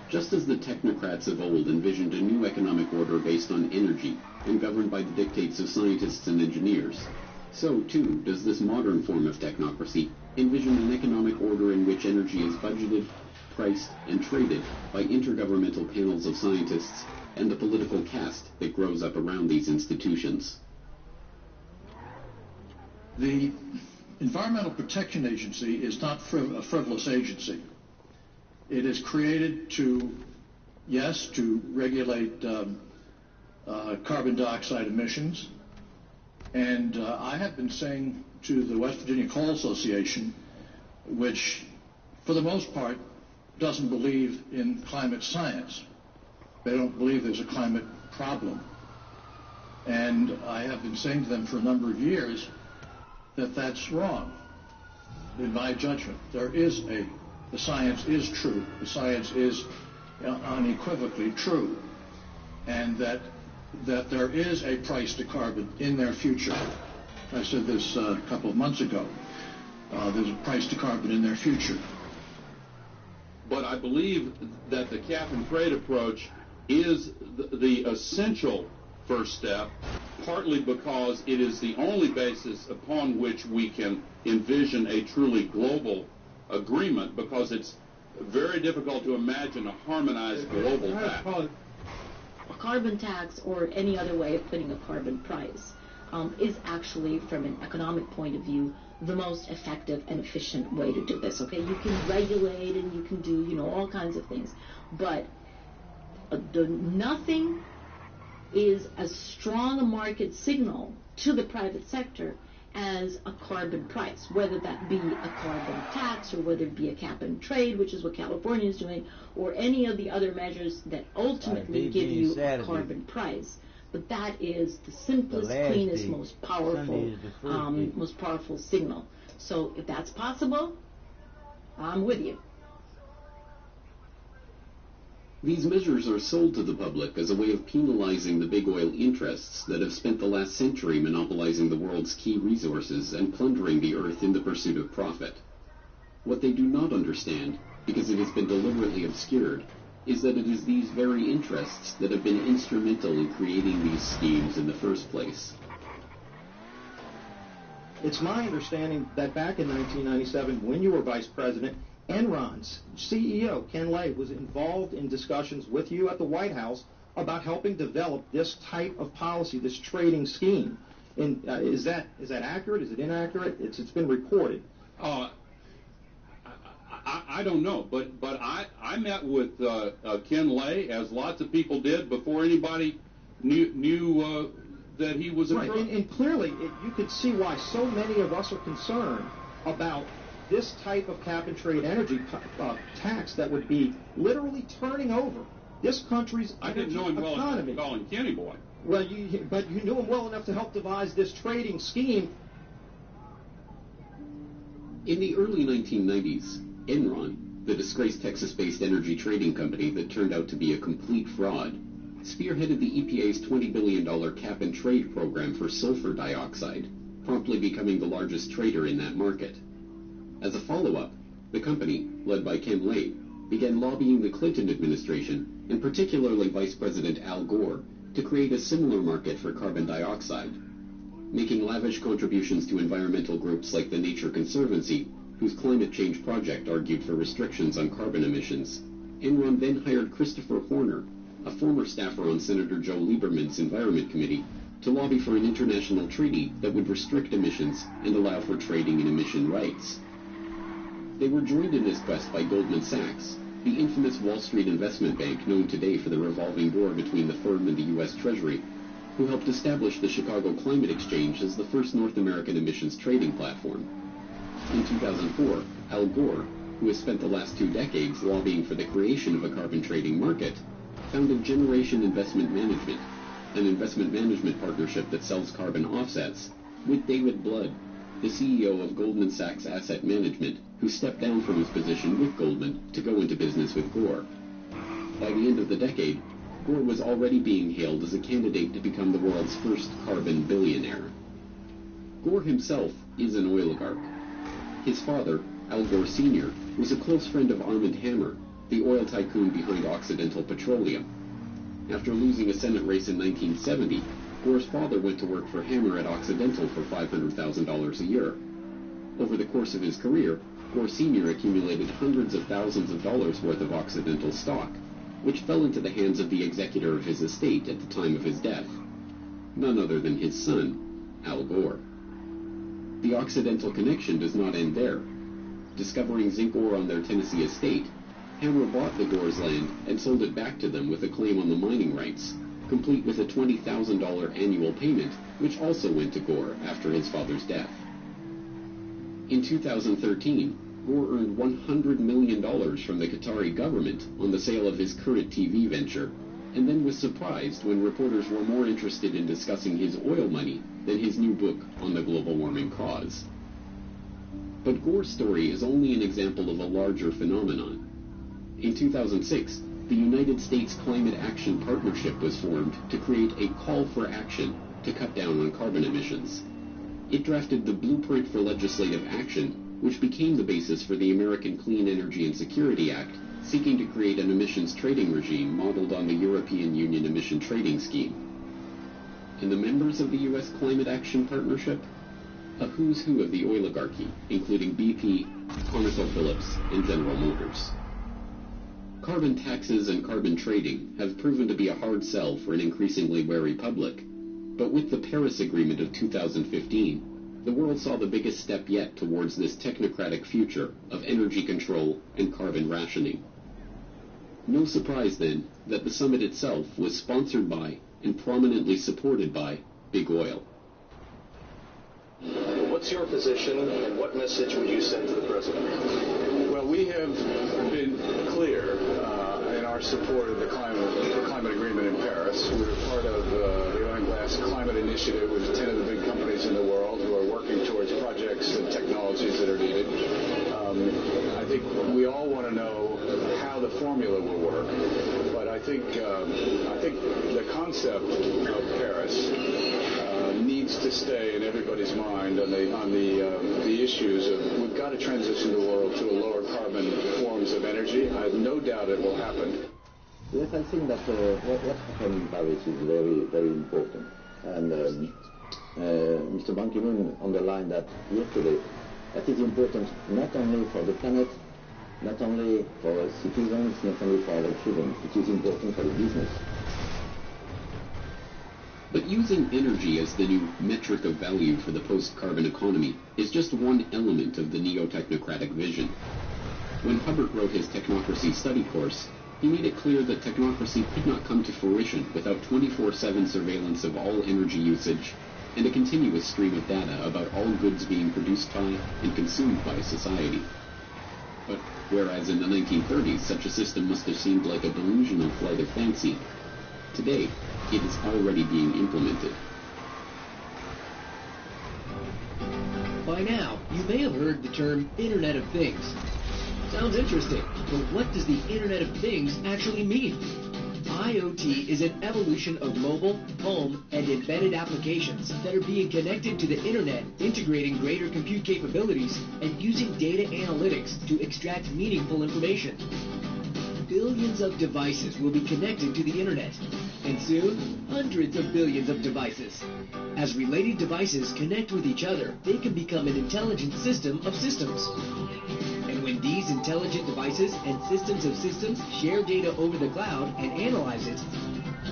Just as the technocrats of old envisioned a new economic order based on energy and governed by the dictates of scientists and engineers, so too does this modern form of technocracy envision an economic order in which energy is budgeted, priced, and traded by intergovernmental panels of scientists and the political caste that grows up around these institutions. The Environmental Protection Agency is not a frivolous agency. It is created to, yes, to regulate carbon dioxide emissions. And I have been saying to the West Virginia Coal Association, which for the most part doesn't believe in climate science. They don't believe there's a climate problem. And I have been saying to them for a number of years that that's wrong. In my judgment, the science is true. The science is unequivocally true. And that there is a price to carbon in their future. I said this a couple of months ago. There's a price to carbon in their future. But I believe that the cap and trade approach is the essential first step, partly because it is the only basis upon which we can envision a truly global agreement, because it's very difficult to imagine a harmonized global tax. A carbon tax, or any other way of putting a carbon price, is actually, from an economic point of view, the most effective and efficient way to do this. Okay, you can regulate and you can do, all kinds of things, but nothing is as strong a market signal to the private sector as a carbon price, whether that be a carbon tax or whether it be a cap and trade, which is what California is doing, or any of the other measures that ultimately give you a carbon price. But that is the simplest, cleanest, most powerful signal. So if that's possible, I'm with you. These measures are sold to the public as a way of penalizing the big oil interests that have spent the last century monopolizing the world's key resources and plundering the earth in the pursuit of profit. What they do not understand, because it has been deliberately obscured, is that it is these very interests that have been instrumental in creating these schemes in the first place. It's my understanding that back in 1997, when you were vice president, Enron's CEO, kNOw, was involved in discussions with you at the White House about helping develop this type of policy, this trading scheme. And is that accurate? Is it inaccurate? It's been reported. I don't know, but I met with kNOw, as lots of people did, before anybody knew that he was a right. And clearly, you could see why so many of us are concerned about this type of cap and trade energy tax that would be literally turning over this country's I didn't know him well enough to call him Kenny Boy. Well, but you knew him well enough to help devise this trading scheme. In the early 1990s, Enron, the disgraced Texas-based energy trading company that turned out to be a complete fraud, spearheaded the EPA's $20 billion cap-and-trade program for sulfur dioxide, promptly becoming the largest trader in that market. As a follow-up, the company, led by Ken Lay, began lobbying the Clinton administration, and particularly Vice President Al Gore, to create a similar market for carbon dioxide. Making lavish contributions to environmental groups like the Nature Conservancy, whose climate change project argued for restrictions on carbon emissions, Enron then hired Christopher Horner, a former staffer on Senator Joe Lieberman's Environment Committee, to lobby for an international treaty that would restrict emissions and allow for trading in emission rights. They were joined in this quest by Goldman Sachs, the infamous Wall Street investment bank known today for the revolving door between the firm and the U.S. Treasury, who helped establish the Chicago Climate Exchange as the first North American emissions trading platform. In 2004, Al Gore, who has spent the last 2 decades lobbying for the creation of a carbon trading market, founded Generation Investment Management, an investment management partnership that sells carbon offsets, with David Blood, the CEO of Goldman Sachs Asset Management, who stepped down from his position with Goldman to go into business with Gore. By the end of the decade, Gore was already being hailed as a candidate to become the world's first carbon billionaire. Gore himself is an oligarch. His father, Al Gore Sr., was a close friend of Armand Hammer, the oil tycoon behind Occidental Petroleum. After losing a Senate race in 1970, Gore's father went to work for Hammer at Occidental for $500,000 a year. Over the course of his career, Gore Sr. accumulated hundreds of thousands of dollars worth of Occidental stock, which fell into the hands of the executor of his estate at the time of his death, none other than his son, Al Gore. The Occidental connection does not end there. Discovering zinc ore on their Tennessee estate, Hammer bought the Gore's land and sold it back to them with a claim on the mining rights, complete with a $20,000 annual payment, which also went to Gore after his father's death. In 2013, Gore earned $100 million from the Qatari government on the sale of his current TV venture, and then was surprised when reporters were more interested in discussing his oil money than his new book on the global warming cause. But Gore's story is only an example of a larger phenomenon. In 2006, the United States Climate Action Partnership was formed to create a call for action to cut down on carbon emissions. It drafted the Blueprint for Legislative Action, which became the basis for the American Clean Energy and Security Act, seeking to create an emissions trading regime modeled on the European Union emission trading scheme. And the members of the U.S. Climate Action Partnership? A who's who of the oligarchy, including BP, ConocoPhillips, and General Motors. Carbon taxes and carbon trading have proven to be a hard sell for an increasingly wary public, but with the Paris Agreement of 2015, the world saw the biggest step yet towards this technocratic future of energy control and carbon rationing. No surprise, then, that the summit itself was sponsored by and prominently supported by Big Oil. What's your position, and what message would you send to the president? Well, we have been clear in our support of the climate agreement in Paris. We're part of the Oil and Gas Climate Initiative with 10 of the big companies in the world who are working towards projects and technologies that are needed. I think we all want to know how the formula will work, but I think the concept of Paris needs to stay in everybody's mind on the issues of we've got to transition the world to a lower carbon forms of energy. I have no doubt it will happen. Yes, I think that what happened in Paris is very, very important. And Mr. Ban Ki-moon underlined that yesterday, that is important not only for the planet, not only for our citizens, not only for our children, it is important for the business. But using energy as the new metric of value for the post-carbon economy is just one element of the neo-technocratic vision. When Hubbard wrote his Technocracy study course, he made it clear that technocracy could not come to fruition without 24/7 surveillance of all energy usage and a continuous stream of data about all goods being produced by and consumed by society. But whereas in the 1930s such a system must have seemed like a delusional flight of fancy, today it is already being implemented. By now, you may have heard the term Internet of Things. Sounds interesting, but what does the Internet of Things actually mean? IoT is an evolution of mobile, home, and embedded applications that are being connected to the Internet, integrating greater compute capabilities, and using data analytics to extract meaningful information. Billions of devices will be connected to the Internet, and soon, hundreds of billions of devices. As related devices connect with each other, they can become an intelligent system of systems. And when these intelligent devices and systems of systems share data over the cloud and analyze it,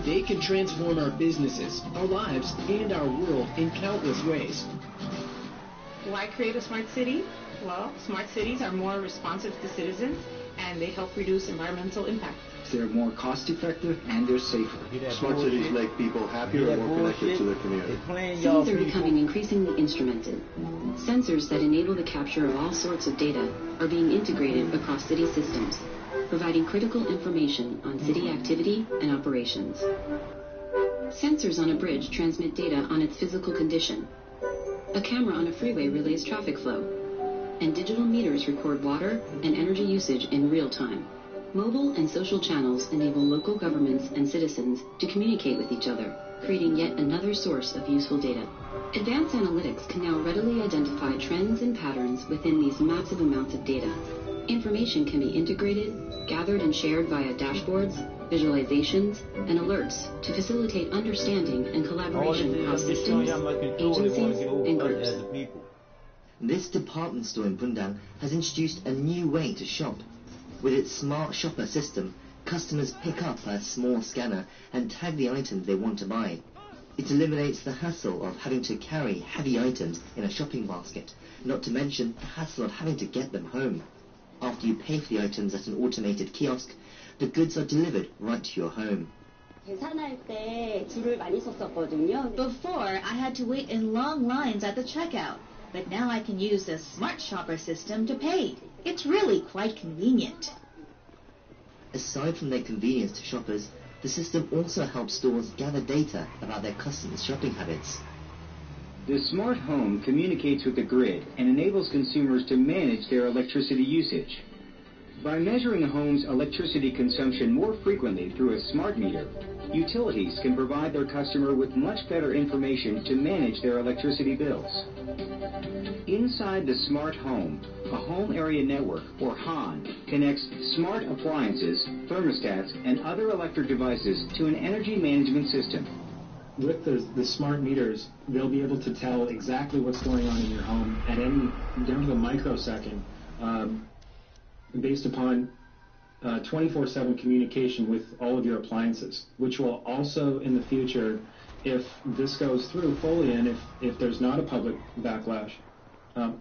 they can transform our businesses, our lives, and our world in countless ways. Why create a smart city? Well, smart cities are more responsive to citizens, and they help reduce environmental impact. They're more cost-effective and they're safer. Smart cities make people happier and more connected to their community. Cities are becoming increasingly instrumented. Sensors that enable the capture of all sorts of data are being integrated across city systems, providing critical information on city activity and operations. Sensors on a bridge transmit data on its physical condition. A camera on a freeway relays traffic flow. And digital meters record water and energy usage in real time. Mobile and social channels enable local governments and citizens to communicate with each other, creating yet another source of useful data. Advanced analytics can now readily identify trends and patterns within these massive amounts of data. Information can be integrated, gathered and shared via dashboards, visualizations, and alerts to facilitate understanding and collaboration across systems, agencies, and groups. This department store in Bundang has introduced a new way to shop. With its smart shopper system, customers pick up a small scanner and tag the items they want to buy. It eliminates the hassle of having to carry heavy items in a shopping basket, not to mention the hassle of having to get them home. After you pay for the items at an automated kiosk, the goods are delivered right to your home. Before, I had to wait in long lines at the checkout, but now I can use the smart shopper system to pay. It's really quite convenient. Aside from their convenience to shoppers, the system also helps stores gather data about their customers' shopping habits. The smart home communicates with the grid and enables consumers to manage their electricity usage. By measuring a home's electricity consumption more frequently through a smart meter, utilities can provide their customer with much better information to manage their electricity bills. Inside the smart home, a home area network, or HAN, connects smart appliances, thermostats, and other electric devices to an energy management system. With the smart meters, they'll be able to tell exactly what's going on in your home at any, down to a microsecond, based upon 24/7 communication with all of your appliances, which will also in the future, if this goes through fully and if there's not a public backlash,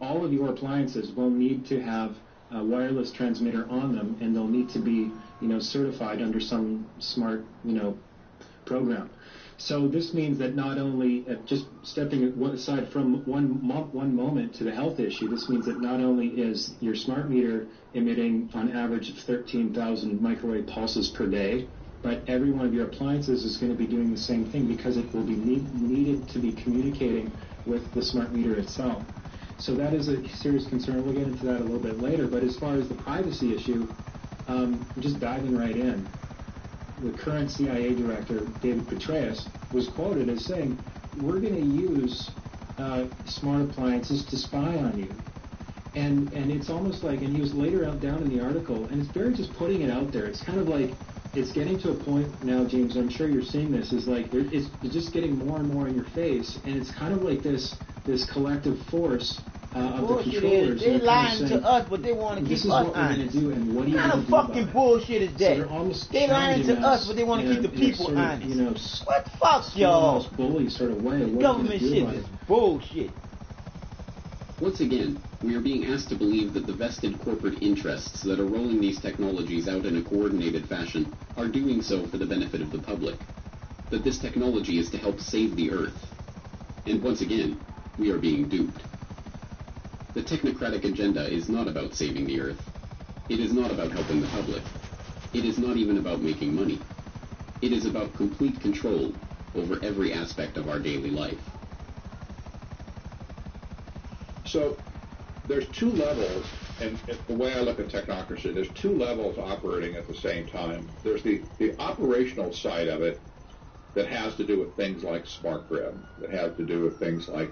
all of your appliances will need to have a wireless transmitter on them, and they'll need to be, certified under some smart, program. So this means that not only, just stepping aside from one moment to the health issue, this means that not only is your smart meter emitting on average of 13,000 microwave pulses per day, but every one of your appliances is going to be doing the same thing because it will be needed to be communicating with the smart meter itself. So that is a serious concern. We'll get into that a little bit later. But as far as the privacy issue, just diving right in, the current CIA director, David Petraeus, was quoted as saying, we're going to use smart appliances to spy on you. And it's almost like, and he was later down in the article, and it's very just putting it out there. It's kind of like, it's getting to a point now, James, I'm sure you're seeing this, is like, it's just getting more and more in your face, and it's kind of like this collective force of the controllers. They're lying to us, but they want to keep us honest. What kind of fucking bullshit is that? They're lying to us, but they want to keep the people honest. What the fuck, y'all? Bully sort of way. Government shit is bullshit. Once again, we are being asked to believe that the vested corporate interests that are rolling these technologies out in a coordinated fashion are doing so for the benefit of the public. That this technology is to help save the Earth. And once again, we are being duped. The technocratic agenda is not about saving the Earth. It is not about helping the public. It is not even about making money. It is about complete control over every aspect of our daily life. So there's two levels, and the way I look at technocracy, there's two levels operating at the same time. There's the operational side of it that has to do with things like smart grid, that has to do with things like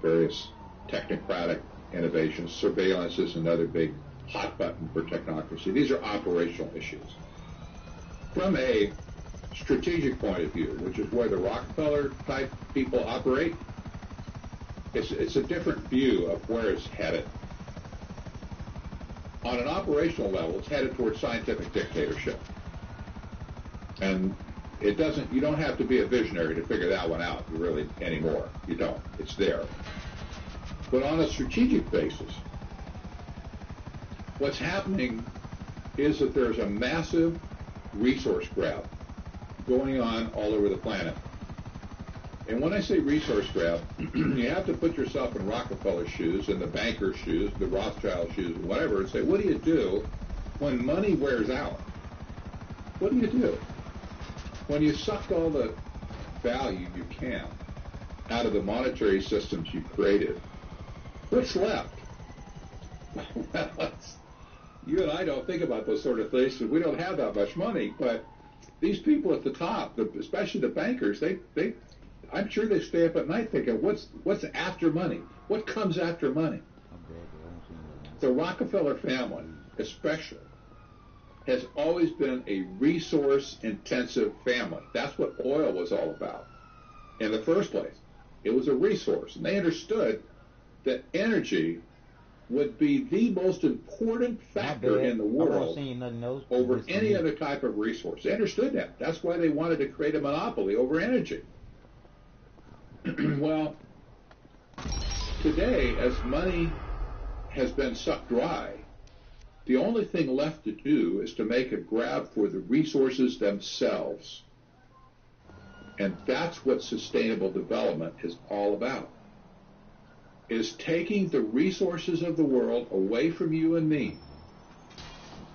various technocratic innovations. Surveillance is another big hot button for technocracy. These are operational issues. From a strategic point of view, which is where the Rockefeller type people operate, it's a different view of where it's headed. On an operational level, it's headed towards scientific dictatorship. And you don't have to be a visionary to figure that one out really anymore. You don't. It's there. But on a strategic basis, what's happening is that there's a massive resource grab going on all over the planet. And when I say resource grab, you have to put yourself in Rockefeller's shoes, and the banker's shoes, the Rothschild shoes, whatever, and say, what do you do when money wears out? What do you do? When you sucked all the value you can out of the monetary systems you created, what's left? Well, you and I don't think about those sort of things because we don't have that much money, but these people at the top, especially the bankers, I'm sure they stay up at night thinking, what's after money? What comes after money? The Rockefeller family, especially, has always been a resource-intensive family. That's what oil was all about in the first place. It was a resource, and they understood that energy would be the most important factor in the world over any other type of resource. They understood that. That's why they wanted to create a monopoly over energy. Well, today, as money has been sucked dry, the only thing left to do is to make a grab for the resources themselves. And that's what sustainable development is all about. Is taking the resources of the world away from you and me,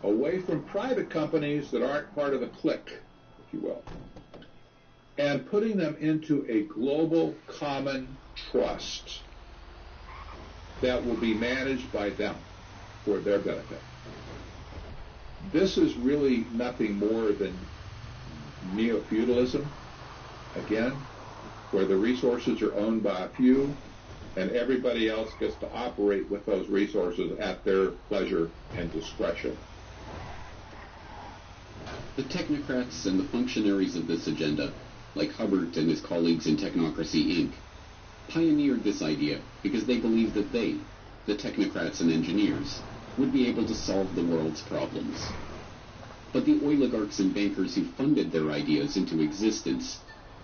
away from private companies that aren't part of the clique, if you will, and putting them into a global common trust that will be managed by them for their benefit. This is really nothing more than neo-feudalism, again, where the resources are owned by a few and everybody else gets to operate with those resources at their pleasure and discretion. The technocrats and the functionaries of this agenda, like Hubbard and his colleagues in Technocracy Inc., pioneered this idea because they believed that they, the technocrats and engineers, would be able to solve the world's problems. But the oligarchs and bankers who funded their ideas into existence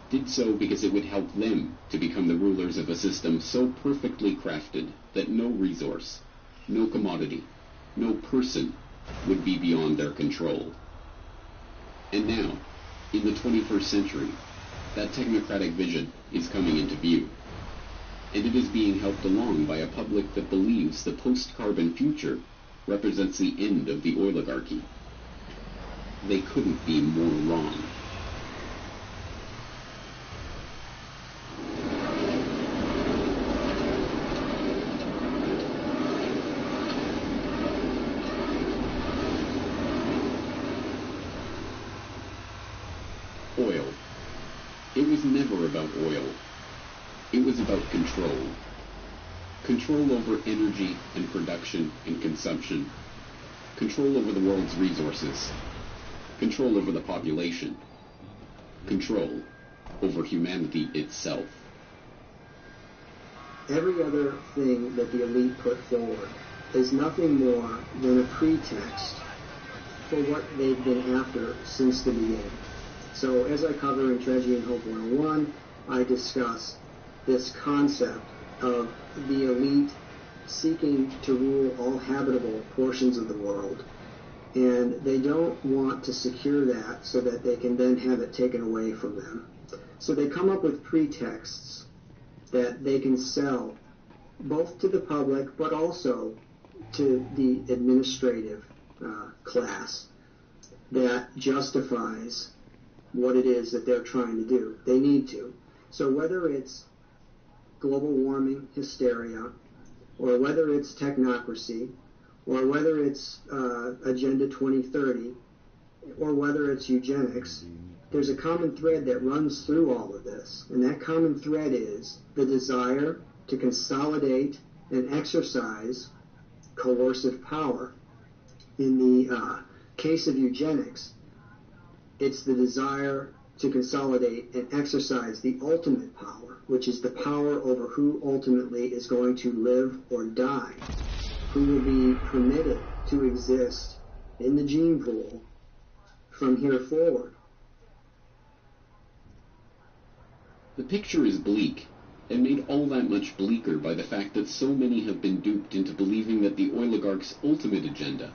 did so because it would help them to become the rulers of a system so perfectly crafted that no resource, no commodity, no person would be beyond their control. And now, in the 21st century, that technocratic vision is coming into view. And it is being helped along by a public that believes the post-carbon future represents the end of the oligarchy. They couldn't be more wrong. Oil. It was never about oil. It was about control. Control over energy and production and consumption. Control over the world's resources. Control over the population. Control over humanity itself. Every other thing that the elite put forward is nothing more than a pretext for what they've been after since the beginning. So as I cover in Tragedy and Hope 101, I discuss this concept of the elite seeking to rule all habitable portions of the world, and they don't want to secure that so that they can then have it taken away from them. So they come up with pretexts that they can sell both to the public but also to the administrative class that justifies what it is that they're trying to do. They need to. So whether it's global warming hysteria, or whether it's technocracy, or whether it's Agenda 2030, or whether it's eugenics, there's a common thread that runs through all of this. And that common thread is the desire to consolidate and exercise coercive power. In the case of eugenics, it's the desire to consolidate and exercise the ultimate power, which is the power over who ultimately is going to live or die, who will be permitted to exist in the gene pool from here forward. The picture is bleak, and made all that much bleaker by the fact that so many have been duped into believing that the oligarchs' ultimate agenda,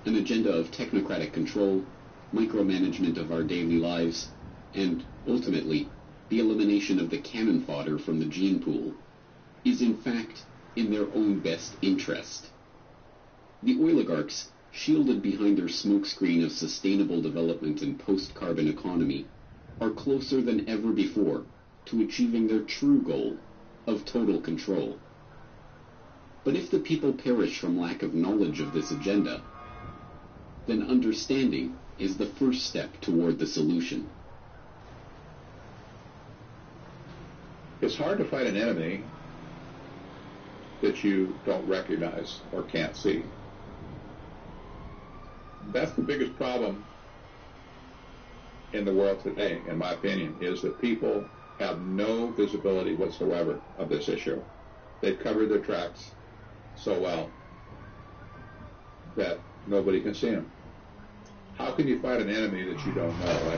an agenda of technocratic control, micromanagement of our daily lives, and, ultimately, the elimination of the cannon fodder from the gene pool, is in fact in their own best interest. The oligarchs, shielded behind their smokescreen of sustainable development and post-carbon economy, are closer than ever before to achieving their true goal of total control. But if the people perish from lack of knowledge of this agenda, then understanding is the first step toward the solution. It's hard to fight an enemy that you don't recognize or can't see. That's the biggest problem in the world today, in my opinion, is that people have no visibility whatsoever of this issue. They've covered their tracks so well that nobody can see them. How can you fight an enemy that you don't know?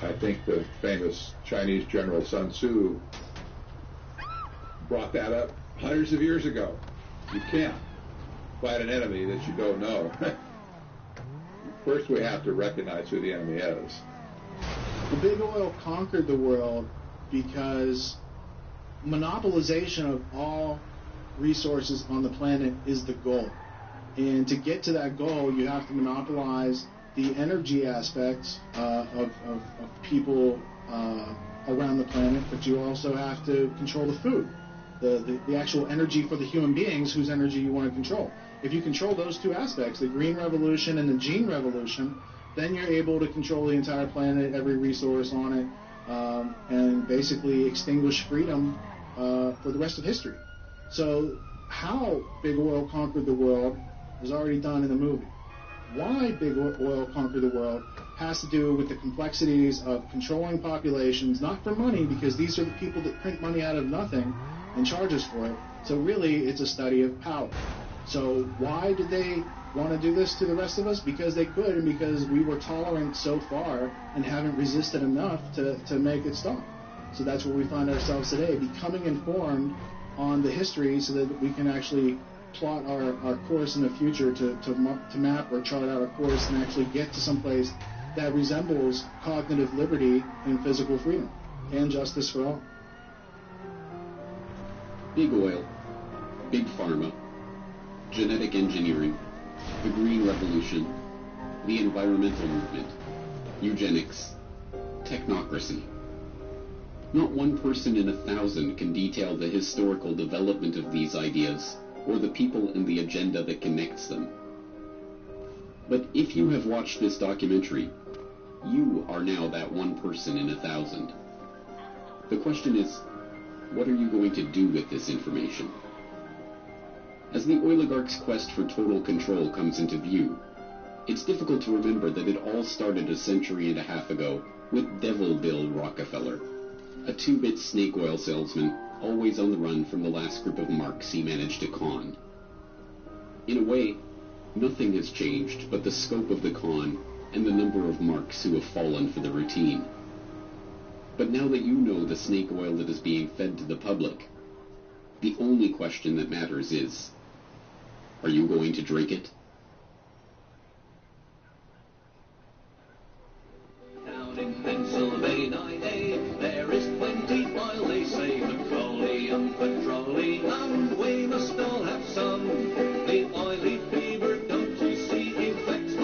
I think the famous Chinese general Sun Tzu brought that up hundreds of years ago. You can't fight an enemy that you don't know. First, we have to recognize who the enemy is. The big oil conquered the world because monopolization of all resources on the planet is the goal. And to get to that goal, you have to monopolize the energy aspects of people around the planet, but you also have to control the food, the actual energy for the human beings whose energy you want to control. If you control those two aspects, the green revolution and the gene revolution, then you're able to control the entire planet, every resource on it, and basically extinguish freedom for the rest of history. So how big oil conquered the world was already done in the movie. Why big oil conquered the world has to do with the complexities of controlling populations, not for money, because these are the people that print money out of nothing and charge us for it. So really, it's a study of power. So why did they want to do this to the rest of us? Because they could, and because we were tolerant so far and haven't resisted enough to make it stop. So that's where we find ourselves today, becoming informed on the history so that we can actually plot our course in the future to map or chart out a course and actually get to some place that resembles cognitive liberty and physical freedom and justice for all. Big oil, big pharma, genetic engineering, the green revolution, the environmental movement, eugenics, technocracy. Not one person in 1,000 can detail the historical development of these ideas or the people and the agenda that connects them. But if you have watched this documentary, you are now that one person in 1,000. The question is, what are you going to do with this information? As the oligarchs' quest for total control comes into view, it's difficult to remember that it all started a century and a half ago with Devil Bill Rockefeller, a 2-bit snake oil salesman always on the run from the last group of marks he managed to con. In a way, nothing has changed but the scope of the con and the number of marks who have fallen for the routine. But now that you know the snake oil that is being fed to the public, the only question that matters is, are you going to drink it? Down in Pennsylvania, there is plenty oil, they say, petroleum, petroleum, we must all have some. The oily fever, don't you see, infects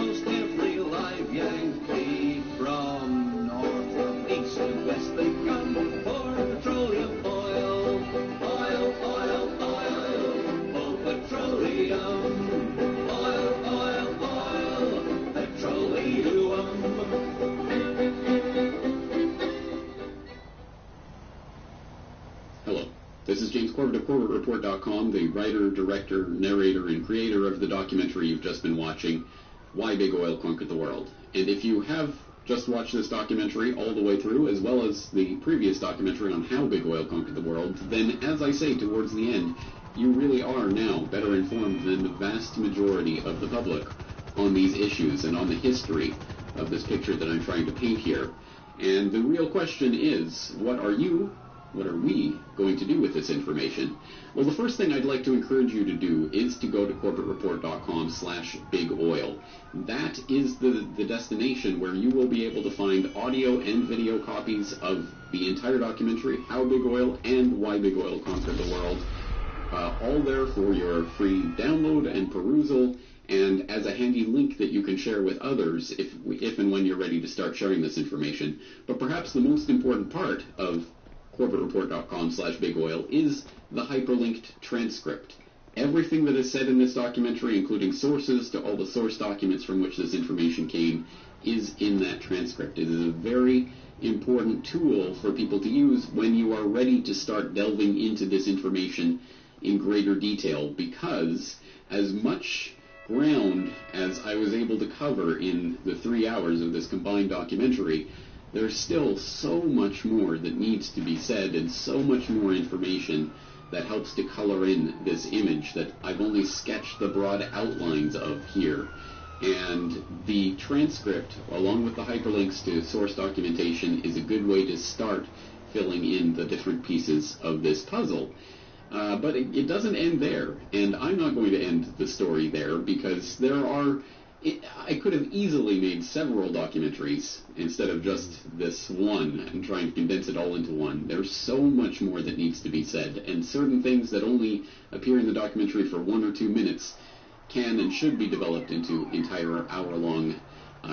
This is James Corbett of CorbettReport.com, the writer, director, narrator, and creator of the documentary you've just been watching, Why Big Oil Conquered the World. And if you have just watched this documentary all the way through, as well as the previous documentary on how big oil conquered the world, then, as I say towards the end, you really are now better informed than the vast majority of the public on these issues and on the history of this picture that I'm trying to paint here. And the real question is, what are we going to do with this information? Well, the first thing I'd like to encourage you to do is to go to CorbettReport.com/bigoil. That is the destination where you will be able to find audio and video copies of the entire documentary, How Big Oil and Why Big Oil Conquered the World, all there for your free download and perusal, and as a handy link that you can share with others if and when you're ready to start sharing this information. But perhaps the most important part of CorbettReport.com/bigoil is the hyperlinked transcript. Everything that is said in this documentary, including sources to all the source documents from which this information came, is in that transcript. It is a very important tool for people to use when you are ready to start delving into this information in greater detail, because as much ground as I was able to cover in the 3 hours of this combined documentary, there's still so much more that needs to be said and so much more information that helps to color in this image that I've only sketched the broad outlines of here. And the transcript, along with the hyperlinks to source documentation, is a good way to start filling in the different pieces of this puzzle. But it doesn't end there, and I'm not going to end the story there, because I could have easily made several documentaries instead of just this one and trying to condense it all into one. There's so much more that needs to be said, and certain things that only appear in the documentary for 1 or 2 minutes can and should be developed into entire hour-long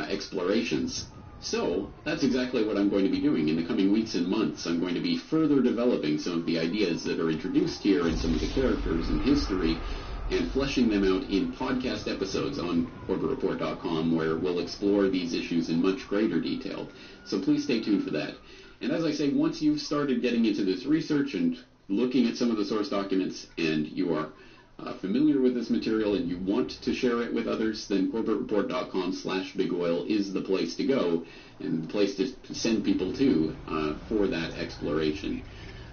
explorations. So that's exactly what I'm going to be doing in the coming weeks and months. I'm going to be further developing some of the ideas that are introduced here and some of the characters and history, and fleshing them out in podcast episodes on CorbettReport.com, where we'll explore these issues in much greater detail. So please stay tuned for that. And as I say, once you've started getting into this research and looking at some of the source documents, and you are familiar with this material and you want to share it with others, then CorbettReport.com/bigoil is the place to go and the place to send people to for that exploration.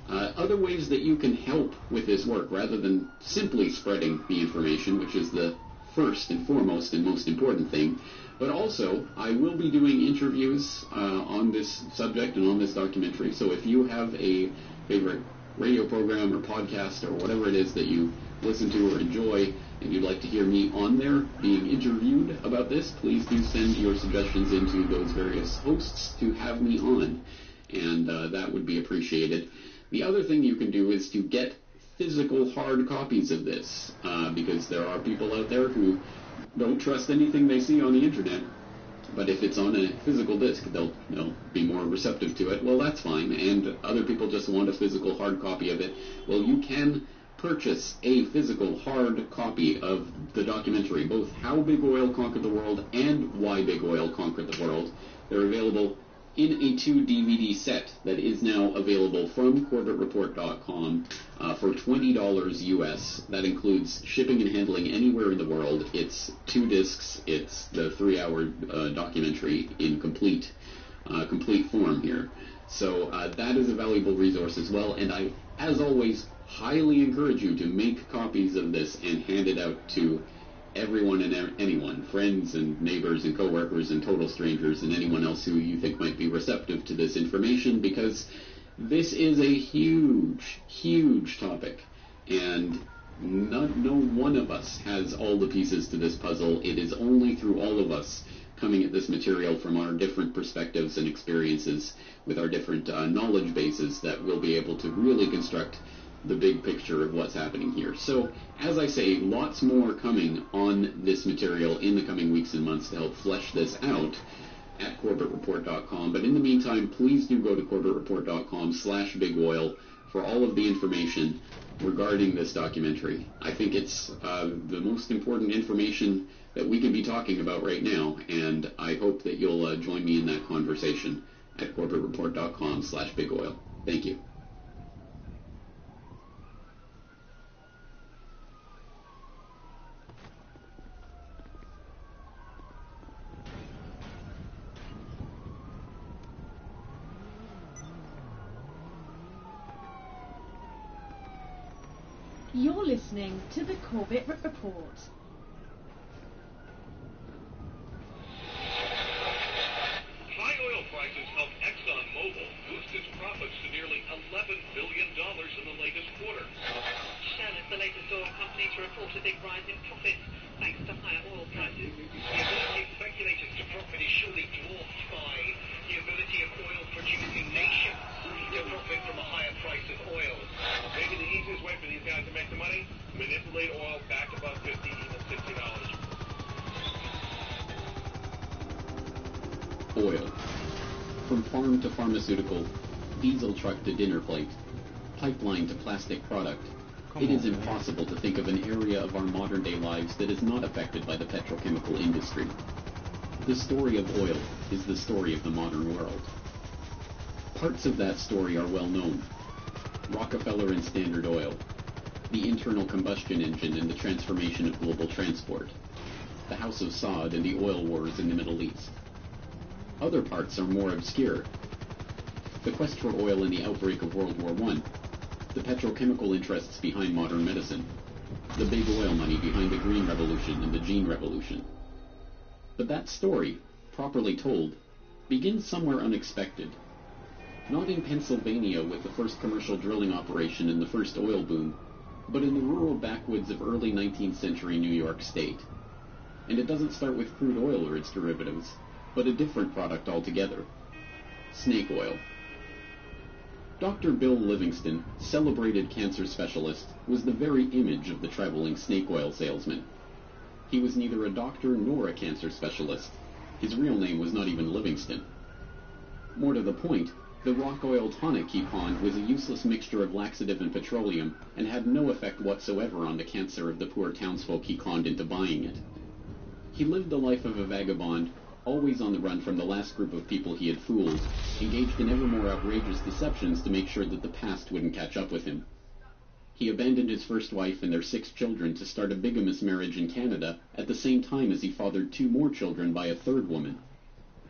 Other ways that you can help with this work, rather than simply spreading the information, which is the first and foremost and most important thing, but also I will be doing interviews on this subject and on this documentary. So if you have a favorite radio program or podcast or whatever it is that you listen to or enjoy, and you'd like to hear me on there being interviewed about this, please do send your suggestions into those various hosts to have me on, and that would be appreciated. The other thing you can do is to get physical hard copies of this, because there are people out there who don't trust anything they see on the internet, but if it's on a physical disc, they'll be more receptive to it. Well, that's fine, and other people just want a physical hard copy of it. Well, you can purchase a physical hard copy of the documentary, both How Big Oil Conquered the World and Why Big Oil Conquered the World. They're available in a 2-DVD set that is now available from CorbettReport.com for $20 US. That includes shipping and handling anywhere in the world. It's 2 discs. It's the 3-hour documentary in complete form here. So that is a valuable resource as well, and I, as always, highly encourage you to make copies of this and hand it out to everyone and anyone, friends and neighbors and coworkers and total strangers and anyone else who you think might be receptive to this information, because this is a huge, huge topic, and no one of us has all the pieces to this puzzle. It is only through all of us coming at this material from our different perspectives and experiences with our different knowledge bases that we'll be able to really construct the big picture of what's happening here. So, as I say, lots more coming on this material in the coming weeks and months to help flesh this out at CorbettReport.com. But in the meantime, please do go to CorbettReport.com/bigoil for all of the information regarding this documentary. I think it's the most important information that we can be talking about right now, and I hope that you'll join me in that conversation at CorbettReport.com/bigoil. Thank you. You're listening to the Corbett Report. High oil prices helped ExxonMobil boost its profits to nearly $11 billion in the latest quarter. Shell is the latest oil company to report a big rise in profits thanks to higher oil prices. The ability of speculators to profit is surely dwarfed by the ability of oil-producing nations to profit from a higher price of oil. Maybe the easiest way for these guys to make the money, manipulate oil back above $50, even $60. Oil. From farm to pharmaceutical, diesel truck to dinner plate, pipeline to plastic product, it is impossible to think of an area of our modern-day lives that is not affected by the petrochemical industry. The story of oil is the story of the modern world. Parts of that story are well known. Rockefeller and Standard Oil, the internal combustion engine and the transformation of global transport, the House of Saud and the oil wars in the Middle East. Other parts are more obscure. The quest for oil in the outbreak of World War I, the petrochemical interests behind modern medicine, the big oil money behind the Green Revolution and the Gene Revolution. But that story, properly told, begins somewhere unexpected. Not in Pennsylvania with the first commercial drilling operation and the first oil boom, but in the rural backwoods of early 19th century New York State. And it doesn't start with crude oil or its derivatives, but a different product altogether: snake oil. Dr. Bill Livingston, celebrated cancer specialist, was the very image of the traveling snake oil salesman. He was neither a doctor nor a cancer specialist. His real name was not even Livingston. More to the point, the rock oil tonic he pawned was a useless mixture of laxative and petroleum and had no effect whatsoever on the cancer of the poor townsfolk he conned into buying it. He lived the life of a vagabond, always on the run from the last group of people he had fooled, engaged in ever more outrageous deceptions to make sure that the past wouldn't catch up with him. He abandoned his first wife and their 6 children to start a bigamous marriage in Canada at the same time as he fathered 2 more children by a 3rd woman.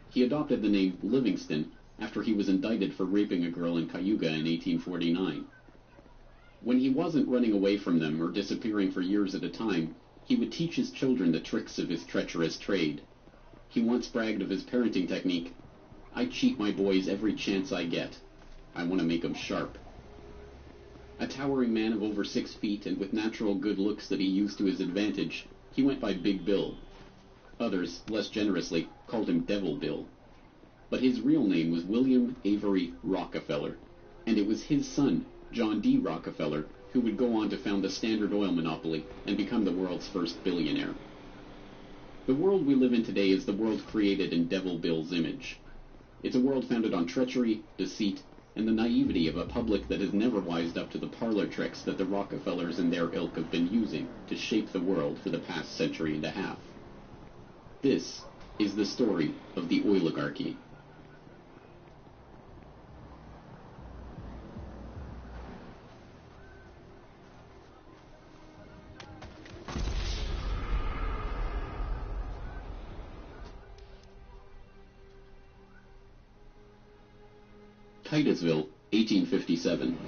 He adopted the name Livingston after he was indicted for raping a girl in Cayuga in 1849. When he wasn't running away from them or disappearing for years at a time, he would teach his children the tricks of his treacherous trade. He once bragged of his parenting technique: "I cheat my boys every chance I get. I want to make 'em sharp." A towering man of over 6 feet and with natural good looks that he used to his advantage, he went by Big Bill. Others, less generously, called him Devil Bill. But his real name was William Avery Rockefeller, and it was his son, John D. Rockefeller, who would go on to found the Standard Oil monopoly and become the world's first billionaire. The world we live in today is the world created in Devil Bill's image. It's a world founded on treachery, deceit, and the naivety of a public that has never wised up to the parlor tricks that the Rockefellers and their ilk have been using to shape the world for the past century and a half. This is the story of the oligarchy. Titusville, 1857.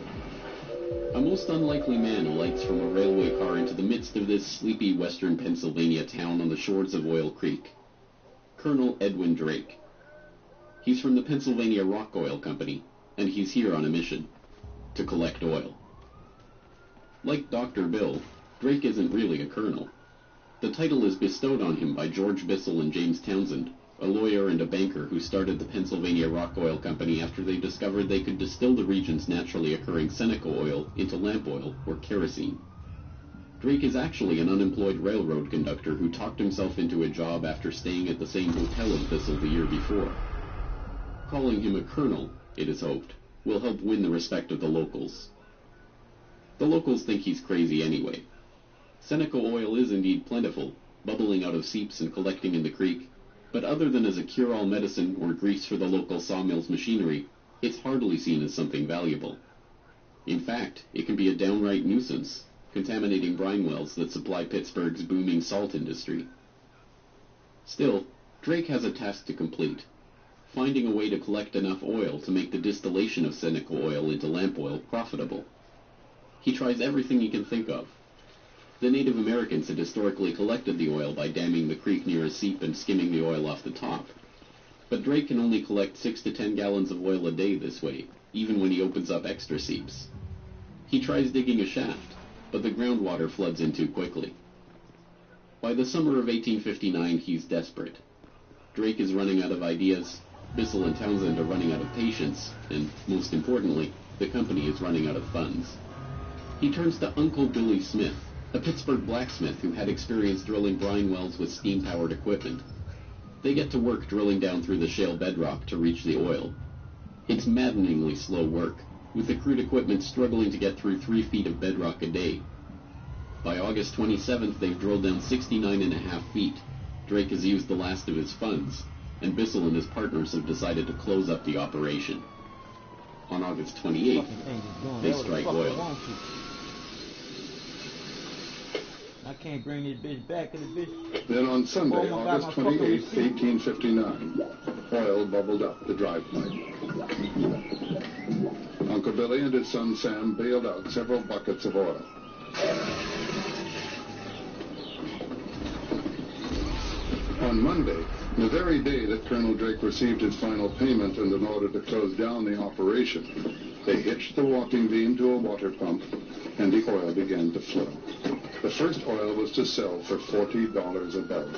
A most unlikely man alights from a railway car into the midst of this sleepy western Pennsylvania town on the shores of Oil Creek. Colonel Edwin Drake. He's from the Pennsylvania Rock Oil Company, and he's here on a mission: to collect oil. Like Dr. Bill, Drake isn't really a colonel. The title is bestowed on him by George Bissell and James Townsend, a lawyer and a banker who started the Pennsylvania Rock Oil Company after they discovered they could distill the region's naturally occurring Seneca oil into lamp oil or kerosene. Drake is actually an unemployed railroad conductor who talked himself into a job after staying at the same hotel as Bissell the year before. Calling him a colonel, it is hoped, will help win the respect of the locals. The locals think he's crazy anyway. Seneca oil is indeed plentiful, bubbling out of seeps and collecting in the creek, but other than as a cure-all medicine or grease for the local sawmill's machinery, it's hardly seen as something valuable. In fact, it can be a downright nuisance, contaminating brine wells that supply Pittsburgh's booming salt industry. Still, Drake has a task to complete: finding a way to collect enough oil to make the distillation of Seneca oil into lamp oil profitable. He tries everything he can think of. The Native Americans had historically collected the oil by damming the creek near a seep and skimming the oil off the top. But Drake can only collect 6 to 10 gallons of oil a day this way, even when he opens up extra seeps. He tries digging a shaft, but the groundwater floods in too quickly. By the summer of 1859, he's desperate. Drake is running out of ideas, Bissell and Townsend are running out of patience, and, most importantly, the company is running out of funds. He turns to Uncle Billy Smith, a Pittsburgh blacksmith who had experience drilling brine wells with steam-powered equipment. They get to work drilling down through the shale bedrock to reach the oil. It's maddeningly slow work, with the crude equipment struggling to get through 3 feet of bedrock a day. By August 27th, they've drilled down 69.5 feet. Drake has used the last of his funds, and Bissell and his partners have decided to close up the operation. On August 28th, they strike oil. I can't bring this bitch back to the bitch. Then on Sunday, August 28, 1859, oil bubbled up the drive pipe. Uncle Billy and his son Sam bailed out several buckets of oil. On Monday, the very day that Colonel Drake received his final payment and an order to close down the operation, they hitched the walking beam to a water pump, and the oil began to flow. The first oil was to sell for $40 a barrel.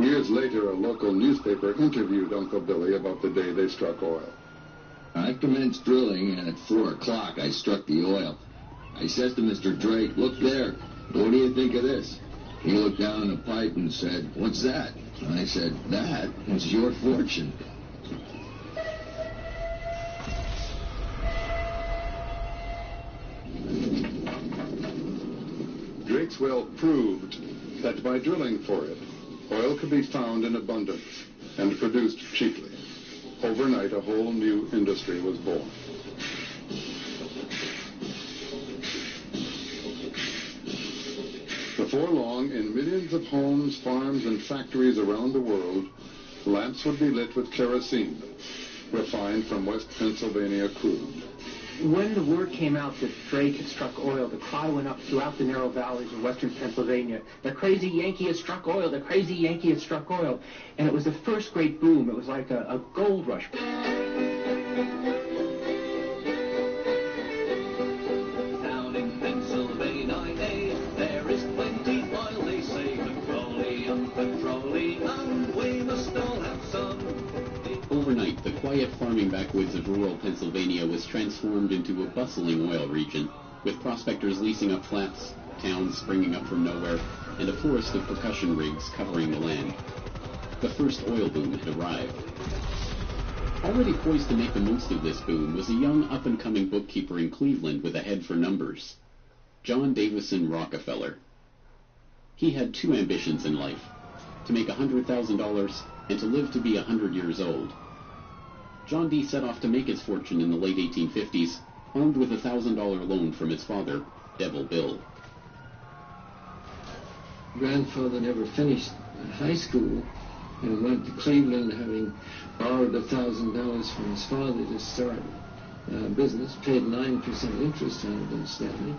Years later, a local newspaper interviewed Uncle Billy about the day they struck oil. I commenced drilling, and at 4 o'clock I struck the oil. I says to Mr. Drake, "Look there, what do you think of this?" He looked down the pipe and said, "What's that?" And I said, "That is your fortune." Drake's well proved that by drilling for it, oil could be found in abundance and produced cheaply. Overnight, a whole new industry was born. Before long, in millions of homes, farms, and factories around the world, lamps would be lit with kerosene, refined from West Pennsylvania crude. When the word came out that Drake had struck oil, the cry went up throughout the narrow valleys of western Pennsylvania. The crazy Yankee has struck oil, the crazy Yankee has struck oil. And it was the first great boom. It was like a gold rush. Down in Pennsylvania, there is plenty oil, they say. Petroleum, we must all have some. Overnight, the quiet farming backwoods of rural Pennsylvania was transformed into a bustling oil region, with prospectors leasing up flats, towns springing up from nowhere, and a forest of percussion rigs covering the land. The first oil boom had arrived. Already poised to make the most of this boom was a young up-and-coming bookkeeper in Cleveland with a head for numbers, John Davison Rockefeller. He had 2 ambitions in life, to make $100,000 and to live to be 100 years old. John D. set off to make his fortune in the late 1850s, armed with a $1,000 loan from his father, Devil Bill. Grandfather never finished high school and went to Cleveland having borrowed $1,000 from his father to start business, paid 9% interest on it incidentally.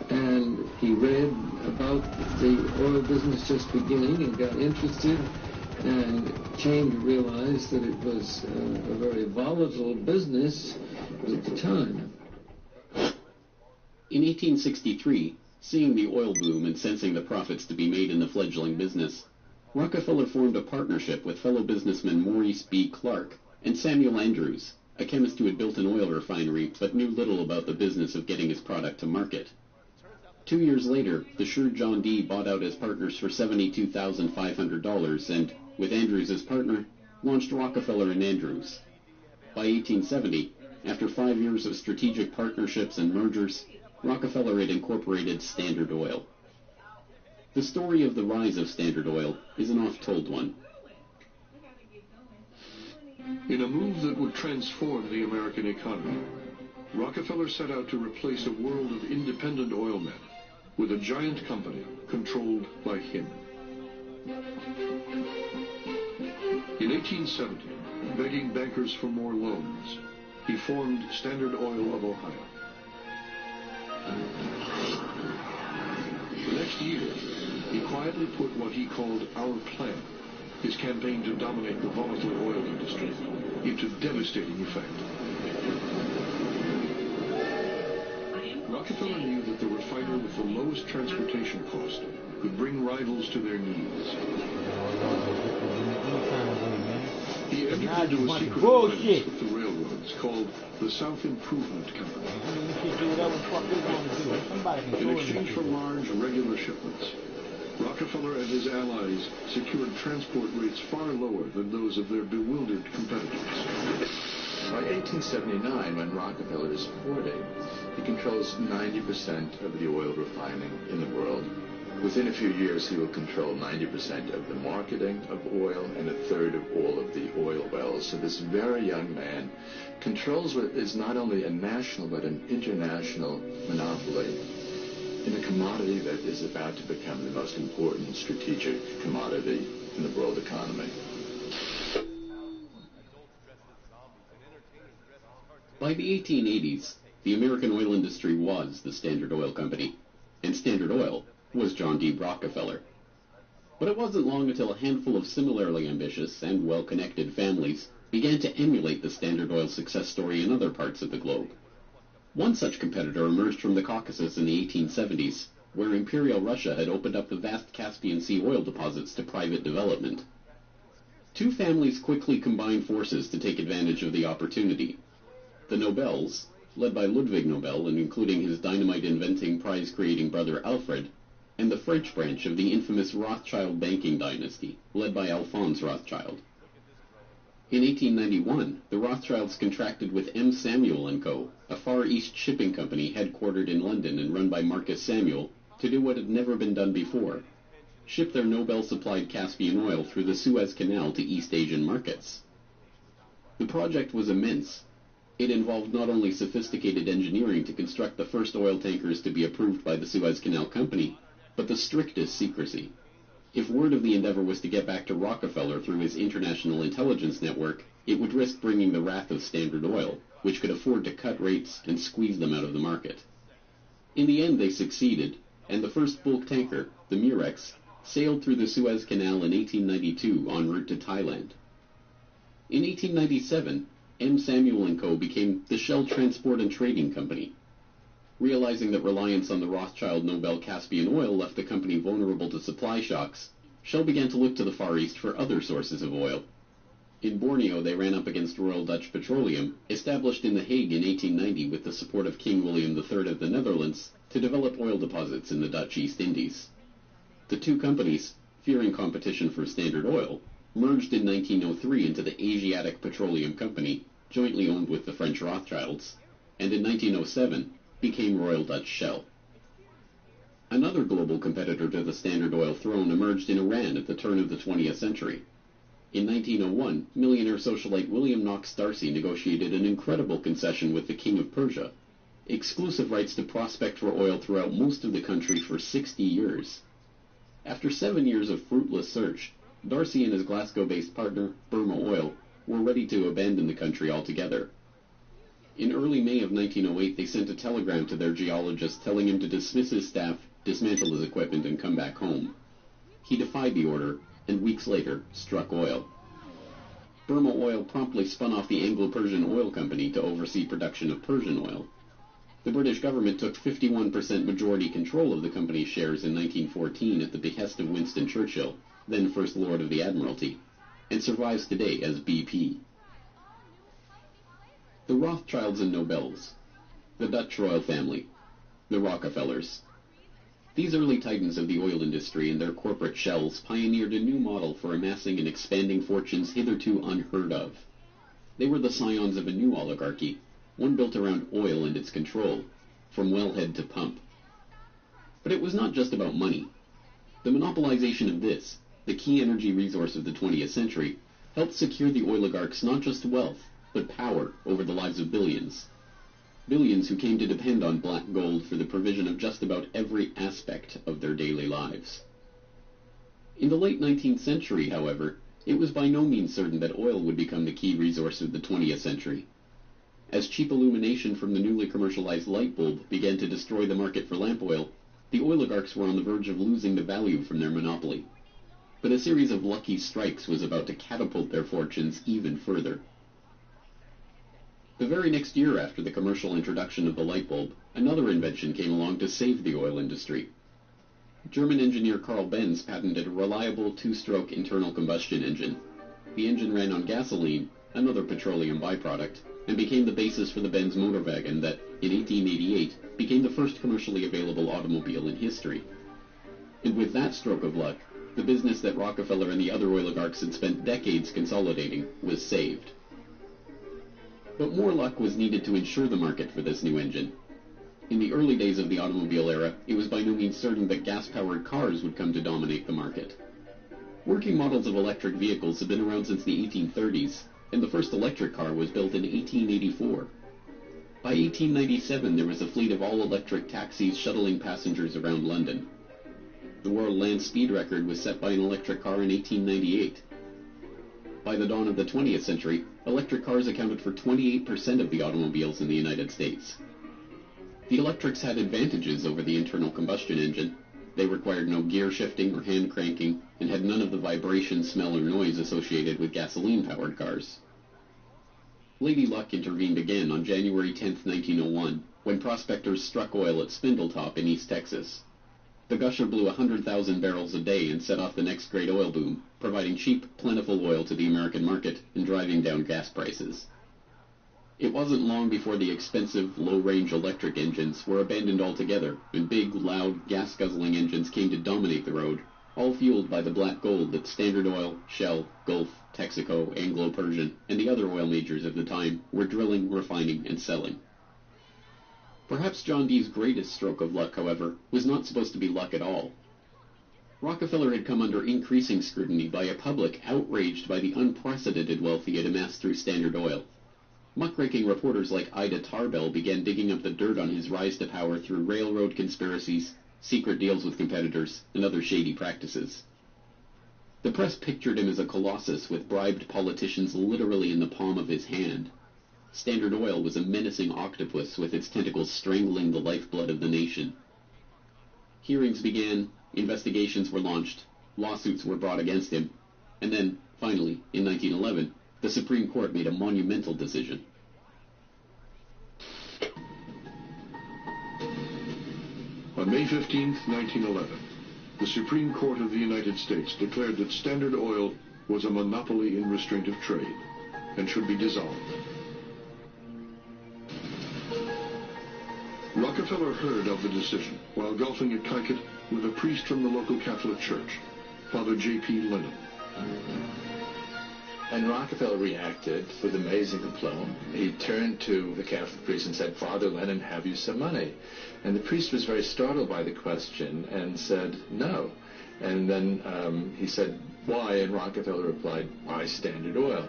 And he read about the oil business just beginning and got interested and came to realize that it was a very volatile business at the time. In 1863, seeing the oil boom and sensing the profits to be made in the fledgling business, Rockefeller formed a partnership with fellow businessmen Maurice B. Clark and Samuel Andrews, a chemist who had built an oil refinery but knew little about the business of getting his product to market. 2 years later, the shrewd John D. bought out his partners for $72,500 and, with Andrews as partner, launched Rockefeller and Andrews. By 1870, after 5 years of strategic partnerships and mergers, Rockefeller had incorporated Standard Oil. The story of the rise of Standard Oil is an oft-told one. In a move that would transform the American economy, Rockefeller set out to replace a world of independent oilmen with a giant company controlled by him. In 1870, begging bankers for more loans, he formed Standard Oil of Ohio. The next year, he quietly put what he called our plan, his campaign to dominate the volatile oil industry, into devastating effect. Rockefeller knew that the refiner with the lowest transportation cost could bring rivals to their knees. He entered into a secret alliance with the railroads called the South Improvement Company. In exchange for large, regular shipments, Rockefeller and his allies secured transport rates far lower than those of their bewildered competitors. By 1879, when Rockefeller is 40, he controls 90% of the oil refining in the world. Within a few years, he will control 90% of the marketing of oil and a third of all of the oil wells. So this very young man controls what is not only a national but an international monopoly in a commodity that is about to become the most important strategic commodity in the world economy. By the 1880s, the American oil industry was the Standard Oil Company, and Standard Oil was John D. Rockefeller. But it wasn't long until a handful of similarly ambitious and well-connected families began to emulate the Standard Oil success story in other parts of the globe. One such competitor emerged from the Caucasus in the 1870s, where Imperial Russia had opened up the vast Caspian Sea oil deposits to private development. Two families quickly combined forces to take advantage of the opportunity. The Nobels, led by Ludwig Nobel and including his dynamite-inventing, prize-creating brother Alfred, and the French branch of the infamous Rothschild banking dynasty, led by Alphonse Rothschild. In 1891, the Rothschilds contracted with M. Samuel & Co., a Far East shipping company headquartered in London and run by Marcus Samuel, to do what had never been done before: ship their Nobel-supplied Caspian oil through the Suez Canal to East Asian markets. The project was immense. It involved not only sophisticated engineering to construct the first oil tankers to be approved by the Suez Canal Company, but the strictest secrecy. If word of the endeavor was to get back to Rockefeller through his international intelligence network, it would risk bringing the wrath of Standard Oil, which could afford to cut rates and squeeze them out of the market. In the end, they succeeded, and the first bulk tanker, the Murex, sailed through the Suez Canal in 1892 en route to Thailand. In 1897, M. Samuel & Co. became the Shell Transport and Trading Company. Realizing that reliance on the Rothschild Nobel Caspian oil left the company vulnerable to supply shocks, Shell began to look to the Far East for other sources of oil. In Borneo, they ran up against Royal Dutch Petroleum, established in The Hague in 1890 with the support of King William III of the Netherlands, to develop oil deposits in the Dutch East Indies. The two companies, fearing competition for Standard Oil, merged in 1903 into the Asiatic Petroleum Company, jointly owned with the French Rothschilds, and in 1907 became Royal Dutch Shell. Another global competitor to the Standard Oil throne emerged in Iran at the turn of the 20th century. In 1901, millionaire socialite William Knox Darcy negotiated an incredible concession with the King of Persia: exclusive rights to prospect for oil throughout most of the country for 60 years. After 7 years of fruitless search, Darcy and his Glasgow-based partner, Burma Oil, were ready to abandon the country altogether. In early May of 1908, they sent a telegram to their geologist telling him to dismiss his staff, dismantle his equipment, and come back home. He defied the order, and weeks later struck oil. Burma Oil promptly spun off the Anglo-Persian Oil Company to oversee production of Persian oil. The British government took 51% majority control of the company's shares in 1914 at the behest of Winston Churchill, then First Lord of the Admiralty, and survives today as BP. The Rothschilds and Nobels, the Dutch royal family, the Rockefellers. These early titans of the oil industry and their corporate shells pioneered a new model for amassing and expanding fortunes hitherto unheard of. They were the scions of a new oligarchy, one built around oil and its control, from wellhead to pump. But it was not just about money. The monopolization of this, the key energy resource of the 20th century, helped secure the oligarchs not just wealth, but power over the lives of billions. Billions who came to depend on black gold for the provision of just about every aspect of their daily lives. In the late 19th century, however, it was by no means certain that oil would become the key resource of the 20th century. As cheap illumination from the newly commercialized light bulb began to destroy the market for lamp oil, the oligarchs were on the verge of losing the value from their monopoly. But a series of lucky strikes was about to catapult their fortunes even further. The very next year after the commercial introduction of the light bulb, another invention came along to save the oil industry. German engineer Carl Benz patented a reliable two-stroke internal combustion engine. The engine ran on gasoline, another petroleum byproduct, and became the basis for the Benz motorwagen that, in 1888, became the first commercially available automobile in history. And with that stroke of luck, the business that Rockefeller and the other oligarchs had spent decades consolidating was saved. But more luck was needed to ensure the market for this new engine. In the early days of the automobile era, it was by no means certain that gas-powered cars would come to dominate the market. Working models of electric vehicles have been around since the 1830s, and the first electric car was built in 1884. By 1897, there was a fleet of all-electric taxis shuttling passengers around London. The world land speed record was set by an electric car in 1898. By the dawn of the 20th century, electric cars accounted for 28% of the automobiles in the United States. The electrics had advantages over the internal combustion engine. They required no gear shifting or hand cranking, and had none of the vibration, smell, or noise associated with gasoline-powered cars. Lady Luck intervened again on January 10, 1901, when prospectors struck oil at Spindletop in East Texas. The gusher blew 100,000 barrels a day and set off the next great oil boom, providing cheap, plentiful oil to the American market and driving down gas prices. It wasn't long before the expensive, low-range electric engines were abandoned altogether, and big, loud, gas-guzzling engines came to dominate the road, all fueled by the black gold that Standard Oil, Shell, Gulf, Texaco, Anglo-Persian, and the other oil majors of the time were drilling, refining, and selling. Perhaps John Dee's greatest stroke of luck, however, was not supposed to be luck at all. Rockefeller had come under increasing scrutiny by a public outraged by the unprecedented wealth he had amassed through Standard Oil. Muckraking reporters like Ida Tarbell began digging up the dirt on his rise to power through railroad conspiracies, secret deals with competitors, and other shady practices. The press pictured him as a colossus with bribed politicians literally in the palm of his hand. Standard Oil was a menacing octopus with its tentacles strangling the lifeblood of the nation. Hearings began, investigations were launched, lawsuits were brought against him, and then, finally, in 1911, the Supreme Court made a monumental decision. On May 15, 1911, the Supreme Court of the United States declared that Standard Oil was a monopoly in restraint of trade and should be dissolved. Rockefeller heard of the decision while golfing at Kykuit with a priest from the local Catholic Church, Father J.P. Lennon. And Rockefeller reacted with amazing aplomb. He turned to the Catholic priest and said, "Father Lennon, have you some money?" And the priest was very startled by the question and said, "No." And then he said, "Why?" And Rockefeller replied, "Buy Standard Oil."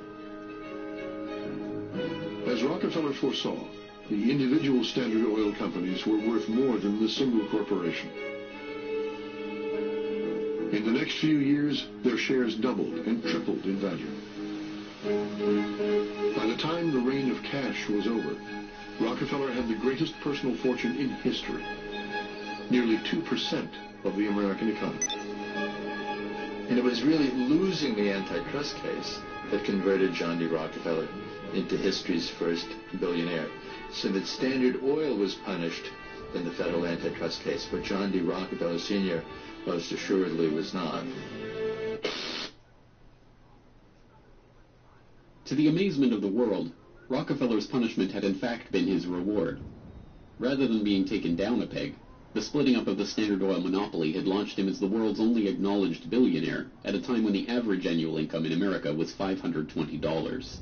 As Rockefeller foresaw, the individual Standard Oil companies were worth more than the single corporation. In the next few years, their shares doubled and tripled in value. By the time the reign of cash was over, Rockefeller had the greatest personal fortune in history, nearly 2% of the American economy. And it was really losing the antitrust case that converted John D. Rockefeller into history's first billionaire. So that Standard Oil was punished in the federal antitrust case, but John D. Rockefeller Sr. most assuredly was not. To the amazement of the world, Rockefeller's punishment had in fact been his reward. Rather than being taken down a peg, the splitting up of the Standard Oil monopoly had launched him as the world's only acknowledged billionaire at a time when the average annual income in America was $520.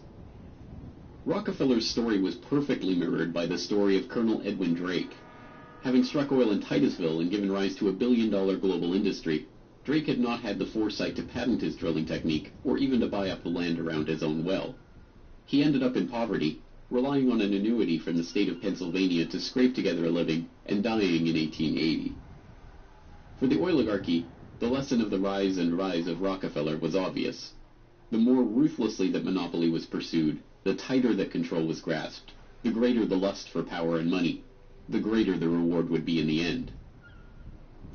Rockefeller's story was perfectly mirrored by the story of Colonel Edwin Drake. Having struck oil in Titusville and given rise to a billion-dollar global industry, Drake had not had the foresight to patent his drilling technique or even to buy up the land around his own well. He ended up in poverty, relying on an annuity from the state of Pennsylvania to scrape together a living, and dying in 1880. For the oligarchy, the lesson of the rise of Rockefeller was obvious. The more ruthlessly that monopoly was pursued, the tighter that control was grasped. The greater the lust for power and money, the greater the reward would be in the end.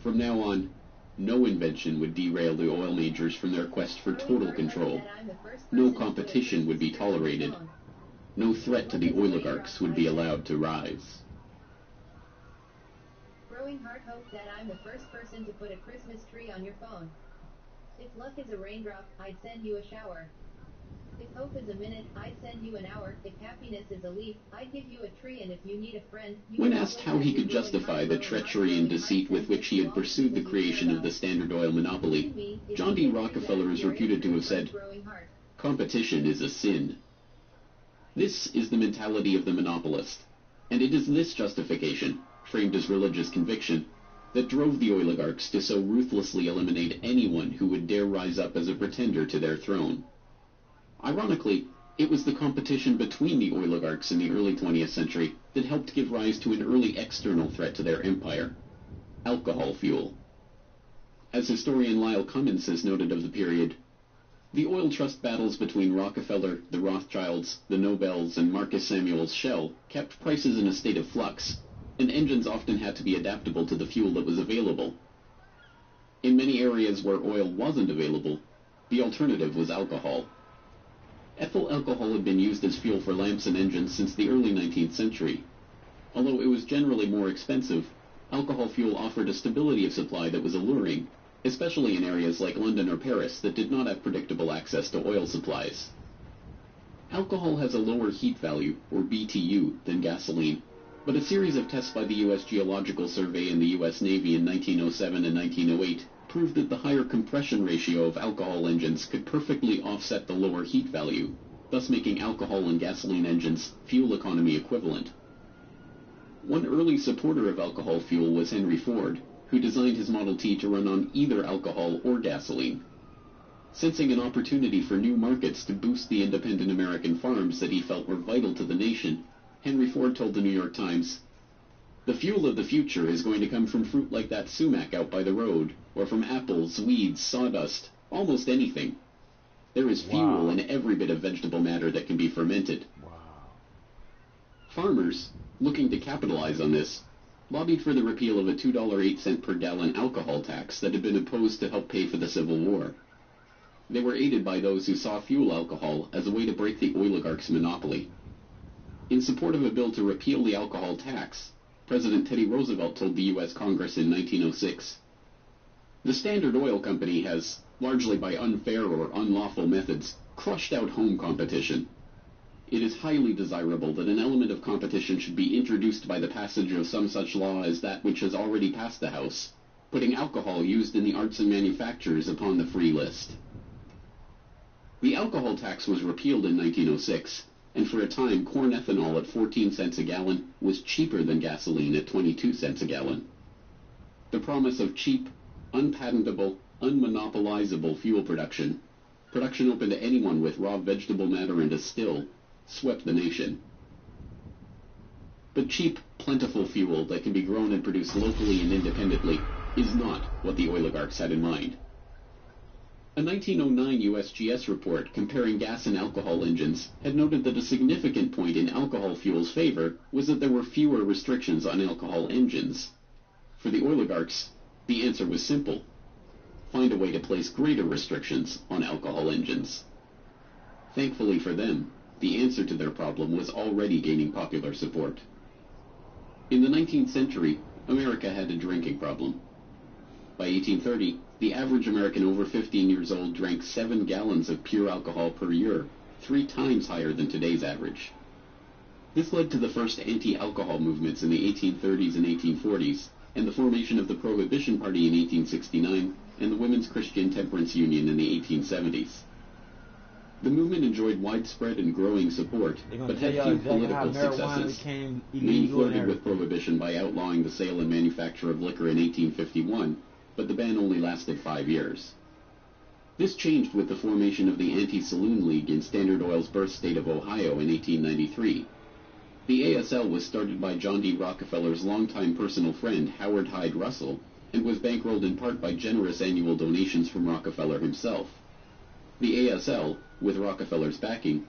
From now on, no invention would derail the oil majors from their quest for total control. No competition would be tolerated. No threat to the oligarchs would be allowed to rise. Growing Heart hopes that I'm the first person to put a Christmas tree on your phone. If luck is a raindrop, I'd send you a shower. If hope is a minute, I'd send you an hour. If happiness is a leaf, I'd give you a tree. And if you need a friend, when asked how he could justify the treachery and deceit with which he had pursued the creation of the Standard Oil monopoly, John D. Rockefeller is reputed to have said, "Competition is a sin." This is the mentality of the monopolist, and it is this justification, framed as religious conviction, that drove the oligarchs to so ruthlessly eliminate anyone who would dare rise up as a pretender to their throne. Ironically, it was the competition between the oligarchs in the early 20th century that helped give rise to an early external threat to their empire: alcohol fuel. As historian Lyle Cummins has noted of the period, the oil trust battles between Rockefeller, the Rothschilds, the Nobels, and Marcus Samuel's Shell kept prices in a state of flux, and engines often had to be adaptable to the fuel that was available. In many areas where oil wasn't available, the alternative was alcohol. Ethyl alcohol had been used as fuel for lamps and engines since the early 19th century. Although it was generally more expensive, alcohol fuel offered a stability of supply that was alluring, especially in areas like London or Paris that did not have predictable access to oil supplies. Alcohol has a lower heat value, or BTU, than gasoline, but a series of tests by the U.S. Geological Survey and the U.S. Navy in 1907 and 1908 proved that the higher compression ratio of alcohol engines could perfectly offset the lower heat value, thus making alcohol and gasoline engines fuel economy equivalent. One early supporter of alcohol fuel was Henry Ford, who designed his Model T to run on either alcohol or gasoline. Sensing an opportunity for new markets to boost the independent American farms that he felt were vital to the nation, Henry Ford told the New York Times, "The fuel of the future is going to come from fruit like that sumac out by the road, or from apples, weeds, sawdust, almost anything. There is fuel in every bit of vegetable matter that can be fermented." Farmers, looking to capitalize on this, lobbied for the repeal of a $2.08 per gallon alcohol tax that had been imposed to help pay for the Civil War. They were aided by those who saw fuel alcohol as a way to break the oligarchs' monopoly. In support of a bill to repeal the alcohol tax, President Teddy Roosevelt told the U.S. Congress in 1906, "The Standard Oil Company has, largely by unfair or unlawful methods, crushed out home competition. It is highly desirable that an element of competition should be introduced by the passage of some such law as that which has already passed the House, putting alcohol used in the arts and manufactures upon the free list." The alcohol tax was repealed in 1906, and for a time corn ethanol at 14 cents a gallon was cheaper than gasoline at 22 cents a gallon. The promise of cheap, unpatentable, unmonopolizable fuel production open to anyone with raw vegetable matter and a still, swept the nation. But cheap, plentiful fuel that can be grown and produced locally and independently is not what the oligarchs had in mind. A 1909 USGS report comparing gas and alcohol engines had noted that a significant point in alcohol fuel's favor was that there were fewer restrictions on alcohol engines. For the oligarchs, the answer was simple: find a way to place greater restrictions on alcohol engines. Thankfully for them, the answer to their problem was already gaining popular support. In the 19th century, America had a drinking problem. By 1830, the average American over 15 years old drank 7 gallons of pure alcohol per year, 3 times higher than today's average. This led to the first anti-alcohol movements in the 1830s and 1840s, and the formation of the Prohibition Party in 1869 and the Women's Christian Temperance Union in the 1870s. The movement enjoyed widespread and growing support, but had few political successes. Maine flirted with prohibition by outlawing the sale and manufacture of liquor in 1851, but the ban only lasted 5 years. This changed with the formation of the Anti-Saloon League in Standard Oil's birth state of Ohio in 1893. The ASL was started by John D. Rockefeller's longtime personal friend Howard Hyde Russell, and was bankrolled in part by generous annual donations from Rockefeller himself. The ASL, with Rockefeller's backing,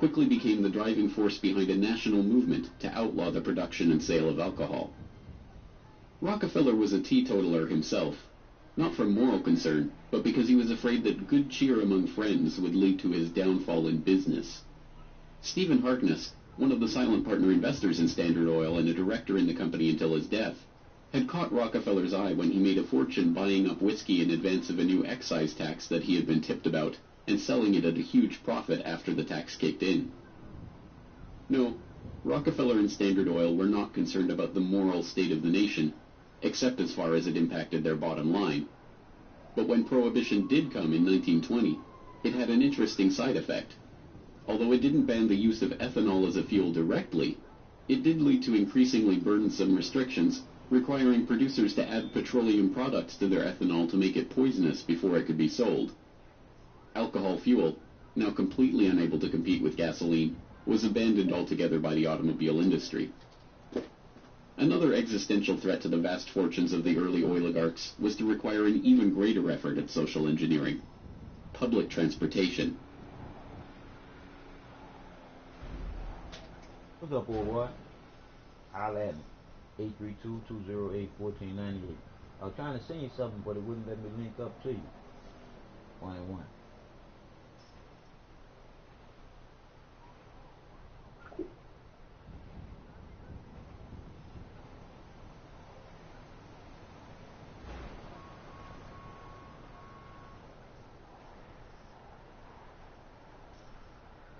quickly became the driving force behind a national movement to outlaw the production and sale of alcohol. Rockefeller was a teetotaler himself, not from moral concern, but because he was afraid that good cheer among friends would lead to his downfall in business. Stephen Harkness, one of the silent partner investors in Standard Oil and a director in the company until his death, had caught Rockefeller's eye when he made a fortune buying up whiskey in advance of a new excise tax that he had been tipped about, and selling it at a huge profit after the tax kicked in. No, Rockefeller and Standard Oil were not concerned about the moral state of the nation, except as far as it impacted their bottom line. But when Prohibition did come in 1920, it had an interesting side effect. Although it didn't ban the use of ethanol as a fuel directly, it did lead to increasingly burdensome restrictions, requiring producers to add petroleum products to their ethanol to make it poisonous before it could be sold. Alcohol fuel, now completely unable to compete with gasoline, was abandoned altogether by the automobile industry. Another existential threat to the vast fortunes of the early oligarchs was to require an even greater effort at social engineering: public transportation. What's up, old boy? I'll add 832-208-1498. I was trying to send you something, but it wouldn't let me link up to you. 1 and 1.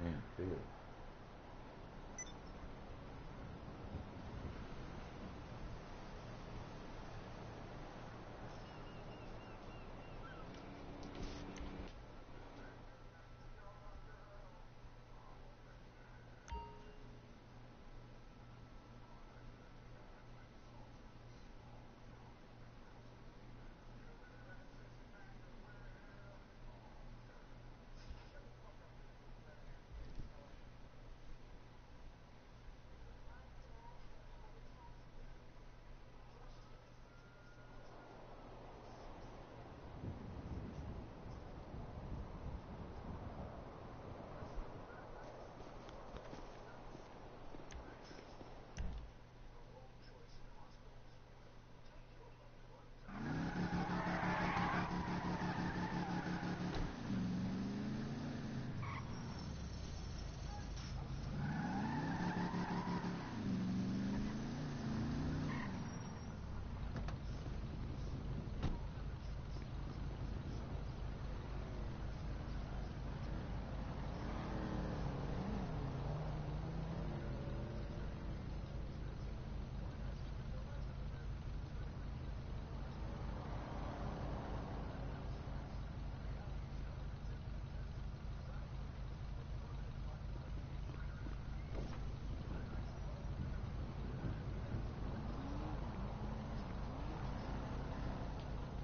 Damn, Phil.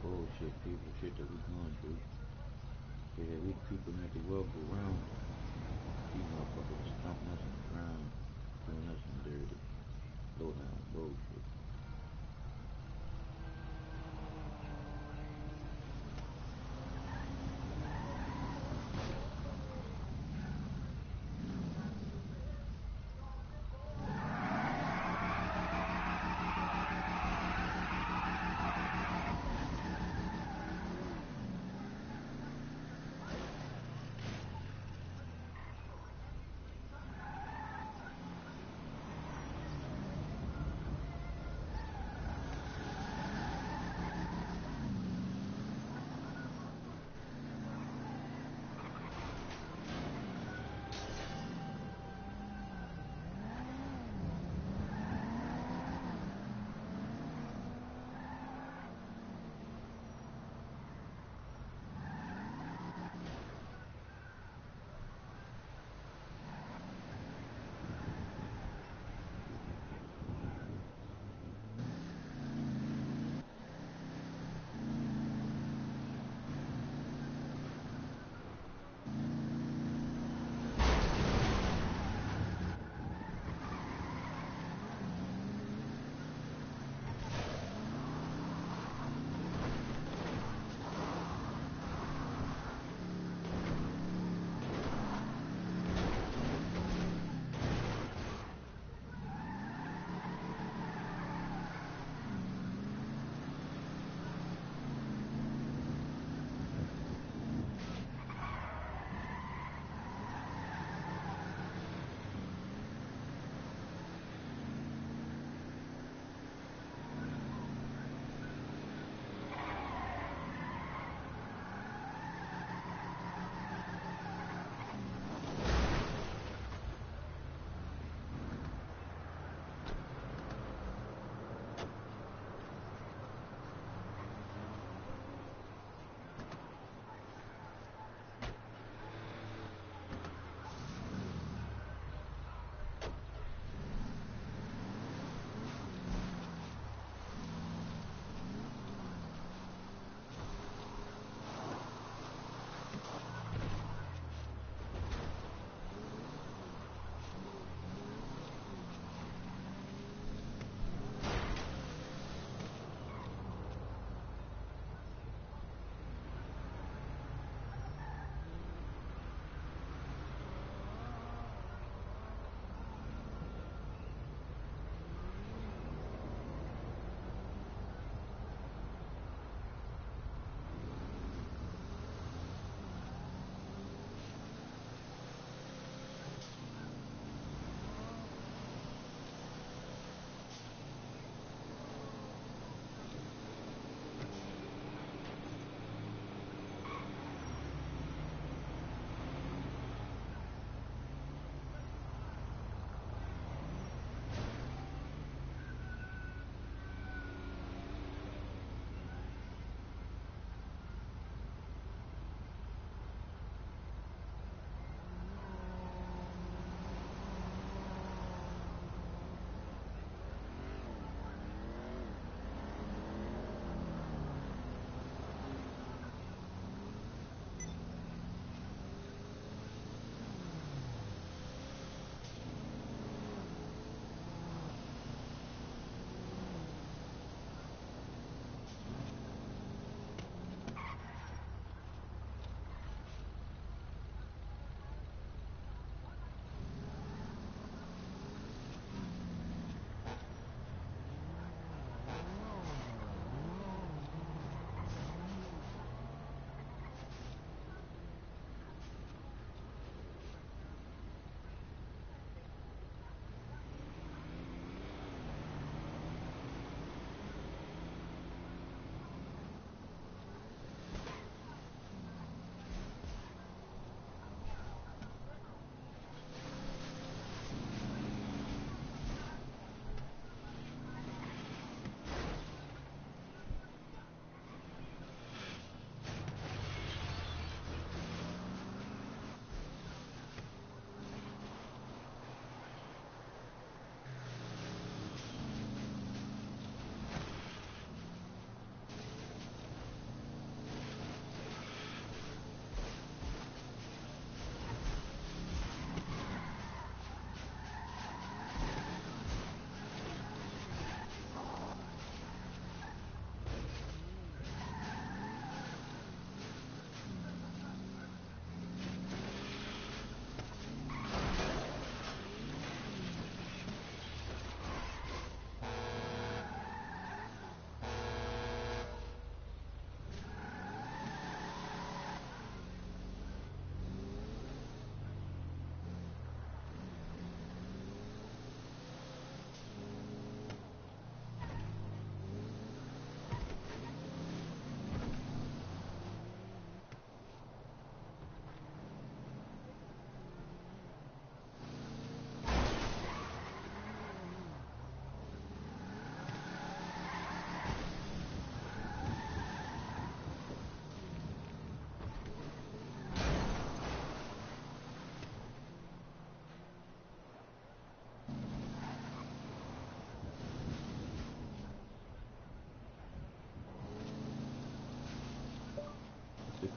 Bullshit, people, shit that we going through. Yeah, we people need to well go around. These motherfuckers stomping us in the ground, doing us some dirty, low down bullshit.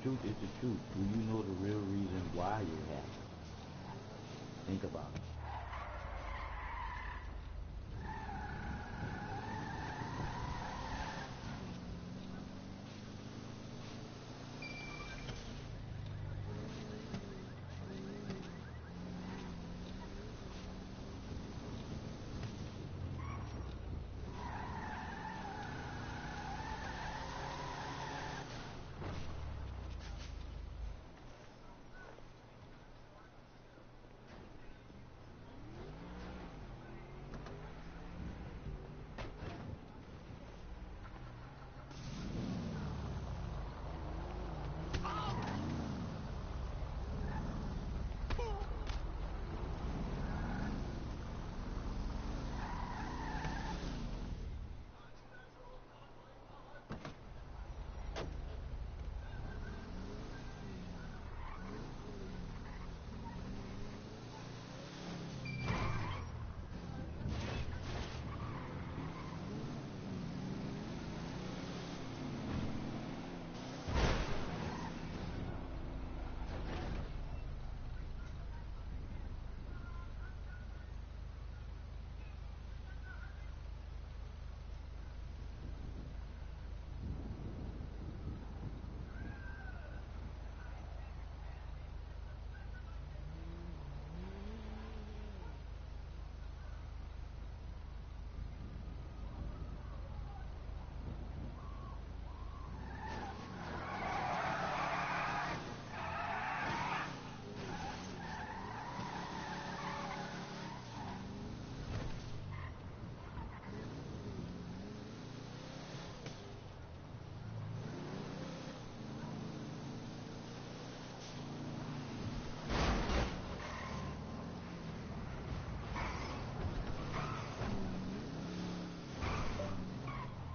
truth is the truth. Do you know the real reason why you're happy? Think about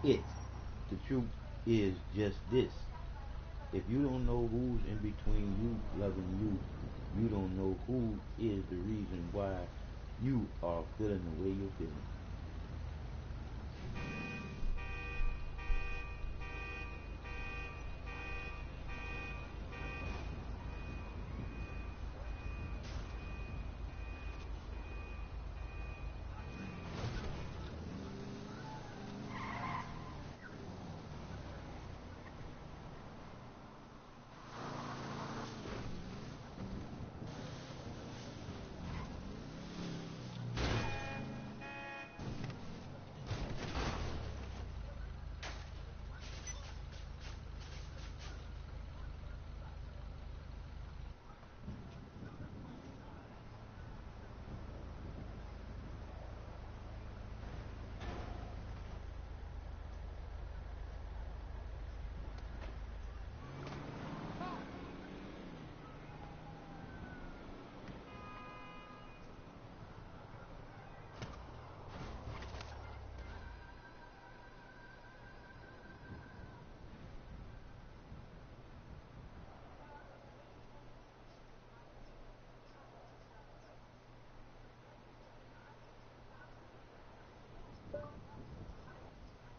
it. It. The truth is just this. If you don't know who's in between you loving you, you don't know who is the reason why you are feeling the way you're feeling.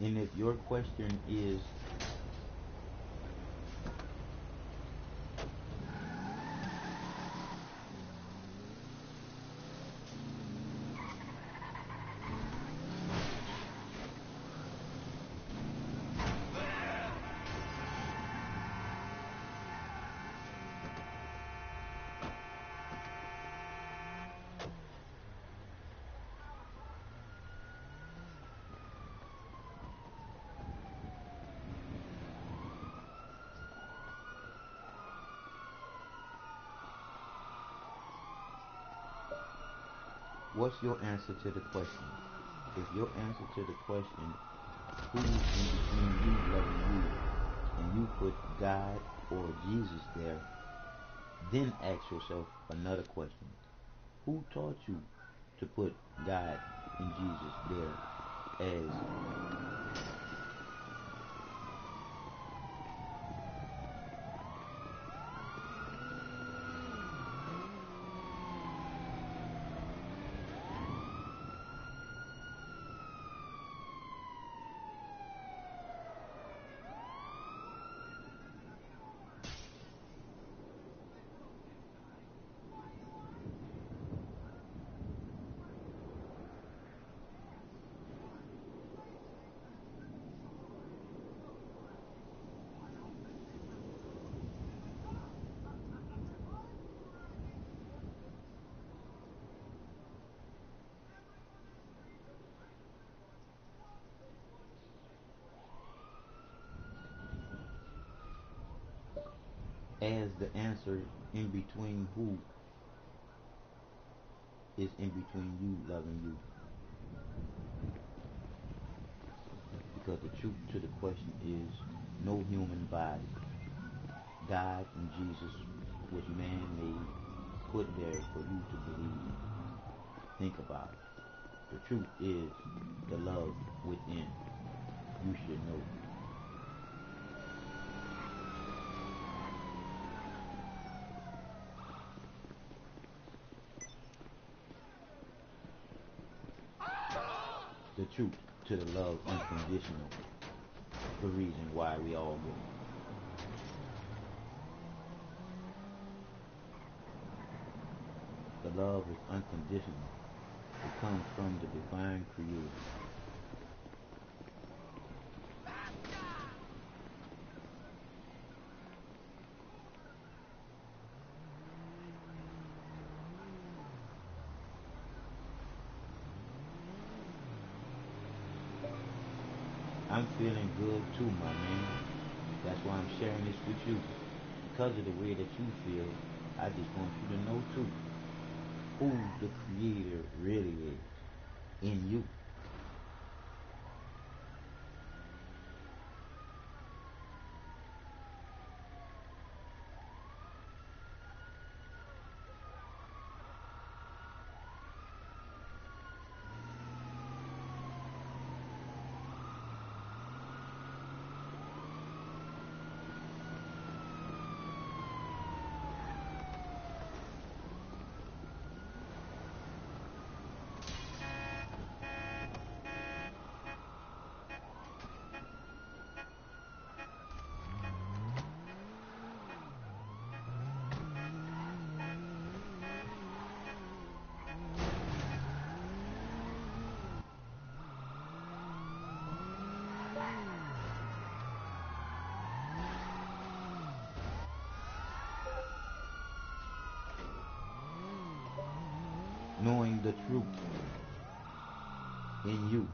And if your question is, what's your answer to the question? If your answer to the question, who's in between you loving you, and you put God or Jesus there, then ask yourself another question. Who taught you to put God and Jesus there as as the answer in between who is in between you loving you. Because the truth to the question is no human body died and Jesus was man-made, put there for you to believe. Think about it. The truth is the love within. You should know. The truth to the love unconditional. The reason why we all go. The love is unconditional. It comes from the divine creator. I'm feeling good too, my man. That's why I'm sharing this with you. Because of the way that you feel, I just want you to know too who the creator really is in you. Knowing the truth in you.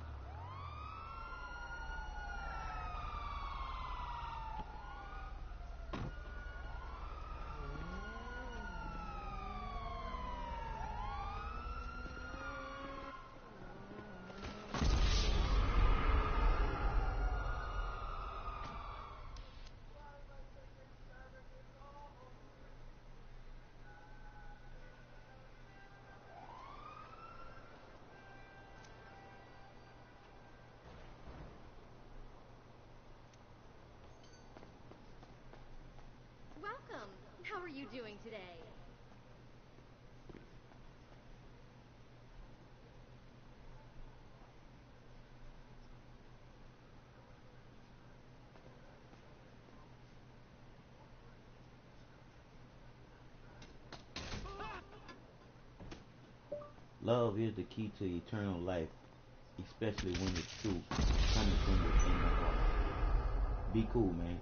Welcome. How are you doing today? Love is the key to eternal life, especially when it's true, coming from within the heart. Be cool, man.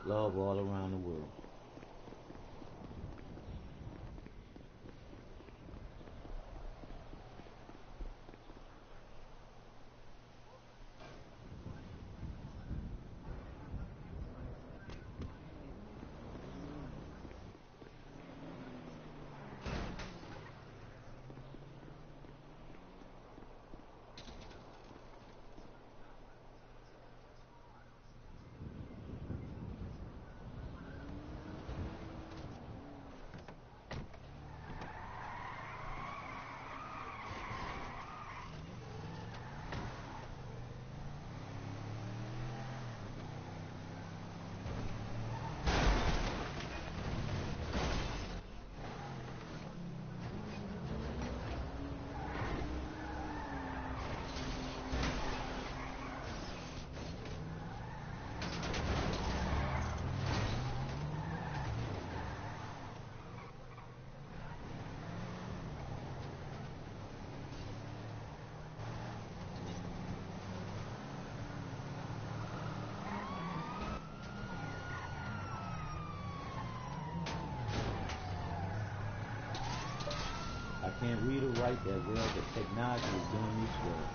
Love all around the world. can't read or write that well, but technology is doing its work.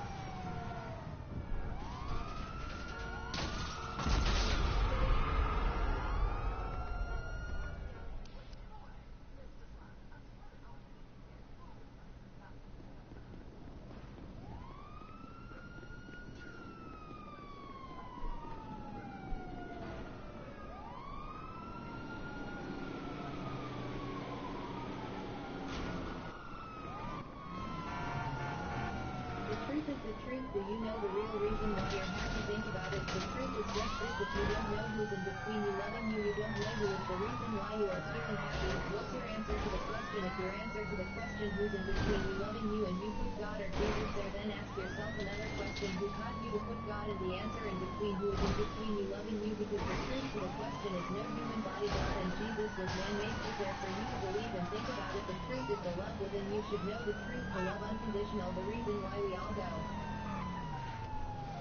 Truth is the truth. Do you know the real reason why you're happy? Think about it. The truth is just this. If you don't know who's in between you loving you, you don't know who is the reason why you are feeling happy. What's your answer to the question? If your answer to the question who's in between you loving you and you put God or Jesus there, then ask yourself another question. Who taught you to put God in the answer in between? Who is in between you loving you? Because the truth to the question is no human body. God and Jesus was man-made. Put there for you to believe and think about it. The truth is the love within you should know the truth. The love unconditional. The reason why we all go.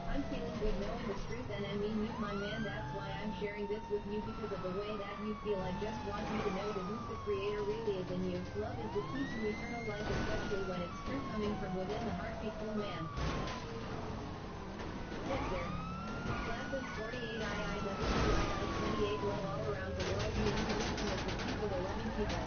I'm feeling good knowing the truth, and I mean you, my man. That's why I'm sharing this with you, because of the way that you feel. I just want you to know that who the creator really is in you. Love is the key to eternal life, especially when it's true coming from within the heartbeatful man. Texter. Classes 48 III 28 love all around the world. You need to listen as the people are loving people.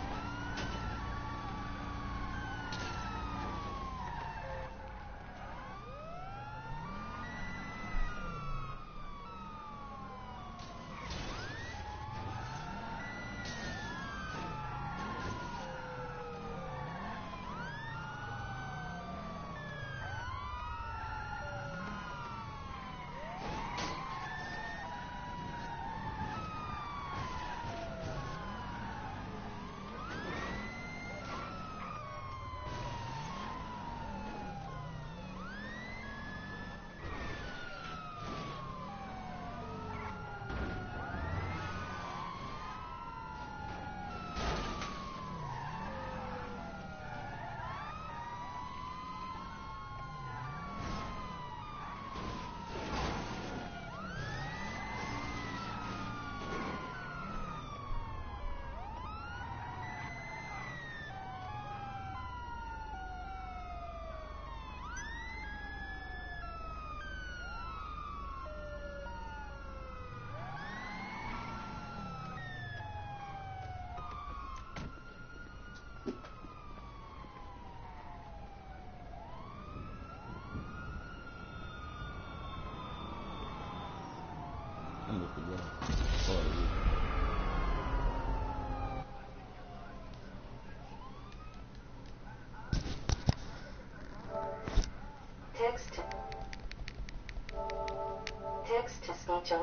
Text to speech on